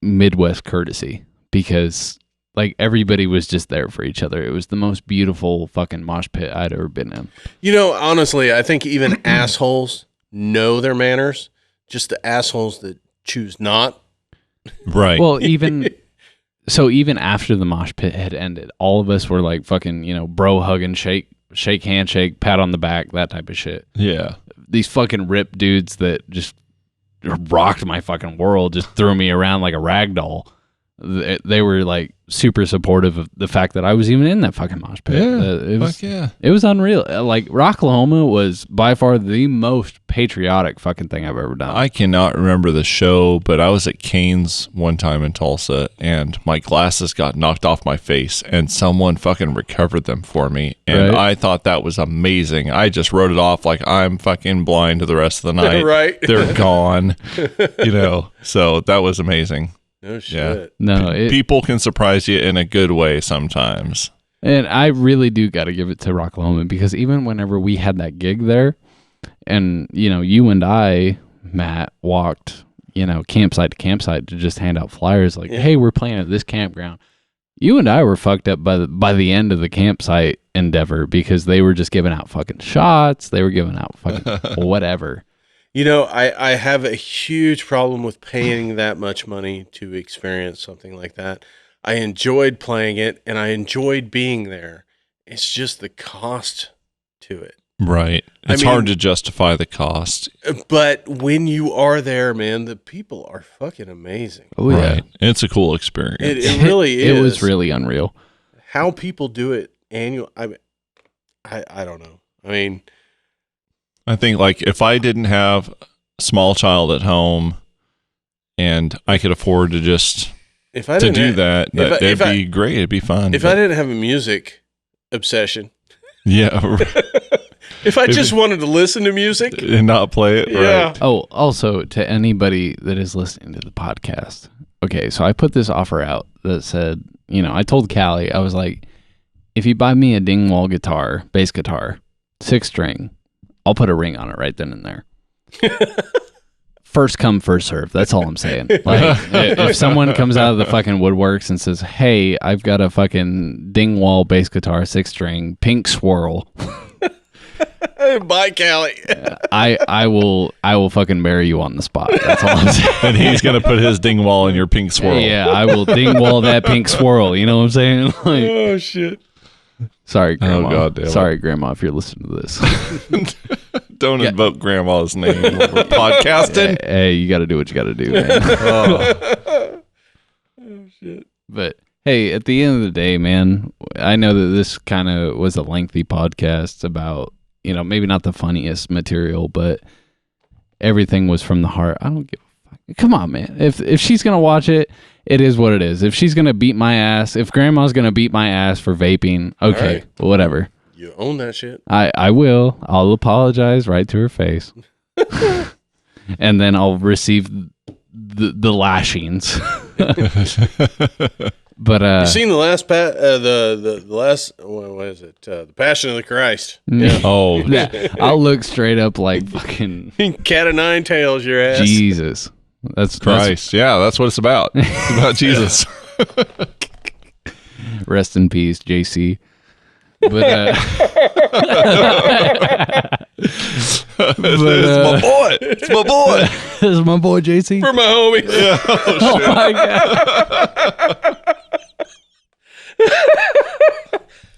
Midwest courtesy, because everybody was just there for each other. It was the most beautiful fucking mosh pit I'd ever been in. Honestly, I think even assholes know their manners. Just the assholes that choose not. Right. Well, even after the mosh pit had ended, all of us were fucking, bro hugging, shake handshake, pat on the back, that type of shit. Yeah. These fucking ripped dudes that just rocked my fucking world, just threw me around like a rag doll. They were super supportive of the fact that I was even in that fucking mosh pit. It was unreal. Rocklahoma was by far the most patriotic fucking thing I've ever done. I cannot remember the show, but I was at Cane's one time in Tulsa, and my glasses got knocked off my face, and someone fucking recovered them for me, and I thought that was amazing. I just wrote it off like I'm fucking blind to the rest of the night. Right. They're gone. So that was amazing. No shit. Yeah. No, people can surprise you in a good way sometimes. And I really do got to give it to Rocklahoma, because even whenever we had that gig there, And, you and I, Matt, walked, campsite to campsite to just hand out flyers like, hey, we're playing at this campground. You and I were fucked up by the end of the campsite endeavor because they were just giving out fucking shots. They were giving out fucking whatever. I have a huge problem with paying that much money to experience something like that. I enjoyed playing it and I enjoyed being there. It's just the cost to it. Right. It's hard to justify the cost. But when you are there, man, the people are fucking amazing. Oh, yeah. Right. It's a cool experience. It really is. It was really unreal. How people do it annual. I don't know. I mean, I think like if I didn't have a small child at home and I could afford to just do that, it'd be great. It'd be fun. If I didn't have a music obsession. Yeah. If I just wanted to listen to music and not play it, yeah. Right. Oh, also to anybody that is listening to the podcast. Okay, so I put this offer out that said, I told Callie, I was like, if you buy me a Dingwall guitar, bass guitar, 6-string, I'll put a ring on it right then and there. First come, first serve. That's all I'm saying. Like, if someone comes out of the fucking woodworks and says, hey, I've got a fucking Dingwall bass guitar, 6-string, pink swirl. Bye, Callie. I will fucking marry you on the spot. That's all I'm saying. And he's gonna put his Dingwall in your pink swirl. Yeah, I will Dingwall that pink swirl. You know what I'm saying? Like, oh shit. Sorry, Grandma. Oh, God damn it. Sorry, Grandma, if you're listening to this. Don't invoke Grandma's name when we're podcasting. Hey, you got to do what you got to do, man. Oh shit. But hey, at the end of the day, man, I know that this kind of was a lengthy podcast about, maybe not the funniest material, but everything was from the heart. I don't give a fuck. Come on, man. If she's going to watch it, it is what it is. If she's going to beat my ass, if Grandma's going to beat my ass for vaping, okay, right. Whatever. You own that shit. I will. I'll apologize right to her face. And then I'll receive the lashings. But you seen the last the last what is it? The Passion of the Christ. Yeah. Oh, yeah. I'll look straight up like fucking cat of nine tails your ass. Jesus. That's Christ. That's what it's about. It's about Jesus. Rest in peace, JC. But it's my boy. It's my boy. It's my boy JC. For my homie. Yeah. Oh, my God.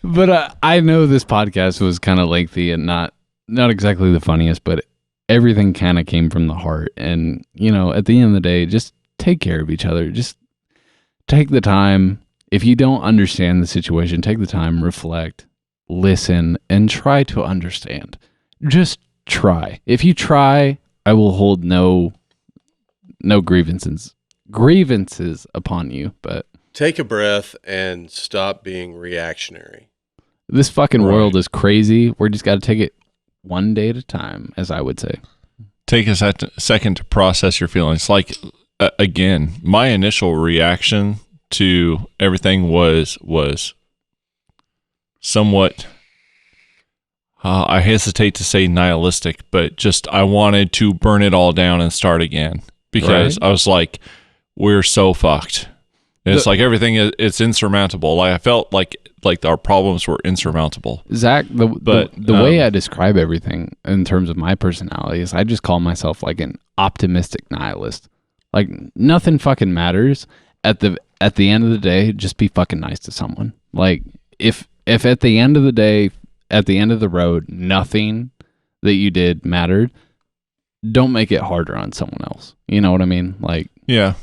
But I know this podcast was kind of lengthy and not exactly the funniest, but everything kind of came from the heart. And, at the end of the day, just take care of each other. Just take the time. If you don't understand the situation, take the time, reflect, listen, and try to understand. Just try. If you try, I will hold no grievances upon you. But take a breath and stop being reactionary. This fucking world is crazy. We just got to take it one day at a time, as I would say. Take a second to process your feelings. Like, again, my initial reaction to everything was somewhat, I hesitate to say nihilistic, but just I wanted to burn it all down and start again because I was like, we're so fucked. It's like everything it's insurmountable. Like I felt like our problems were insurmountable. Zach, the way I describe everything in terms of my personality is I just call myself like an optimistic nihilist. Like nothing fucking matters. At the end of the day, just be fucking nice to someone. Like if at the end of the day, at the end of the road, nothing that you did mattered, don't make it harder on someone else. You know what I mean? Like, yeah.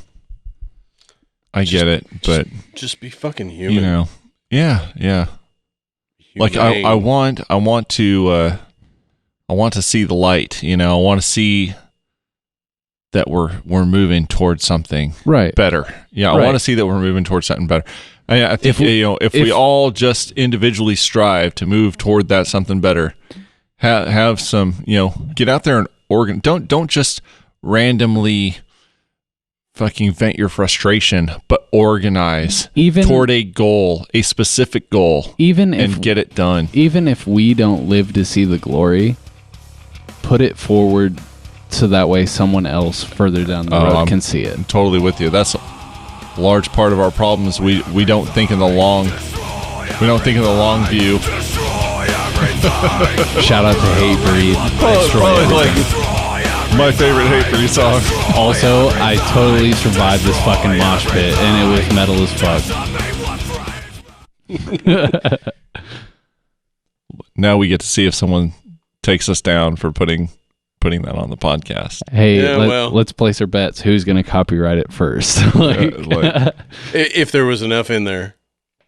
I get it, but just be fucking human. Yeah. Humane. Like I want to see the light. I want to see that we're moving towards something better. Yeah, I want to see that we're moving towards something better. I think if we all just individually strive to move toward that something better, have some get out there and don't just randomly fucking vent your frustration, but organize toward a goal, a specific goal, and get it done. Even if we don't live to see the glory, put it forward so that way someone else further down the road can see it. I'm totally with you. That's a large part of our problem is we don't think in the long view. Shout out to Hate Breed. Probably like my favorite Hate Breed song. Also, I totally survived this fucking mosh pit, and it was metal as fuck. Now we get to see if someone takes us down for putting that on the podcast. Hey, let's place our bets. Who's going to copyright it first? If there was enough in there.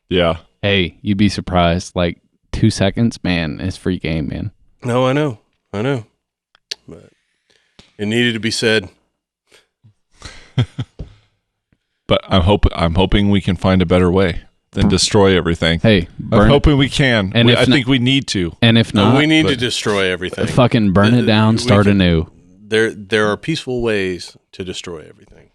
Yeah. Hey, you'd be surprised. Like 2 seconds, man, it's free game, man. No, I know. But it needed to be said. But I'm hoping we can find a better way than destroy everything. Hey, I'm hoping we can. And I think we need to. And if not, we need to destroy everything. Fucking burn it down, start anew. There are peaceful ways to destroy everything.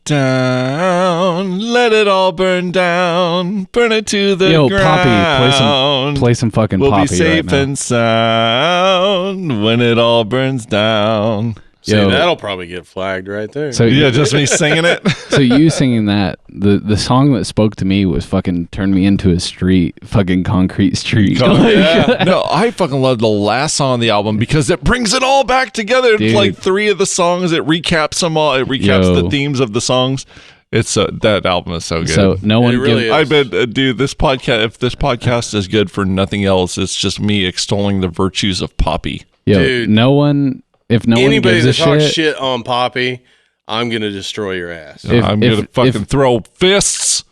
Down, let it all burn down, burn it to the ground. Poppy, play some fucking Poppy. We'll Poppy be safe right and sound when it all burns down. See, that'll probably get flagged right there. So yeah, just me singing it. So you singing that, the song that spoke to me was fucking Turn Me Into a Street, fucking Concrete Street. Yeah. No, I fucking love the last song on the album because it brings it all back together. It's like 3 of the songs. It recaps them all. It recaps the themes of the songs. It's that album is so good. So no one really I bet, dude, this podcast. If this podcast is good for nothing else, it's just me extolling the virtues of Poppy. Dude, no one. If no anybody one gives that a talks shit on Poppy, I'm gonna destroy your ass. I'm gonna fucking throw fists.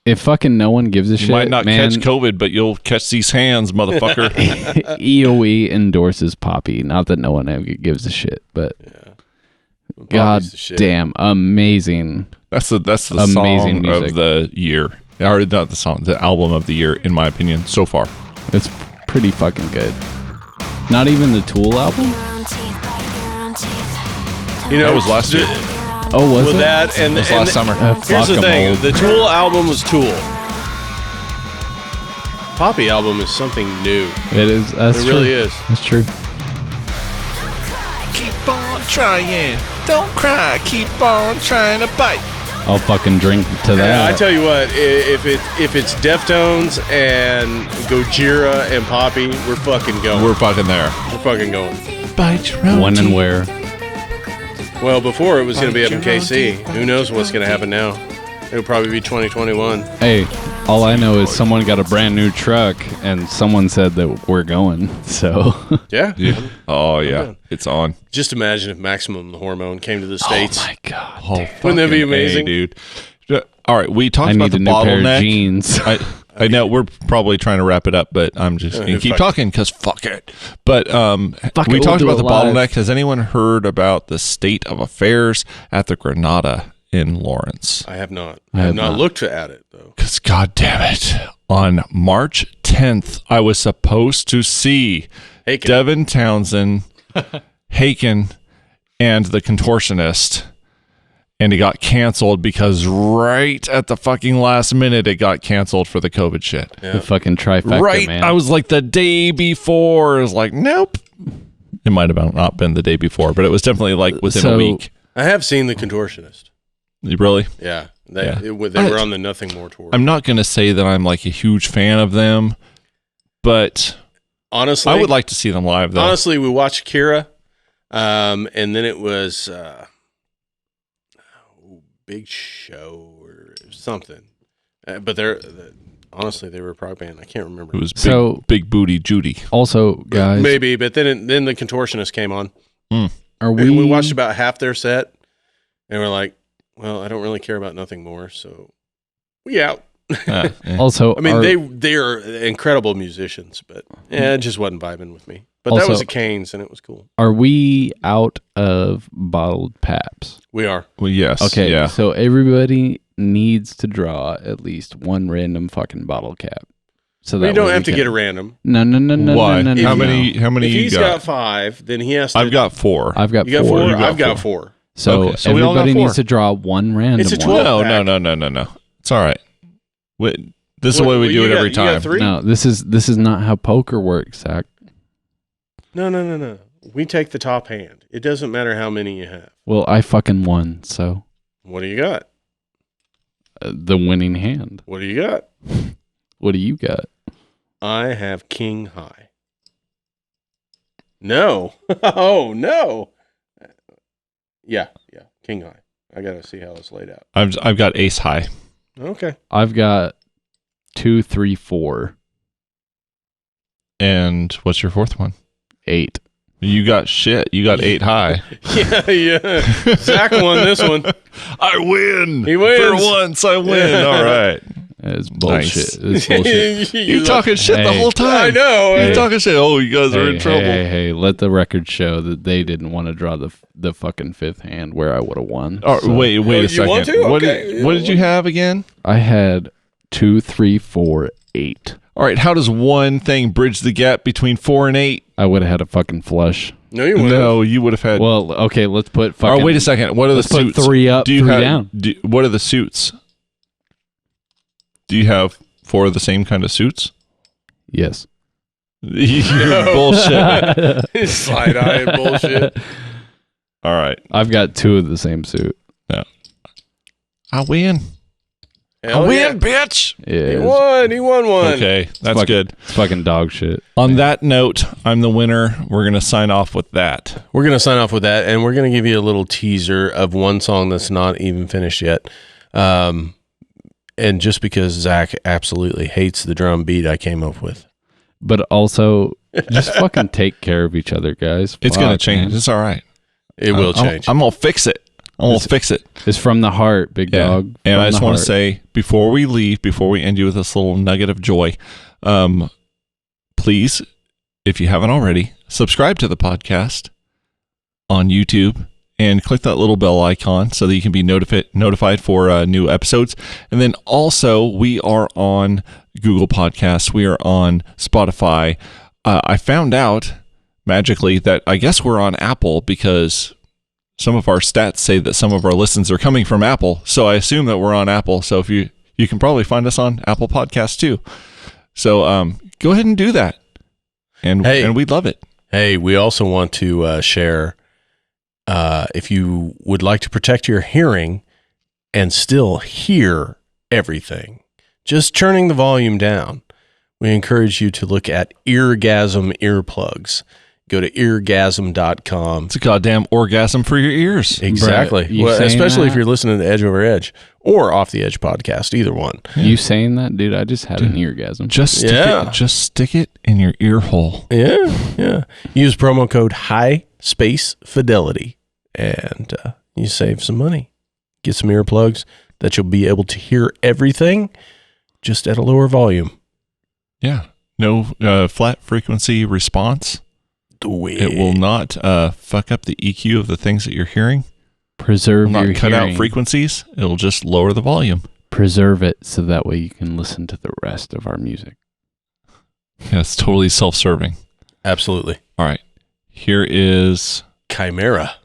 If fucking no one gives a shit, You might not man, catch COVID, but you'll catch these hands, motherfucker. EOE endorses Poppy. Not that no one gives a shit, but god damn, amazing. That's the amazing song music of the year. Or not the song, the album of the year, in my opinion, so far. It's pretty fucking good. Not even the Tool album? That was last year. Oh, was it? That and it was last summer. Here's the thing: the Tool album was Tool. Poppy album is something new. It is. That's it really is. That's true. Keep on trying. Don't cry. Keep on trying to bite. I'll fucking drink to that. I tell you what, if it's Deftones and Gojira and Poppy, we're fucking going. We're fucking there. We're fucking going. Bite your own when teeth. and where? Well, before it was going to be up in KC. Who knows what's going to happen now? It'll probably be 2021. Hey, all I know is someone got a brand new truck and someone said that we're going. So yeah. Oh yeah, it's on. Just imagine if Maximum the Hormone came to the States. Oh my god, wouldn't that be amazing, dude? All right, we talked I about need the a new pair of bottleneck. jeans. I know we're probably trying to wrap it up, but I'm just going to keep talking because fuck it. But we talked about the bottleneck. Has anyone heard about the state of affairs at the Granada in Lawrence? I have not. I have not looked at it, though. Because, God damn it, on March 10th, I was supposed to see Devin Townsend, Haken, and the Contortionist. And it got canceled because right at the fucking last minute, it got canceled for the COVID shit. The fucking trifecta, right, man. I was like the day before. It was like, nope. It might have not been the day before, but it was definitely like within a week. I have seen the Contortionist. You really? Yeah. They were on the Nothing More tour. I'm not going to say that I'm like a huge fan of them, but honestly, I would like to see them live, though. Honestly, we watched Kira, and then it was Big Show or something. But honestly, they were a prog band. I can't remember. It was Big Booty Judy. Also, guys, maybe. But then the Contortionist came on. We watched about half their set, and we're like, well, I don't really care about Nothing More, so we out. Yeah. Also, I mean, they are incredible musicians, but it just wasn't vibing with me. But that was at Canes, and it was cool. Are we out of bottled Paps? We are. Well, yes. Okay, yeah. so everybody needs to draw at least one random fucking bottle cap. So that you don't have to get a random. No. Why? No. How many If you he's got 5, then he has to. I've got 4. I've got you 4. Got 4? I've got 4. So, okay, so we all got everybody 4. needs to draw one random It's a one. 12 No. It's all right. This is the way we do it every time. No, this is not how poker works, Zach. No. we take the top hand. It doesn't matter how many you have. Well, I fucking won, so. What do you got? The winning hand. What do you got? What do you got? I have king high. No. Oh, no. Yeah, king high. I got to see how it's laid out. I've got ace high. Okay. I've got 2, 3, 4. And what's your fourth one? 8. You got shit. You got 8 high. Yeah. Zach won this one. I win. He wins. For once, I win. All right. It's bullshit. Nice. It's bullshit. You're talking shit the whole time. I know. You're talking shit. Oh, you guys are in trouble. Hey, let the record show that they didn't want to draw the fucking fifth hand where I would have won. Oh, so. Wait a second. Want to? What Okay. What did you have again? I had 2, 3, 4, 8. All right. How does one thing bridge the gap between 4 and 8? I would have had a fucking flush. No, you wouldn't. No, you would have had. Well, okay, let's put fucking. Oh, wait a second. What are the suits? Put 3 up, 3 down. What are the suits? Do you have 4 of the same kind of suits? Yes. You're bullshit. Side-eye bullshit. All right. I've got 2 of the same suit. Yeah. I win. Hell I win, yeah. bitch. Yeah, He won one. Okay, that's good. It's fucking dog shit. On that note, I'm the winner. We're going to sign off with that. We're going to sign off with that, and we're going to give you a little teaser of one song that's not even finished yet. And just because Zach absolutely hates the drum beat I came up with. But also, just fucking take care of each other, guys. It's going to Fuck, change. man. It's all right. It will change. I'm going to fix it. I'm going to fix it. It's from the heart, big dog. And I From just the want to heart. say, before we leave, before we end you with this little nugget of joy, please, if you haven't already, subscribe to the podcast on YouTube and click that little bell icon so that you can be notified for new episodes. And then also, we are on Google Podcasts. We are on Spotify. I found out magically that I guess we're on Apple because some of our stats say that some of our listens are coming from Apple. So I assume that we're on Apple. So if you can probably find us on Apple Podcasts too. So go ahead and do that. And we'd love it. Hey, we also want to share, if you would like to protect your hearing and still hear everything, just turning the volume down, we encourage you to look at Eargasm earplugs. Go to eargasm.com. It's a goddamn orgasm for your ears. Exactly. Brett, well, especially that? if you're listening to Edge Over Edge or Off the Edge podcast, either one. Yeah. You saying that, dude? I just had an eargasm. Just stick it in your ear hole. Yeah. Use promo code HIGH-FIDELITY and you save some money. Get some earplugs that you'll be able to hear everything just at a lower volume. Yeah. No flat frequency response. It will not fuck up the EQ of the things that you're hearing. Preserve It will your not cut hearing. out frequencies. It'll just lower the volume. Preserve it so that way you can listen to the rest of our music. Yeah, it's totally self-serving. Absolutely. All right. Here is Chimera.